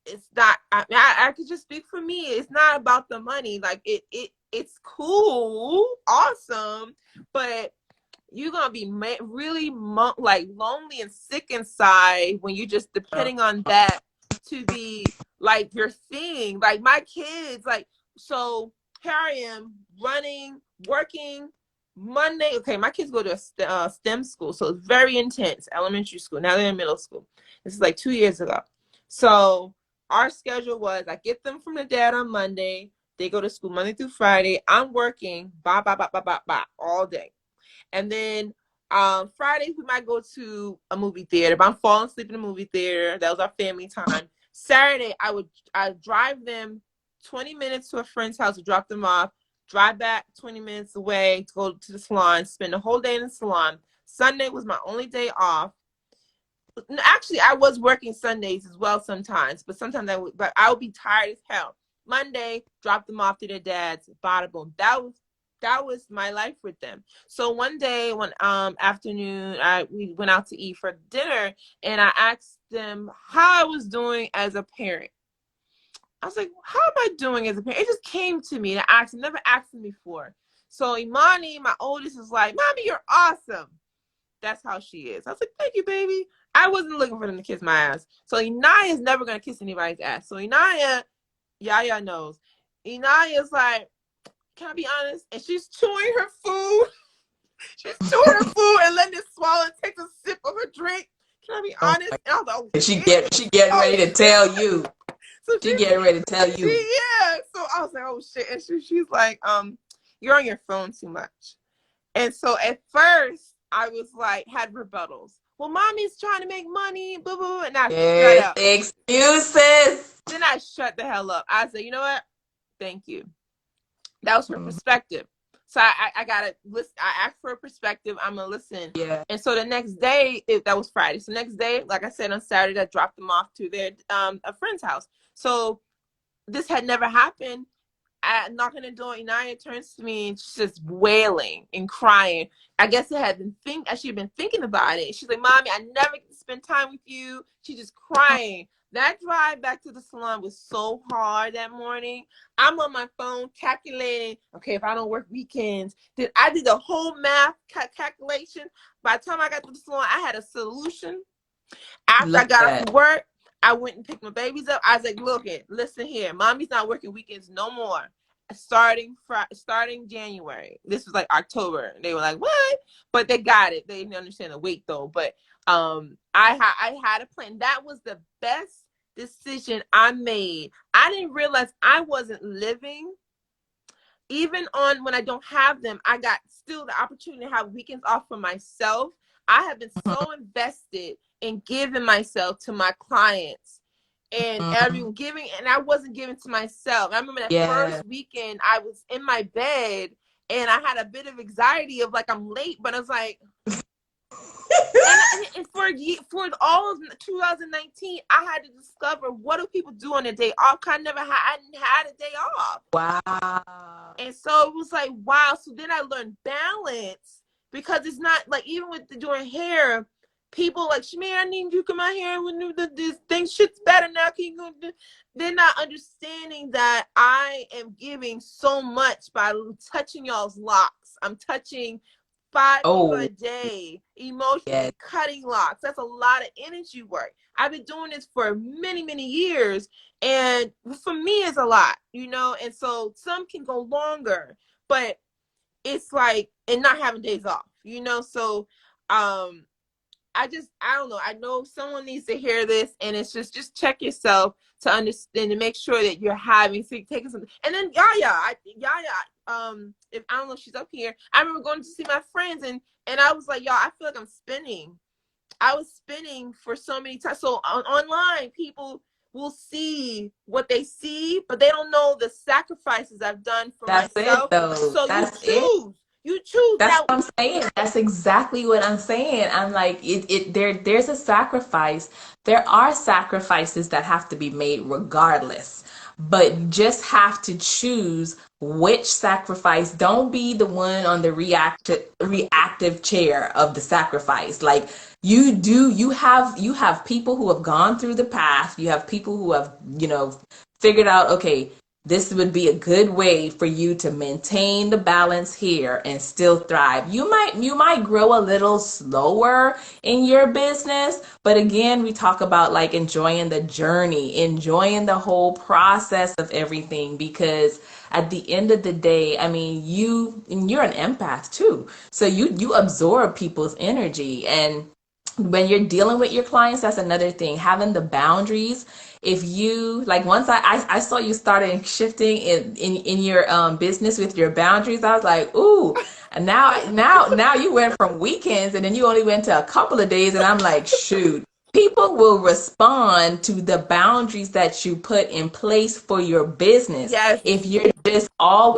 it's not, I could just speak for me. It's not about the money. Like it's cool, awesome, but you're gonna be really like lonely and sick inside when you're just depending on that to be like your thing. Like my kids, like, so here I am running, working. Monday, okay, my kids go to a STEM school, so it's very intense. Elementary school. Now they're in middle school. This is like 2 years ago. So our schedule was, I get them from the dad on Monday. They go to school Monday through Friday. I'm working, all day. And then Fridays, we might go to a movie theater. If I'm falling asleep in the movie theater, that was our family time. Saturday, I drive them 20 minutes to a friend's house to drop them off, drive back 20 minutes away to go to the salon, spend the whole day in the salon. Sunday was my only day off. Actually, I was working Sundays as well sometimes, but sometimes I would be tired as hell. Monday, drop them off to their dads. Bada boom. That was my life with them. So one day, one afternoon, we went out to eat for dinner, and I asked them how I was doing as a parent. I was like, how am I doing as a parent? It just came to me, and I never asked them before. So Imani, my oldest, is like, Mommy, you're awesome. That's how she is. I was like, thank you, baby. I wasn't looking for them to kiss my ass. So Inaya is never going to kiss anybody's ass. So Inaya, Yaya knows. Inaya is like, can I be honest? And she's chewing her food. She's chewing her food and letting it swallow and take a sip of her drink. Can I be Oh honest? And I was like, oh, she getting ready to tell you. So She getting ready to tell you. Yeah. So I was like, oh shit. And she's like, you're on your phone too much. And so at first I was like, had rebuttals. Well, mommy's trying to make money, boo boo, and I shut up. Excuses. Then I shut the hell up. I said, you know what? Thank you. That was her perspective. So I gotta listen. I asked for a perspective. I'm gonna listen. Yeah. And so the next day, that was Friday. So next day, like I said, on Saturday, I dropped them off to their a friend's house. So this had never happened. I knock on the door, Inaya turns to me and she's just wailing and crying. I guess she'd been thinking about it. She's like, Mommy, I never get to spend time with you. She's just crying. That drive back to the salon was so hard that morning. I'm on my phone calculating, okay, if I don't work weekends, then I did the whole math calculation. By the time I got to the salon, I had a solution. After I got off from work, I went and picked my babies up. I was like, listen here, Mommy's not working weekends no more. starting January. This was like October. They were like, "What?" But they got it. They didn't understand the wait though. But I had a plan. That was the best decision I made. I didn't realize I wasn't living. Even on when I don't have them, I got still the opportunity to have weekends off for myself. I have been so invested in giving myself to my clients and Mhm. everyone giving, and I wasn't giving to myself. I remember that Yeah. first weekend I was in my bed and I had a bit of anxiety of like I'm late, but I was like, and for all of 2019, I had to discover what do people do on a day off. I hadn't had a day off. Wow. And so it was like, wow. So then I learned balance because it's not like even with doing hair, people like, Shamir, I need you to come out here when this thing shit's better now. Can you go? They're not understanding that I am giving so much by touching y'all's locks. I'm touching 5 people Oh, a day emotionally yeah. and cutting locks. That's a lot of energy work. I've been doing this for many, many years. And for me, it's a lot, and so some can go longer, but it's like, and not having days off, so um I don't know. I know someone needs to hear this, and it's just check yourself to understand and make sure that you're taking something. And then Yaya, if I don't know if she's up here, I remember going to see my friends, and I was like, y'all, I feel like I'm spinning. I was spinning for so many times. So online, people will see what they see, but they don't know the sacrifices I've done for That's it myself. though. So you That's it. choose. You choose That's now. what I'm saying. That's exactly what I'm saying. I'm like, there's a sacrifice. There are sacrifices that have to be made regardless. But you just have to choose which sacrifice. Don't be the one on the reactive chair of the sacrifice. Like you have people who have gone through the path. You have people who have, figured out, okay, this would be a good way for you to maintain the balance here and still thrive. You might grow a little slower in your business, but again, we talk about like enjoying the journey, enjoying the whole process of everything, because at the end of the day, I mean, you're an empath too. So you absorb people's energy, and when you're dealing with your clients, that's another thing, having the boundaries. If you like, once I saw you started shifting in your business with your boundaries, I was like, ooh. And now you went from weekends and then you only went to a couple of days, and I'm like, shoot, people will respond to the boundaries that you put in place for your business. Yes, If you're just all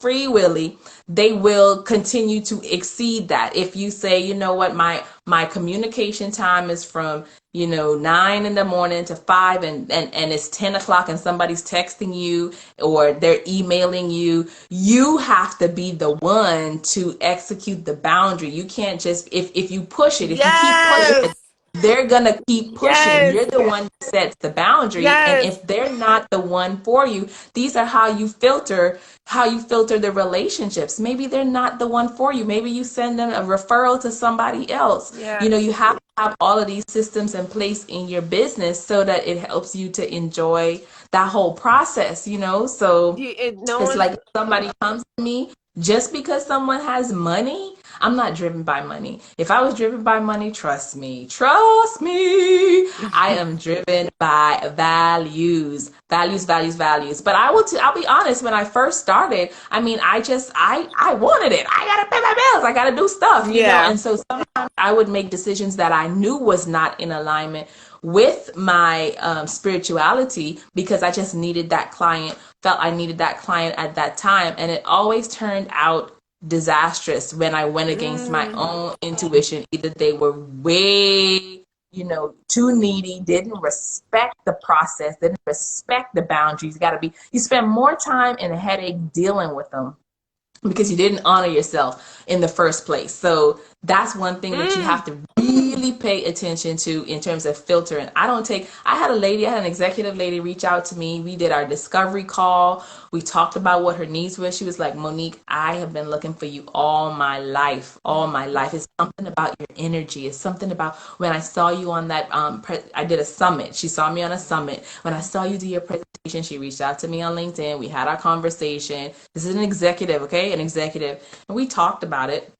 free willy, they will continue to exceed that. If you say, you know what, my communication time is from 9 in the morning to 5, and it's 10 o'clock and somebody's texting you or they're emailing you, you have to be the one to execute the boundary. You can't just, if you push it, if you keep pushing it, yes, they're gonna keep pushing. yes, You're the one that sets the boundary, and yes, if they're not the one for you, these are how you filter the relationships. Maybe they're not the one for you. Maybe you send them a referral to somebody else. yes. You have to have all of these systems in place in your business so that it helps you to enjoy that whole process. So No it's one's. like if somebody comes to me, just because someone has money, I'm not driven by money. If I was driven by money, trust me, I am driven by values, values, values, values. But I'll be honest. When I first started, I mean, I wanted it. I gotta pay my bills. I gotta do stuff. Yeah. And so sometimes I would make decisions that I knew was not in alignment with my spirituality, because I just needed that client, felt I needed that client at that time. And it always turned out disastrous when I went against my Mm. own intuition. Either they were way, too needy, didn't respect the process, didn't respect the boundaries. You spend more time and a headache dealing with them because you didn't honor yourself in the first place. So that's one thing that you Mm. have to really really pay attention to in terms of filtering. I had an executive lady reach out to me. We did our discovery call. We talked about what her needs were. She was like, Monique, I have been looking for you all my life. All my life. It's something about your energy. It's something about when I saw you on that, I did a summit. She saw me on a summit. When I saw you do your presentation, she reached out to me on LinkedIn. We had our conversation. This is an executive, okay? An executive. And we talked about it.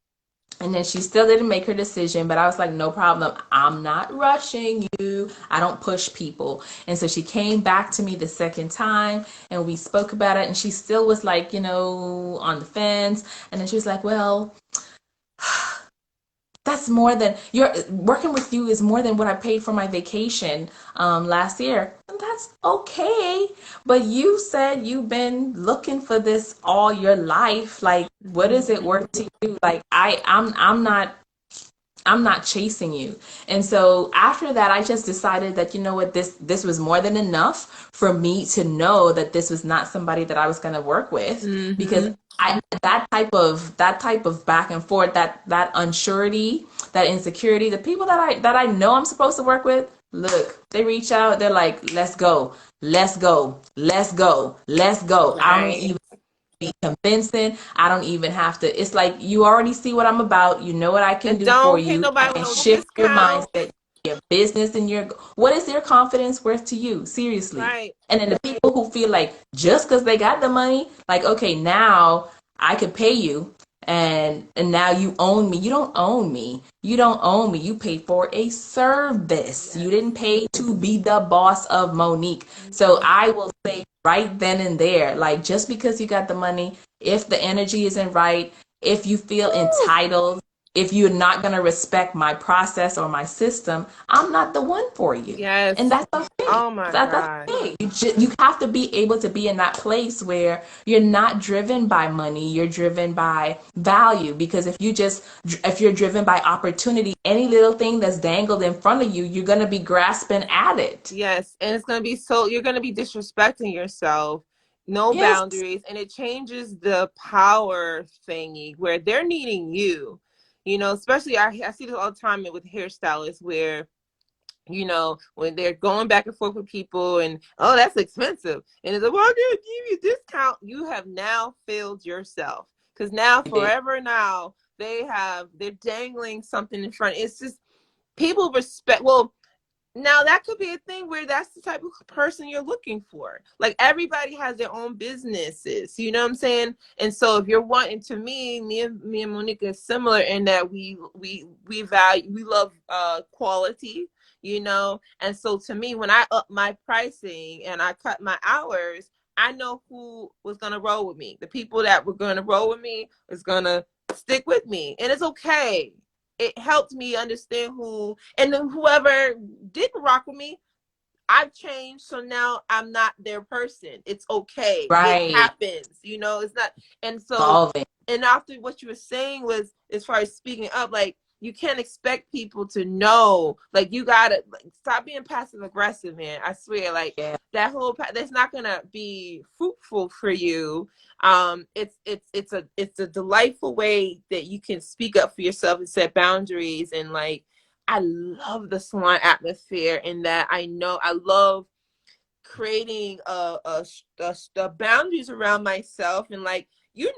And then she still didn't make her decision, but I was like, no problem. I'm not rushing you. I don't push people. And so she came back to me the second time and we spoke about it. And she still was like, on the fence. And then she was like, well, that's more than you're working with you is more than what I paid for my vacation last year. And that's okay. But you said you've been looking for this all your life. Like, what is it worth to you? Like, I'm not chasing you. And so after that, I just decided that, you know what, this was more than enough for me to know that this was not somebody that I was going to work with, because that type of back and forth, that unsurety, that insecurity, the people that I know I'm supposed to work with, look, they reach out, they're like, let's go, let's go, let's go, let's go. I don't Right. even be convincing. I don't even have to. It's like you already see what I'm about. You know what I can And do for don't pay you, nobody with and no shift your discount. mindset, your business, and your what is your confidence worth to you? Seriously. Right. And then the people who feel like just because they got the money, like okay, now I could pay you, and now you own me. You don't own me. You don't own me. You paid for a service. You Yes. didn't pay to be the boss of Monique. So I will say right then and there, like just because you got the money, if the energy isn't right, if you feel Woo! entitled, if you're not going to respect my process or my system, I'm not the one for you. And Yes. that's okay. Oh my That's God. okay. You have to be able to be in that place where you're not driven by money, you're driven by value. Because if you're driven by opportunity, any little thing that's dangled in front of you, you're going to be grasping at it. Yes. And it's gonna be you're gonna be disrespecting yourself. No Yes. boundaries. And it changes the power thingy where they're needing you. Especially I see this all the time with hairstylists where when they're going back and forth with people and, oh, that's expensive. And it's like, well, I'm going to give you a discount. You have now failed yourself. Because now, forever now, they're dangling something in front. It's just people respect. Well, now that could be a thing where that's the type of person you're looking for. Like everybody has their own businesses, you know what I'm saying? And so if you're wanting to me and Monica is similar in that we love quality, And so to me, when I up my pricing and I cut my hours, I know who was gonna roll with me. The people that were gonna roll with me is gonna stick with me. And it's okay. It helped me understand and then whoever didn't rock with me, I've changed. So now I'm not their person. It's okay. It Right. happens, it's not. And so, Solving. and after what you were saying was, as far as speaking up, like, you can't expect people to know. Like, you gotta stop being passive aggressive, man. I swear, like Yeah. that's not gonna be fruitful for you. It's a delightful way that you can speak up for yourself and set boundaries. And like, I love the salon atmosphere in that I love creating a boundaries around myself. And like,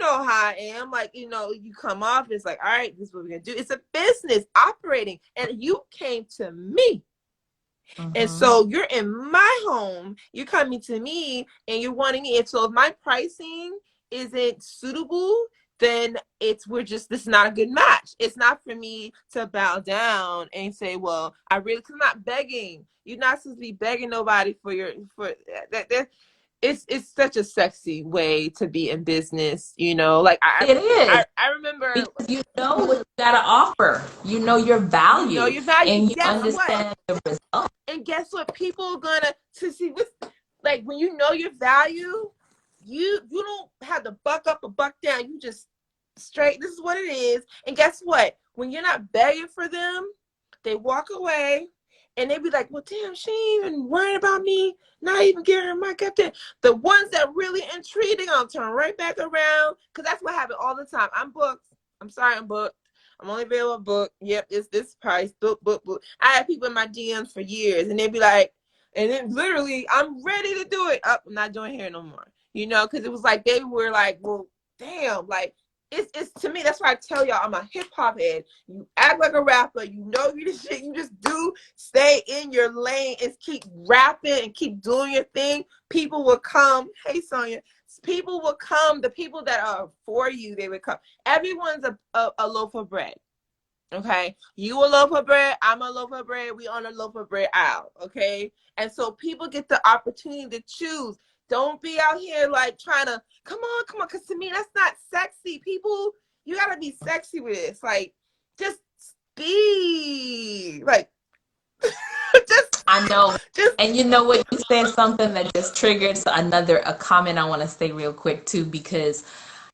how I am, like, you come off, it's like, all right, this is what we're gonna do. It's a business operating, and you came to me. And Mm-hmm. so you're in my home, you're coming to me, and you're wanting me. And so if my pricing isn't suitable, then this is not a good match. It's not for me to bow down and say, well, cause I'm not begging. You're not supposed to be begging nobody for that. It's such a sexy way to be in business, Like It is. I remember, Because you know what you gotta offer. You know your value your value. and And you guess what? understand the result. And guess what? People are gonna to see what's like when you know your value, you don't have to buck up or buck down. You just straight. This is what it is. And guess what? When you're not begging for them, they walk away, and they be like, "Well, damn, she ain't even worrying about me. Not even giving her my captain." The ones that really intrigue, they gonna turn right back around, because that's what happened all the time. I'm booked. I'm sorry, I'm booked. I'm only available book. Yep, it's this price. Book. I had people in my DMs for years, and they'd be like, and then literally, I'm ready to do it. I'm not doing hair no more. You know, because it was like they were like, well, damn, like it's to me. That's why I tell y'all, I'm a hip hop head. You act like a rapper. You know you the shit. You just do stay in your lane and keep rapping and keep doing your thing. People will come. Hey, Sonya. People will come. The people that are for you, they would come. Everyone's a loaf of bread. Okay, you a loaf of bread, I'm a loaf of bread, we on a loaf of bread aisle. Okay, and so people get the opportunity to choose. Don't be out here like trying to come on, because to me that's not sexy. People, you gotta be sexy with this. Like, just be like, just I know. just And you know what? You said something that just triggered a comment I want to say real quick too, because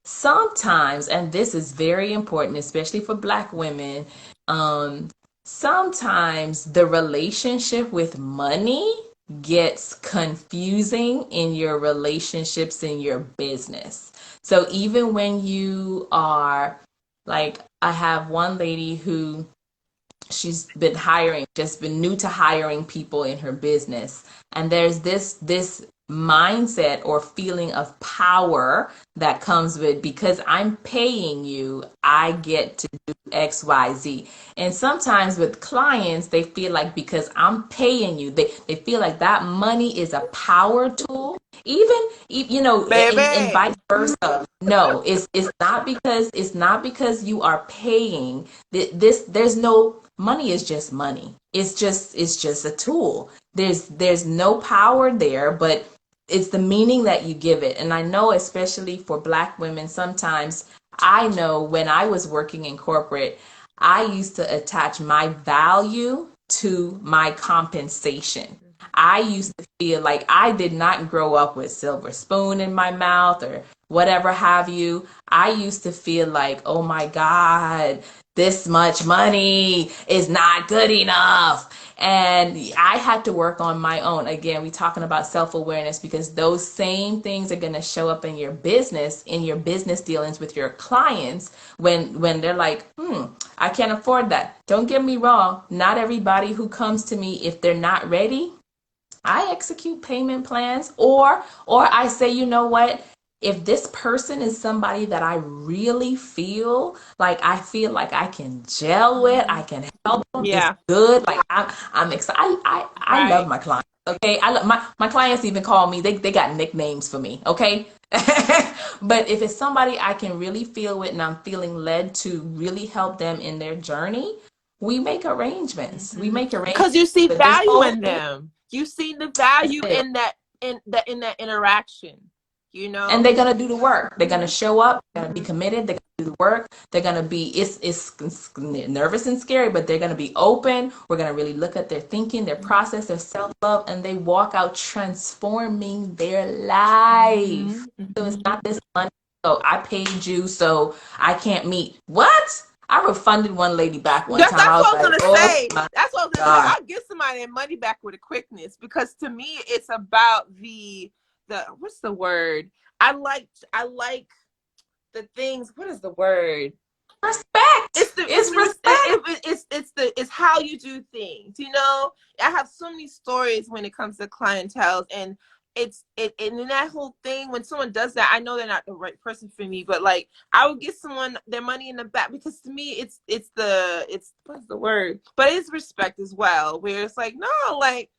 sometimes, and this is very important, especially for Black women, um, sometimes the relationship with money gets confusing in your relationships in your business. So even when you are like, I have one lady who she's been hiring, just been new to hiring people in her business, and there's this mindset or feeling of power that comes with, because I'm paying you, I get to do XYZ. And sometimes with clients, they feel like because I'm paying you, they feel like that money is a power tool, even you know, and baby. vice versa. No, it's not because you are paying. There's no, money is just money. It's just a tool. There's no power there, but it's the meaning that you give it. And I know, especially for Black women, sometimes, I know when I was working in corporate, I used to attach my value to my compensation. I used to feel like I did not grow up with silver spoon in my mouth or whatever have you. I used to feel like, oh my God, this much money is not good enough. And I had to work on my own. Again, we talking about self-awareness, because those same things are going to show up in your business dealings with your clients, when they're like, I can't afford that. Don't get me wrong. Not everybody who comes to me, if they're not ready, I execute payment plans, or I say, you know what? If this person is somebody that I really feel like I can gel with, I can help them, it's Yeah, good. Like I'm excited. I love right. my clients. Okay. I love my clients even call me, they got nicknames for me. Okay. But if it's somebody I can really feel with, and I'm feeling led to really help them in their journey, we make arrangements. We make Because arrangements. you see But this value whole in thing, them. You see the that's value it. in that interaction. You And know. they're gonna do the work. They're gonna Mhm. show up. They're gonna be Mhm. committed. They're gonna do the work. They're gonna be. It's nervous and scary, but they're gonna be open. We're gonna really look at their thinking, their process, their self love, and they walk out transforming their life. Mhm. So it's Mhm. not this money. So I paid you, so I can't meet. What? I refunded one lady back one time. That's I was what I was like, gonna oh say. my That's what I was gonna say. God. I'll give somebody their money back with a quickness, because to me it's about the what's the word? I like the things. What is the word? Respect. It's the It's respect. it's how you do things. You know, I have so many stories when it comes to clientele, and and in that whole thing, when someone does that, I know they're not the right person for me, but like I would give someone their money in the back, because to me it's what's the word? But it's respect as well, where it's like, no, like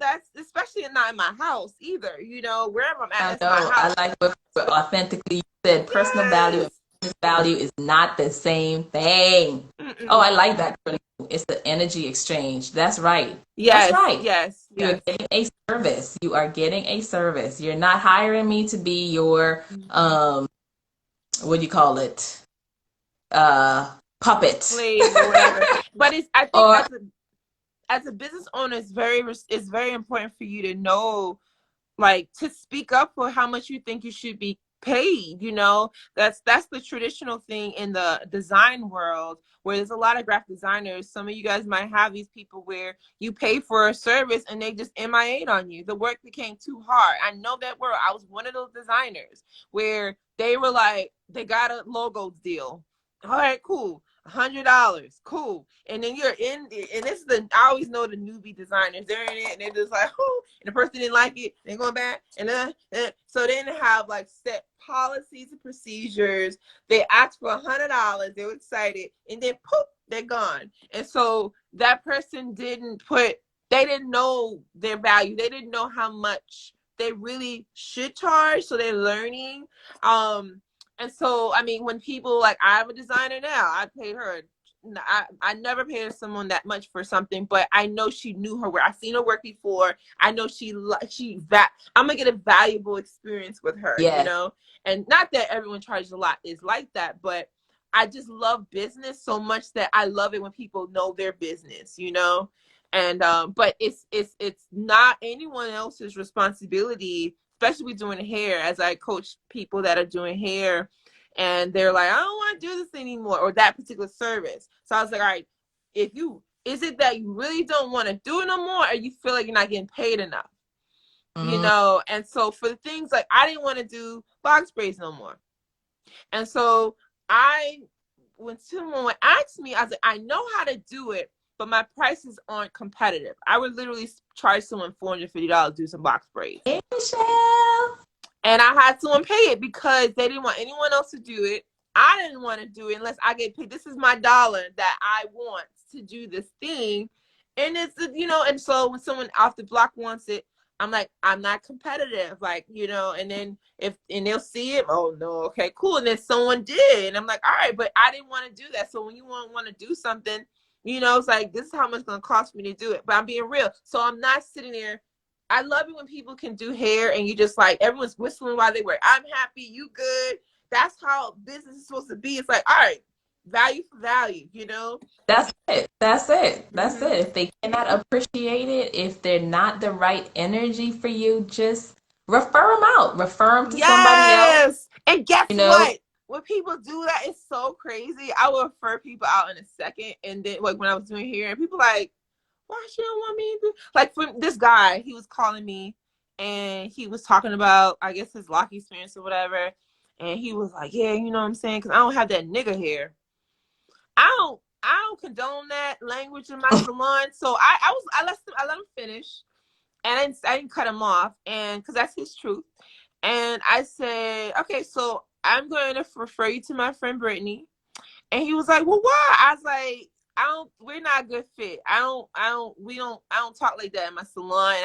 that's especially not in my house either. You know, wherever I'm at, I that's my know. I house. like what authentically you said. Personal value and Yes. business value is not the same thing. Oh, Mm-mm. I like that. It's the energy exchange. That's right. That's Yes, right. yes, You are yes. getting a service. You are getting a service. You're not hiring me to be your what do you call it? Puppet. Slave or whatever. But it's I think Or as a business owner, it's very important for you to know, like, to speak up for how much you think you should be paid. You know, that's the traditional thing in the design world, where there's a lot of graphic designers. Some of you guys might have these people where you pay for a service and they just MIA'd on you. The work became too hard. I know that world. I was one of those designers where they were like, they got a logo deal. All right, cool. $100. Cool. And then you're in, and this is I always know the newbie designers, they're in it and they're just like, oh, and the person didn't like it, they're going back. So they didn't have like set policies and procedures. They asked for $100. They were excited. And then poof, they're gone. And so that person they didn't know their value. They didn't know how much they really should charge. So they're learning. And so, I mean, when people like, I have a designer now, I paid her. I never paid someone that much for something, but I know she knew her work. I've seen her work before. I know I'm gonna get a valuable experience with her, Yes. And not that everyone charges a lot is like that, but I just love business so much that I love it when people know their business, And but it's not anyone else's responsibility, especially with doing hair, as I coach people that are doing hair and they're like, I don't want to do this anymore, or that particular service. So I was like, all right, is it that you really don't want to do it no more, or you feel like you're not getting paid enough? And so for the things like, I didn't want to do box braids no more. And so when someone asked me, I was like, I know how to do it, but my prices aren't competitive. I would literally charge someone $450 to do some box braids. Hey, Michelle. And I had someone pay it because they didn't want anyone else to do it. I didn't want to do it unless I get paid. This is my dollar that I want to do this thing. And it's, and so when someone off the block wants it, I'm like, I'm not competitive, and then and they'll see it. Oh no, okay, cool. And then someone did, and I'm like, all right, but I didn't want to do that. So when you want to do something, it's like, this is how much it's gonna cost me to do it. But I'm being real, so I'm not sitting there. I love it when people can do hair and you just like, everyone's whistling while they work. I'm happy, you good. That's how business is supposed to be. It's like, all right, value for value, That's it. That's it. That's it. If they cannot appreciate it, if they're not the right energy for you, just refer them out. Refer them to somebody else. Yes. And guess You know, what? When people do that, it's so crazy. I will refer people out in a second. And then, like, when I was doing hair, and people like, why she don't want me to do? Like, for this guy, he was calling me and he was talking about, I guess, his lock experience or whatever. And he was like, yeah, you know what I'm saying? Because I don't have that nigga hair. I don't condone that language in my salon. So I let him finish, and I didn't cut him off, and because that's his truth. And I said, okay, so I'm going to refer you to my friend Brittany. And he was like, well, why? I was like, we're not a good fit. I don't talk like that in my salon.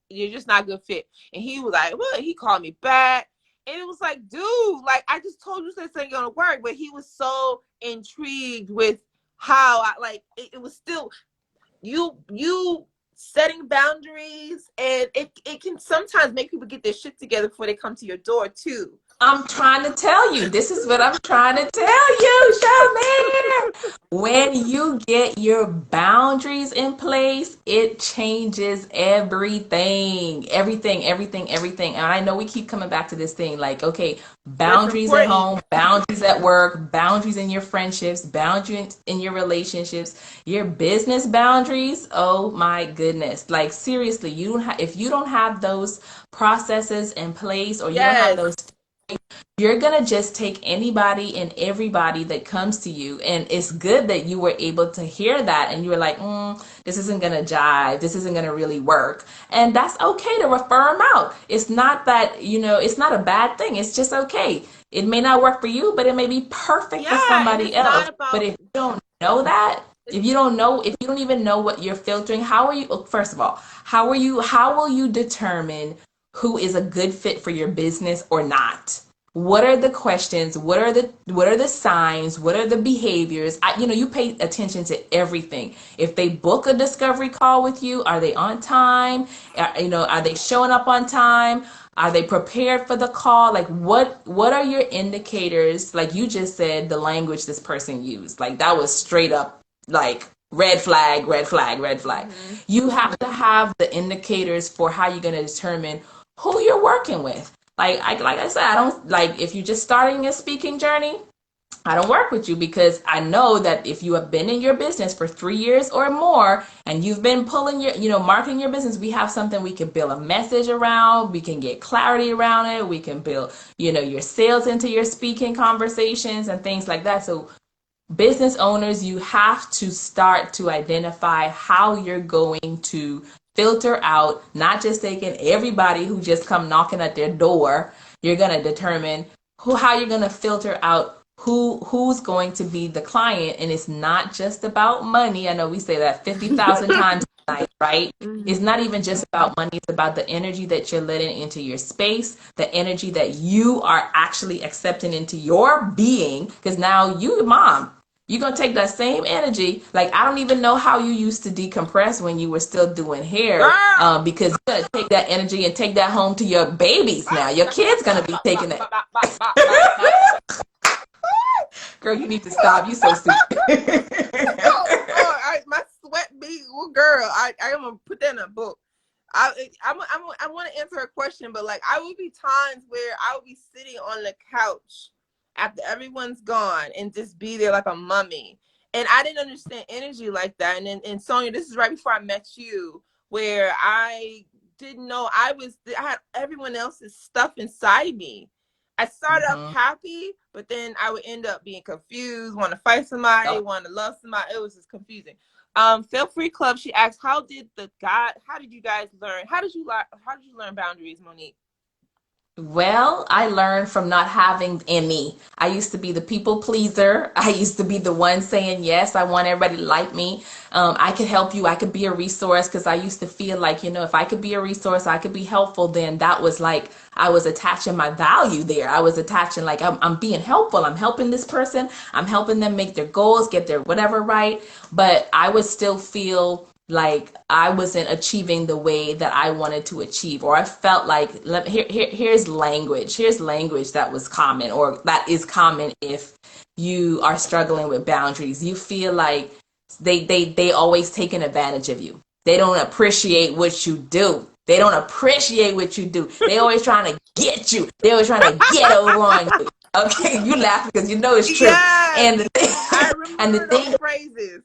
You're just not a good fit. And he was like, well, he called me back. And it was like, dude, like, I just told you this ain't gonna work. But he was so intrigued with how it was still, you setting boundaries, and it can sometimes make people get their shit together before they come to your door too. I'm trying to tell you. This is what I'm trying to tell you, Charmaine. When you get your boundaries in place, it changes everything. Everything, everything, everything. And I know we keep coming back to this thing like, okay, boundaries at home, boundaries at work, boundaries in your friendships, boundaries in your relationships, your business boundaries. Oh my goodness. Like, seriously, if you don't have those processes in place, or you don't have those, you're going to just take anybody and everybody that comes to you. And it's good that you were able to hear that and you were like, this isn't going to jive. This isn't going to really work. And that's okay to refer them out. It's not that, it's not a bad thing. It's just okay. It may not work for you, but it may be perfect for somebody else. But if you don't know that, if you don't even know what you're filtering, first of all, how will you determine who is a good fit for your business or not? What are the questions? What are the signs? What are the behaviors? You pay attention to everything. If they book a discovery call with you, are they on time? Are they showing up on time? Are they prepared for the call? Like, what are your indicators? Like you just said, the language this person used, like that was straight up like red flag, red flag, red flag. Mm-hmm. You have to have the indicators for how you're going to determine who you're working with. Like I said, I don't like, if you're just starting your speaking journey, I don't work with you, because I know that if you have been in your business for 3 years or more and you've been pulling marketing your business, we have something we can build a message around. We can get clarity around it. We can build, your sales into your speaking conversations and things like that. So business owners, you have to start to identify how you're going to filter out, not just taking everybody who just come knocking at their door. You're going to determine how you're going to filter out who's going to be the client. And it's not just about money. I know we say that 50,000 times tonight, right? It's not even just about money. It's about the energy that you're letting into your space, the energy that you are actually accepting into your being. Because now you, mom, you're going to take that same energy. Like, I don't even know how you used to decompress when you were still doing hair, because you're going to take that energy and take that home to your babies now. Your kid's going to be taking that. Girl, you need to stop. You so stupid. My sweat be, well, girl, I'm going to put that in a book. I want to answer a question, but like, I will be times where I will be sitting on the couch after everyone's gone and just be there like a mummy. And I didn't understand energy like that. And Sonia, this is right before I met you, where I didn't know I had everyone else's stuff inside me. I started off happy, but then I would end up being confused, want to fight somebody, want to love somebody. It was just confusing. Feel Free Club, she asked, how did you guys learn? How did you learn boundaries, Monique? Well, I learned from not having any. I used to be the people pleaser. I used to be the one saying, yes, I want everybody to like me. I could help you. I could be a resource, because I used to feel like, if I could be a resource, I could be helpful, then that was like, I was attaching my value there. I was attaching like, I'm being helpful. I'm helping this person. I'm helping them make their goals, get their whatever right. But I would still feel like I wasn't achieving the way that I wanted to achieve, or I felt like, here's language that was common, or that is common if you are struggling with boundaries. You feel like they always taking advantage of you. They don't appreciate what you do. They don't appreciate what you do. They always trying to get you. They always trying to get over on you. Okay, you laugh because you know it's true. Yes, and the thing, I remember and the thing, those phrases.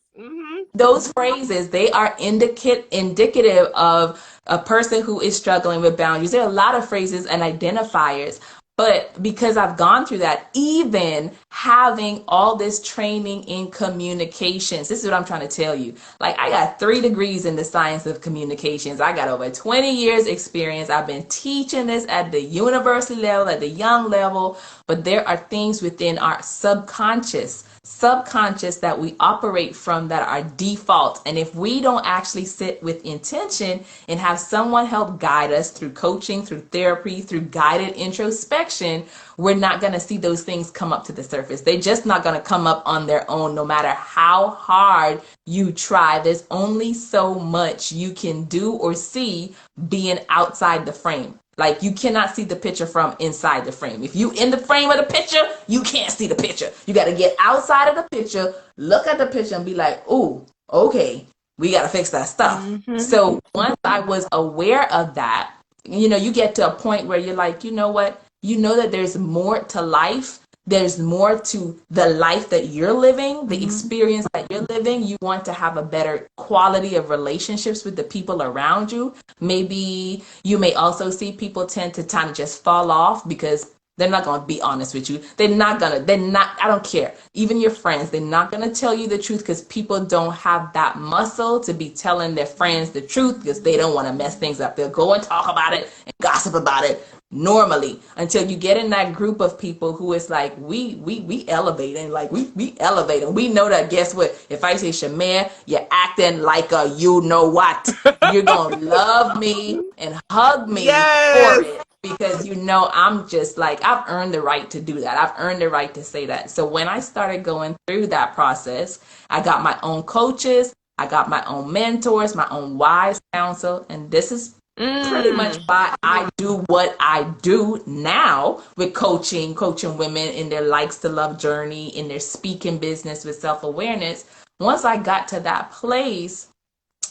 Those phrases, they are indicative of a person who is struggling with boundaries. There are a lot of phrases and identifiers, but because I've gone through that, even having all this training in communications, this is what I'm trying to tell you. Like, I got 3 degrees in the science of communications. I got over 20 years experience. I've been teaching this at the university level, at the young level, but there are things within our subconscious that we operate from that are default. And if we don't actually sit with intention and have someone help guide us through coaching, through therapy, through guided introspection, we're not going to see those things come up to the surface. They're just not going to come up on their own, no matter how hard you try. There's only so much you can do or see being outside the frame. Like, you cannot see the picture from inside the frame. If you in the frame of the picture, you can't see the picture. You got to get outside of the picture, look at the picture and be like, ooh, okay, we got to fix that stuff. So once I was aware of that, you get to a point where you're like, you know what? You know that there's more to life. There's more to the life that you're living, the experience that you're living. You want to have a better quality of relationships with the people around you. Maybe you may also see people tend to kind of just fall off because they're not going to be honest with you. They're not, I don't care. Even your friends, they're not going to tell you the truth, because people don't have that muscle to be telling their friends the truth, because they don't want to mess things up. They'll go and talk about it and gossip about it normally, until you get in that group of people who is like, we elevate, and like we elevate, and we know that, guess what, if I say, Shamir, you're acting like a you know what, you're gonna love me and hug me for it, because I'm just like, I've earned the right to do that. I've earned the right to say that. So when I started going through that process, I got my own coaches, I got my own mentors, my own wise counsel, and this is pretty much why I do what I do now with coaching women in their likes to love journey, in their speaking business with self-awareness. Once I got to that place,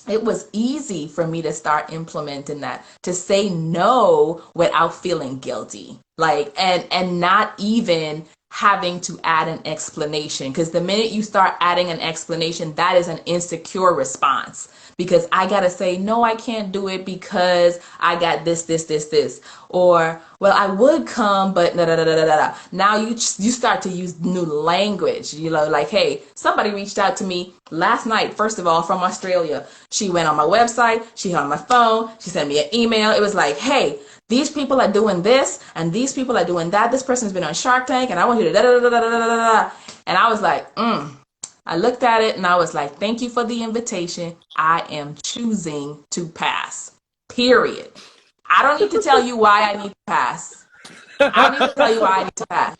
it was easy for me to start implementing that, to say no without feeling guilty, like, and not even having to add an explanation, because the minute you start adding an explanation, that is an insecure response. because I gotta say, no, I can't do it because I got this. Or, well, I would come, but da da da da da da. Now you start to use new language. You know, like, hey, somebody reached out to me last night, first of all, from Australia. She went on my website, she on my phone, she sent me an email. It was like, hey, these people are doing this and these people are doing that. This person's been on Shark Tank and I want you to da da da da da da da da. And I was like, I looked at it and I was like, thank you for the invitation. I am choosing to pass. Period. I don't need to tell you why I need to pass. I don't need to tell you why I need to pass.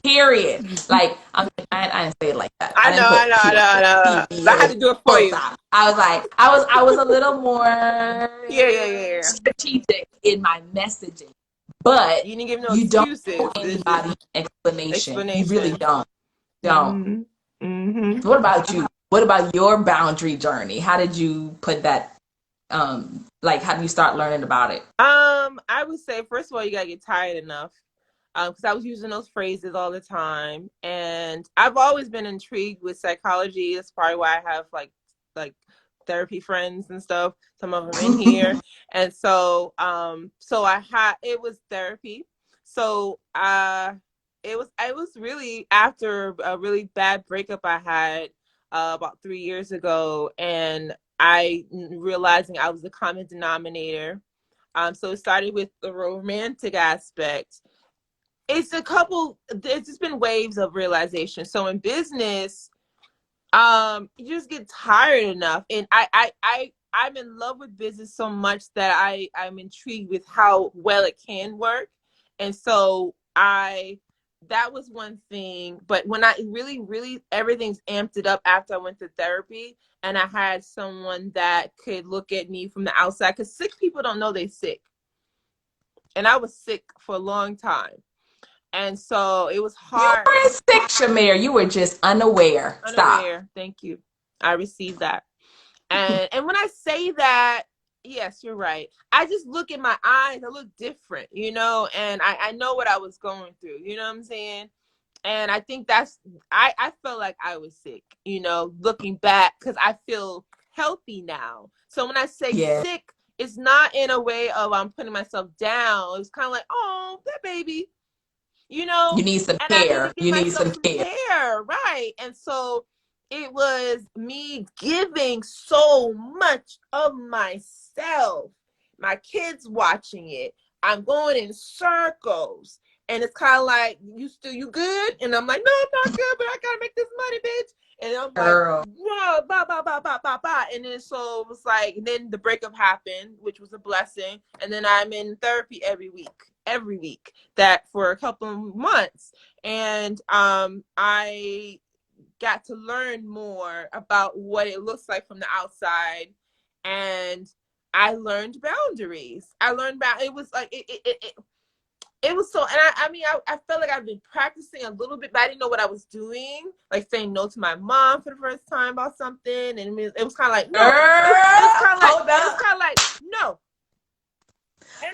Period. Like, I didn't say it like that. I didn't I put know, I period. know, I know. I had to do it for Full you. stop. I was like, I was a little more Yeah. strategic in my messaging. But You didn't give no you don't owe excuses. It's just anybody explanation. You really explanation. don't. What about you? What about your boundary journey? How did you put that? Like, how do you start learning about it? I would say first of all, you gotta get tired enough. Because I was using those phrases all the time, and I've always been intrigued with psychology. That's probably why I have like therapy friends and stuff. Some of them in here, and so I had it was therapy. So it was really after a really bad breakup I had about 3 years ago, and I realizing I was the common denominator. So it started with the romantic aspect. It's just been waves of realization. So in business, you just get tired enough. And I'm in love with business so much that I'm intrigued with how well it can work. And so that was one thing. But when I really everything's amped it up after I went to therapy and I had someone that could look at me from the outside, because sick people don't know they're sick. And I was sick for a long time. And so it was You hard. weren't sick, Shamir. You were just unaware. Stop. Unaware. Thank you. I received that. And when I say that, yes, you're right. I just look in my eyes. I look different, and I know what I was going through. You know what I'm saying? And I think I felt like I was sick, looking back, because I feel healthy now. So when I say Yeah. sick, it's not in a way of I'm putting myself down. It's kind of like, oh, that baby, You need some and I need to care. give You need myself some some care. care, right? And so it was me giving so much of myself. My kids watching it. I'm going in circles. And it's kind of like, you good? And I'm like, no, I'm not good, but I gotta make this money, bitch. And I'm like, Girl. whoa, ba ba ba ba ba ba. And then so it was like, and then the breakup happened, which was a blessing. And then I'm in therapy every week, that for a couple of months. And I got to learn more about what it looks like from the outside. And I learned boundaries. I learned about it was like it was so, and I felt like I've been practicing a little bit, but I didn't know what I was doing, like saying no to my mom for the first time about something. And it was kind of like, no, Girl. it was kind of like, no.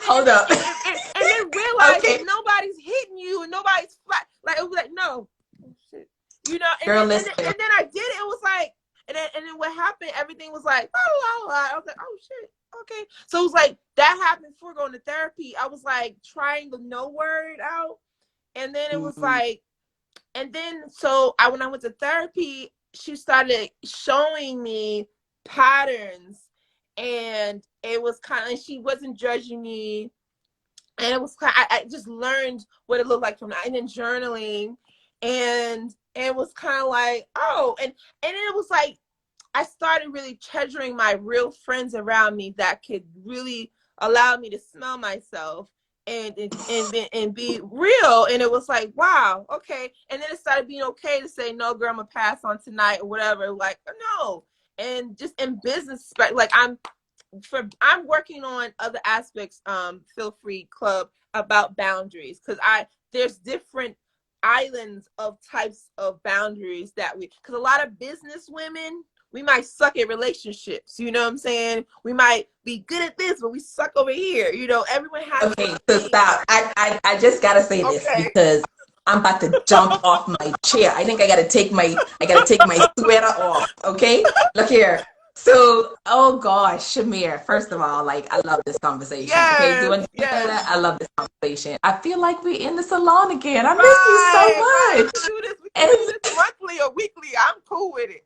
Hold up. And then realize Okay. that nobody's hitting you and nobody's flat. Like, it was like, no. Oh, shit. Girl, And listen. then I did it. It was like, and then what happened, everything was like, la, la, la. I was like, oh, shit. Okay. So it was like, that happened before going to therapy. I was like trying the no word out. And then it was like, and then when I went to therapy, she started showing me patterns, and it was kind of, she wasn't judging me, and it was kind of, I just learned what it looked like from that, and then journaling, and it was kind of like, oh, and it was like I started really treasuring my real friends around me that could really allow me to smell myself and be real. And it was like, wow, okay. And then it started being okay to say, no, girl, I'm gonna pass on tonight or whatever. Like, no. And just in business, like I'm working on other aspects, Feel Free Club, about boundaries, because there's different islands of types of boundaries because a lot of business women, we might suck at relationships, you know what I'm saying? We might be good at this, but we suck over here. Everyone has. Okay, so stop. I just gotta say this because I'm about to jump off my chair. I think I gotta take my sweater off. Okay, look here. So, oh gosh, Shamir, first of all, like, I love this conversation. Okay, do Yes, I know yes. that? I love this conversation. I feel like we're in the salon again. I miss you so Right, right. much. We can do And this monthly or weekly. I'm cool with it.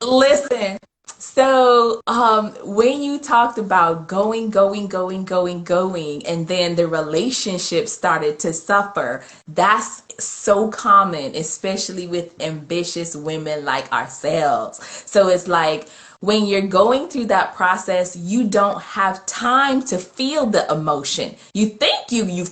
listen, so when you talked about going, and then the relationship started to suffer, that's so common, especially with ambitious women like ourselves. So it's like when you're going through that process, you don't have time to feel the emotion. You think you're good,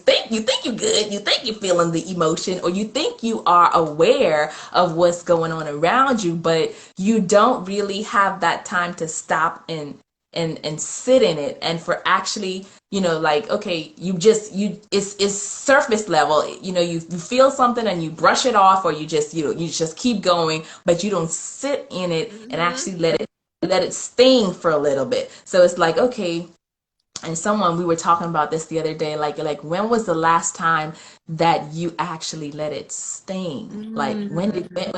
you think you're feeling the emotion, or you think you are aware of what's going on around you, but you don't really have that time to stop and sit in it, and for actually, like, okay, it's surface level. You feel something and you brush it off, or you just keep going, but you don't sit in it and Hmm. actually let it sting for a little bit. So it's like, okay, and we were talking about this the other day, like when was the last time that you actually let it sting? Like when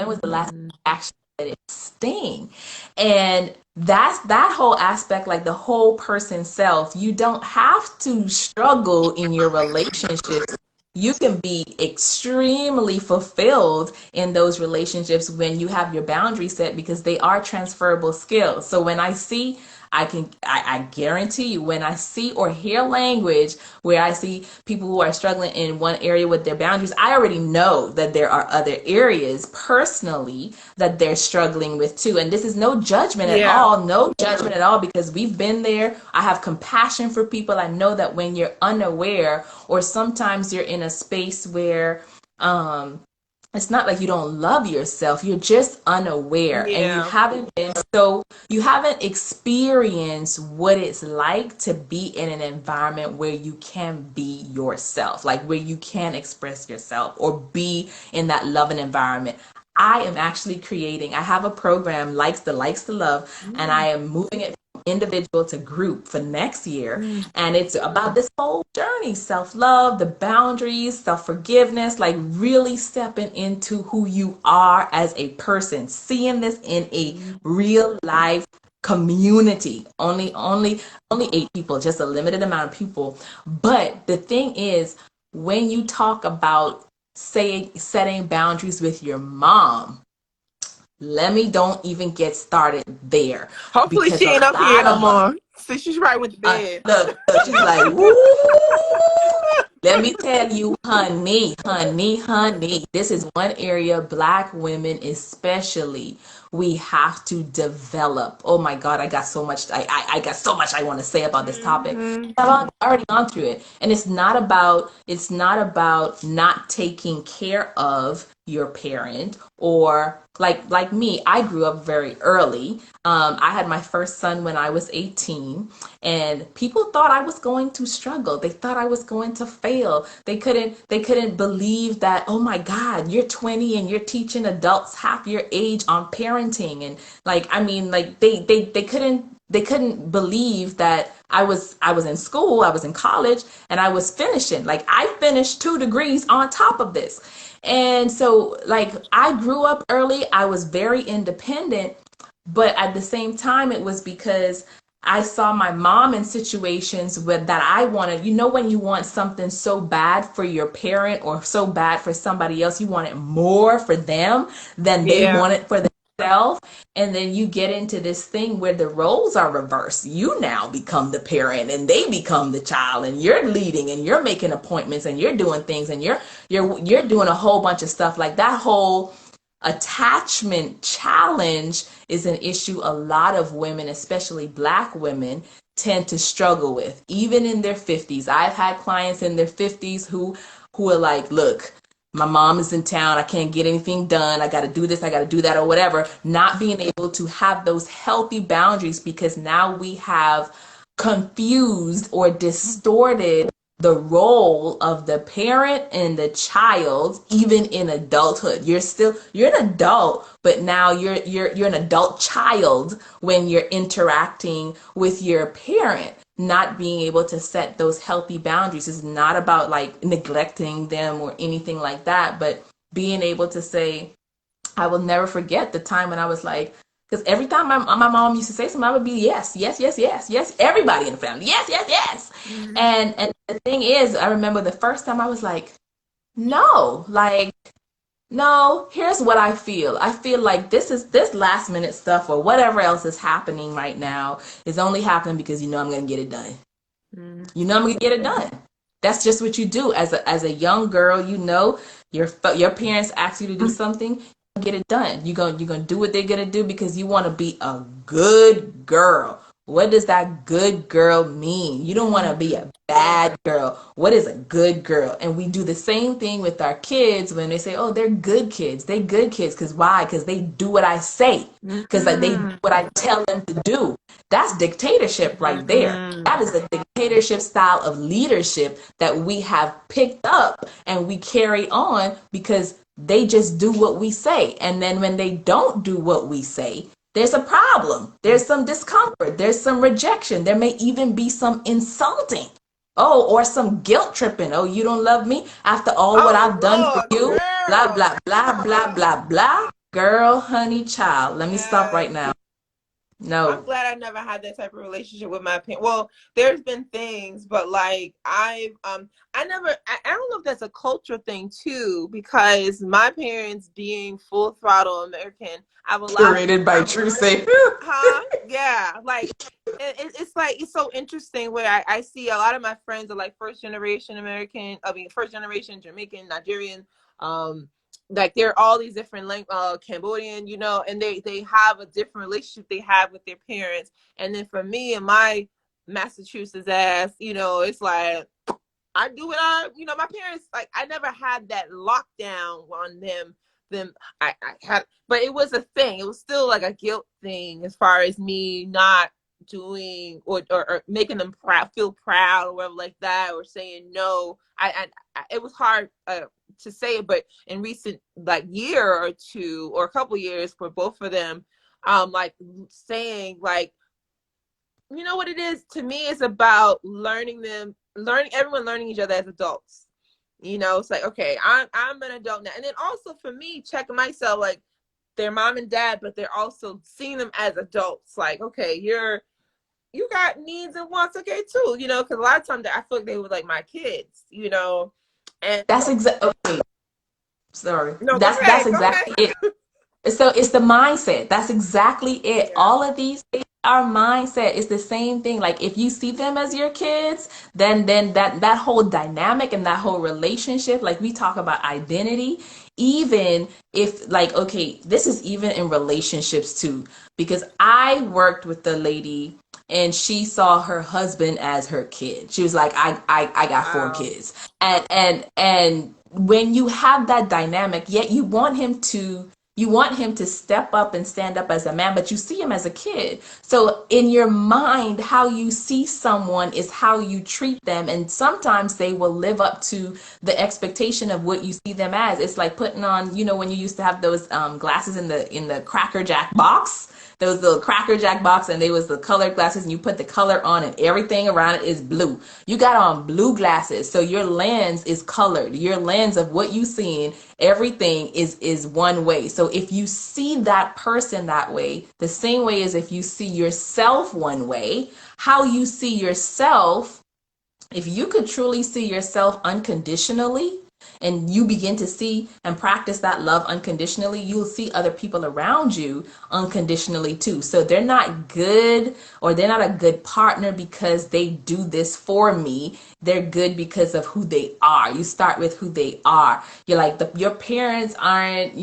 was the last time Mm. you actually let it sting? And that's that whole aspect, like the whole person self. You don't have to struggle in your relationships. You can be extremely fulfilled in those relationships when you have your boundaries set, because they are transferable skills. So when I guarantee you, when I see or hear language where I see people who are struggling in one area with their boundaries, I already know that there are other areas personally that they're struggling with too. And this is no judgment at Yeah. all, no judgment at all, because we've been there. I have compassion for people. I know that when you're unaware, or sometimes you're in a space where, it's not like you don't love yourself, you're just unaware, and Yeah. you haven't experienced what it's like to be in an environment where you can be yourself, like where you can express yourself or be in that loving environment. I am actually I have a program, Likes to Love, and I Mm. am moving it from individual to group for next year. Mm. And it's about this whole journey: self love, the boundaries, self forgiveness, like really stepping into who you are as a person, seeing this in a real life community. Only 8 people, just a limited amount of people. But the thing is, when you talk about setting boundaries with your mom, let me don't even get started there, Hopefully because she a ain't up here lot no of more. So she's right with the bed. look, she's like, woo. Let me tell you, honey, this is one area Black women especially we have to develop. Oh my God, I got so much. I got so much I want to say about this topic. Hmm. I've already gone through it, and it's not about not taking care of your parent, or like me. I grew up very early. I had my first son when I was 18, and people thought I was going to struggle. They thought I was going to fail. They couldn't believe that, oh my God, you're 20 and you're teaching adults half your age on parenting. And like, I mean, like they couldn't believe that I was in school, I was in college, and I was finishing. Like, I finished 2 degrees on top of this. And so, like, I grew up early, I was very independent, but at the same time, it was because I saw my mom in situations that I wanted. When you want something so bad for your parent or so bad for somebody else, you want it more for them than they Yeah. want it for themselves. And then you get into this thing where the roles are reversed. You now become the parent and they become the child, and you're leading and you're making appointments and you're doing things and you're doing a whole bunch of stuff. Like, that whole attachment challenge is an issue a lot of women, especially Black women, tend to struggle with, even in their 50s. I've had clients in their 50s who are like, look, my mom is in town, I can't get anything done, I got to do this, I got to do that, or whatever. Not being able to have those healthy boundaries, because now we have confused or distorted the role of the parent and the child. Even in adulthood, you're an adult, but now you're an adult child when you're interacting with your parent. Not being able to set those healthy boundaries is not about like neglecting them or anything like that, but being able to say, I will never forget the time when I was like, Because every time my mom used to say something, I would be yes, yes, yes, yes, yes. Everybody in the family, yes, yes, yes. Mm-hmm. And the thing is, I remember the first time I was like, no, like no, here's what I feel. I feel like this last minute stuff or whatever else is happening right now is only happening because you know I'm gonna get it done. You know I'm gonna get it done. That's just what you do as a young girl. You know your parents ask you to do something, get it done. You're gonna do what they're gonna do because you want to be a good girl. What does that good girl mean? You don't want to be Mm-hmm. a bad girl. What is a good girl? And we do the same thing with our kids when they say, "Oh, they're good kids." They good kids because why? Because they do what I say. Because like they do Mm-hmm. what I tell them to do. That's dictatorship right there. That is a dictatorship style of leadership that we have picked up and we carry on because they just do what we say. And then when they don't do what we say, there's a problem. There's some discomfort. There's some rejection. There may even be some insulting. Oh, or some guilt tripping. Oh, you don't love me after all what Oh I've done for Lord, you? Blah, girl. blah, blah, blah, blah, blah. Girl, honey, child. Let me stop right Yes. now. I'm No. glad I never had that type of relationship with my parents. Well, there's been things, but like I never I don't know if that's a culture thing too, because my parents being full throttle American, I have a lot of Curated by True Safe. huh? Yeah. Like it's like it's so interesting where I see a lot of my friends are like first generation American, I mean first generation Jamaican, Nigerian, like they're all these different Cambodian, you know, and they have a different relationship they have with their parents. And then for me and my Massachusetts ass, you know, it's like I do what you know, my parents, like, I never had that lockdown on them. I had, but it was a thing. It was still like a guilt thing as far as me not doing or making them feel proud or whatever like that, or saying no. It was hard to say it, but in recent like year or two or a couple years for both of them, like saying like, you know what it is to me, it's about learning everyone learning each other as adults. You know, it's like, okay, I'm an adult now. And then also for me, checking myself, like they're mom and dad, but they're also seeing them as adults. Like, okay, you got needs and wants, okay, too, you know, because a lot of times I feel like they were like my kids, you know. And That's exactly okay. Sorry. no, That's go ahead. exactly it. So it's the mindset. That's exactly it. Yeah. All of these things are mindset. It's the same thing. Like if you see them as your kids, then that whole dynamic and that whole relationship, like we talk about identity, even if like okay, this is even in relationships too. Because I worked with the lady and she saw her husband as her kid. She was like, I got four Wow. kids. And when you have that dynamic, yet you want him to step up and stand up as a man, but you see him as a kid. So in your mind, how you see someone is how you treat them. And sometimes they will live up to the expectation of what you see them as. It's like putting on, when you used to have those glasses in the Cracker Jack box. Those little Cracker Jack box, and they was the colored glasses, and you put the color on, and everything around it is blue. You got on blue glasses, so your lens is colored. Your lens of what you seeing, everything is one way. So if you see that person that way, the same way as if you see yourself one way, how you see yourself, if you could truly see yourself unconditionally and you begin to see and practice that love unconditionally, you'll see other people around you unconditionally too. So they're not good, or they're not a good partner because they do this for me. They're good because of who they are. You start with who they are. You're like, your parents aren't,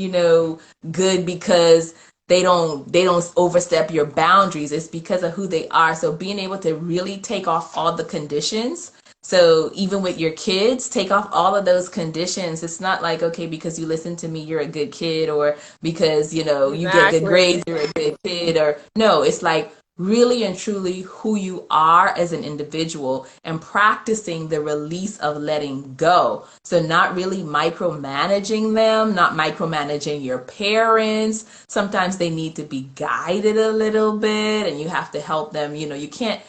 good because they don't overstep your boundaries. It's because of who they are. So being able to really take off all the conditions. So even with your kids, take off all of those conditions. It's not like, okay, because you listen to me, you're a good kid, or because, you get good Exactly. grades, you're a good kid, or no, it's like really and truly who you are as an individual and practicing the release of letting go. So not really micromanaging them, not micromanaging your parents. Sometimes they need to be guided a little bit and you have to help them. You can't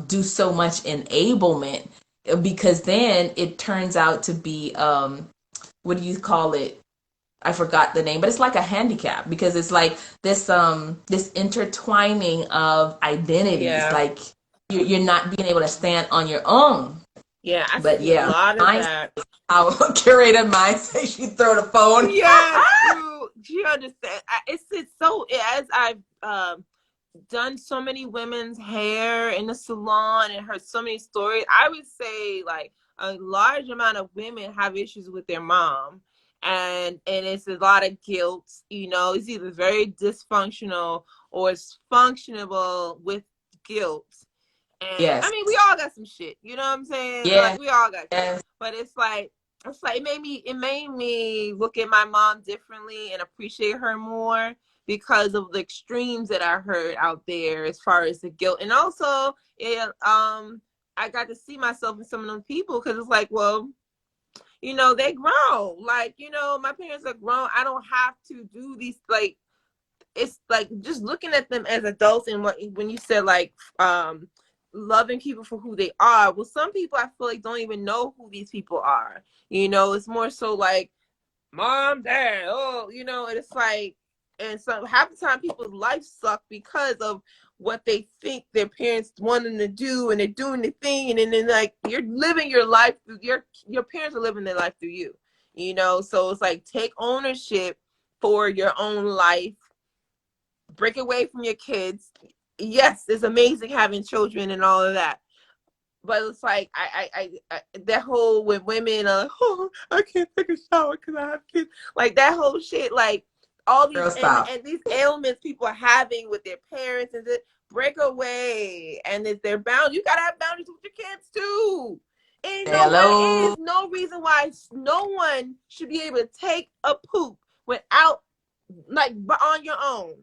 do so much enablement, because then it turns out to be what do you call it? I forgot the name, but it's like a handicap because it's like this intertwining of identities. Yeah. Like you're not being able to stand on your own. Yeah, I But see a yeah, lot of mine, that. how curator mine say she throw the phone. Yes, you. Do you understand? It's so as I've done so many women's hair in the salon and heard so many stories. I would say like a large amount of women have issues with their mom, and it's a lot of guilt. You know, it's either very dysfunctional or it's functionable with guilt. And I Yes. mean, we all got some shit. You know what I'm saying? Yeah. Like we all got shit. Yes. But it's like it made me look at my mom differently and appreciate her more because of the extremes that I heard out there as far as the guilt. And also I got to see myself in some of those people because it's like, well, they grown. Like, my parents are grown. I don't have to do these, like, it's like just looking at them as adults. And when you said like loving people for who they are, well, some people I feel like don't even know who these people are. It's more so like mom, dad, and it's like, and so half the time people's lives suck because of what they think their parents want them to do, and they're doing the thing, and then like you're living your life through your parents are living their life through you. So it's like take ownership for your own life, break away from your kids. Yes, it's amazing having children and all of that, but it's like I that whole when women are like, oh, I can't take a shower because I have kids, like that whole shit, like all these Girl, stop. and these ailments people are having with their parents, and break away, and it's their boundaries. You gotta have boundaries with your kids too. Hello. There's no reason why no one should be able to take a poop without, like, on your own.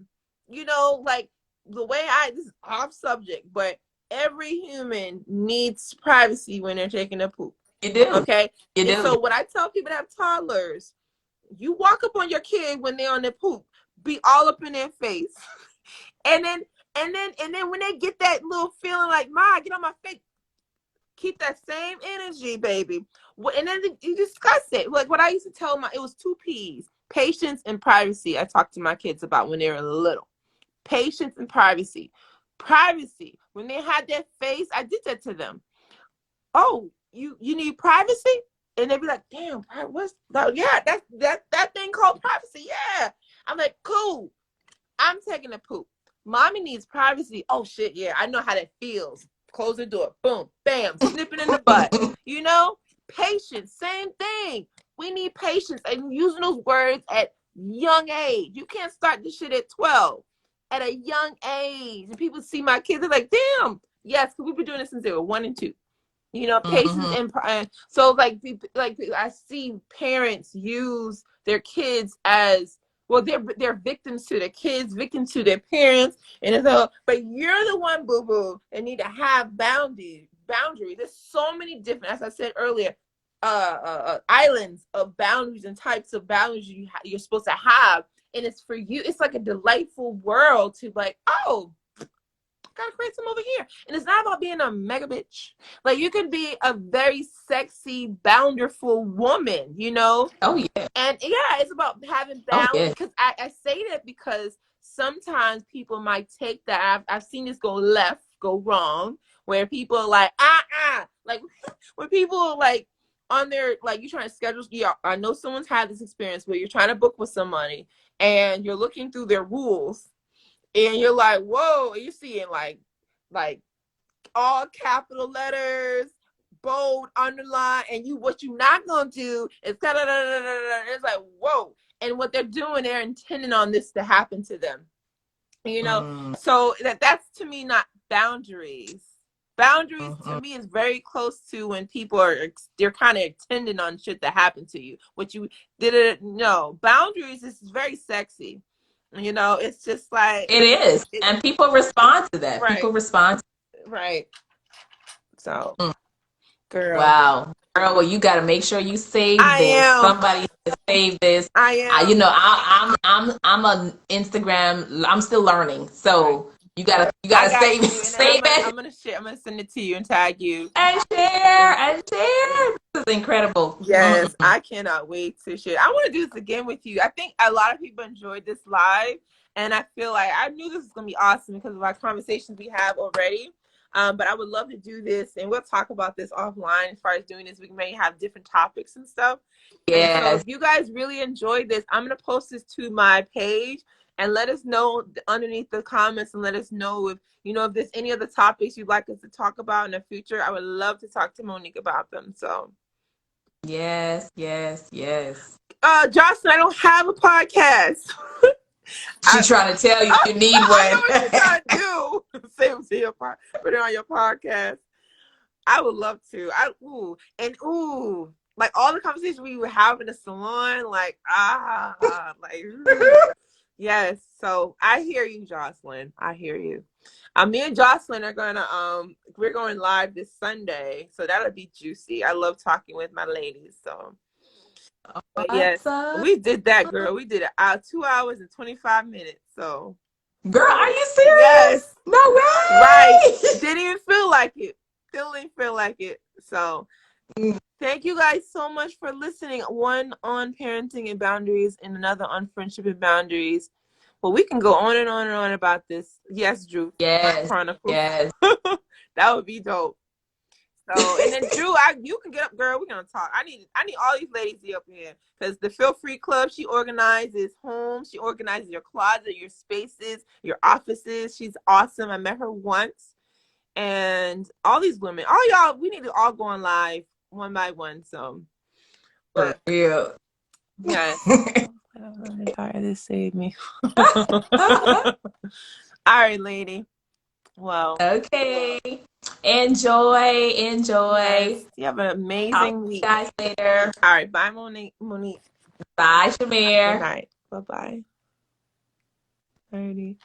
Like the way this is off subject, but every human needs privacy when they're taking a poop. You do. Okay. You And do. so what I tell people that have toddlers, you walk up on your kid when they're on their poop, be all up in their face. And then when they get that little feeling like, Ma, get on my face, keep that same energy, baby. And then you discuss it. Like what I used to tell it was 2 P's: patience and privacy. I talked to my kids about when they were little. Patience and privacy. Privacy. When they had that face, I did that to them. Oh, you need privacy? And they'd be like, damn, what's that? Yeah, that thing called privacy. Yeah. I'm like, cool. I'm taking a poop. Mommy needs privacy. Oh shit, yeah, I know how that feels. Close the door. Boom, bam, snipping in the butt. Patience, same thing. We need patience, and using those words at young age. You can't start this shit at 12. At a young age. And people see my kids, they're like, damn, yes, because we've been doing this since they were 1 and 2. Patience and so like I see parents use their kids as, well, they're victims to their kids, victims to their parents, and so, but you're the one, boo boo, that need to have boundaries. There's so many different, as I said earlier, islands of boundaries and types of boundaries you're supposed to have, and it's for you. It's like a delightful world to like, oh, gotta create some over here. And it's not about being a mega bitch. Like you can be a very sexy, bountiful woman, Oh yeah. And yeah, it's about having Oh balance. yeah. Because I say that because sometimes people might take that. I've seen this go wrong, where people are like, like when people are like on their, like, you're trying to schedule. Yeah, I know someone's had this experience where you're trying to book with somebody and you're looking through their rules, and you're like, whoa, and you're seeing like all capital letters, bold, underline, and what you not gonna do is da da da da da. It's like, whoa. And what they're doing, they're intending on this to happen to them. So that's to me not boundaries. Boundaries to me is very close to when people they're kind of intending on shit to happen to you. What you didn't know. Boundaries is very sexy. It's just like it is, and people respond to that. Right. People respond. Right. So, girl. Wow, girl. Well, you got to make sure you save this. Somebody has to save this. I am. I'm on Instagram. I'm still learning, so you gotta save it. Save it. I'm gonna send it to you and tag you and share. incredible. Yes, I cannot wait to share. I want to do this again with you. I think a lot of people enjoyed this live, and I feel like I knew this was going to be awesome because of our conversations we have already. But I would love to do this, and we'll talk about this offline as far as doing this. We may have different topics and stuff. Yes. And so if you guys really enjoyed this, I'm going to post this to my page and let us know underneath the comments, and let us know if, you know, if there's any other topics you'd like us to talk about in the future. I would love to talk to Monique about them. So yes. Jocelyn, I don't have a podcast. She's trying to tell you need one. I know what you're trying to do. Save it to your put it on your podcast. I would love to. Like all the conversations we would have in the salon, like yes. So I hear you, Jocelyn. I hear you. Me and Jocelyn are gonna we're going live this Sunday, so that'll be juicy. I love talking with my ladies. So but yes, we did that, girl. We did it 2 hours and 25 minutes. So girl, are you serious? Yes. No way. Right. Didn't even feel like it. Still didn't feel like it. So thank you guys so much for listening. One on parenting and boundaries and another on friendship and boundaries. Well, we can go on and on and on about this. Yes, Drew. Yes. Chronicles. Yes. That would be dope. So, and then Drew, you can get up, girl. We're gonna talk. I need all these ladies to be up here because the Feel Free Club. She organizes homes. She organizes your closet, your spaces, your offices. She's awesome. I met her once, and all these women, all y'all, we need to all go on live one by one. So, but yeah, yes. This saved me. All right, lady. Well, okay. Enjoy. Yes. You have an amazing week. Guys, later. All right. Bye, Monique. Bye, Shamir. Good night. Bye-bye. 30.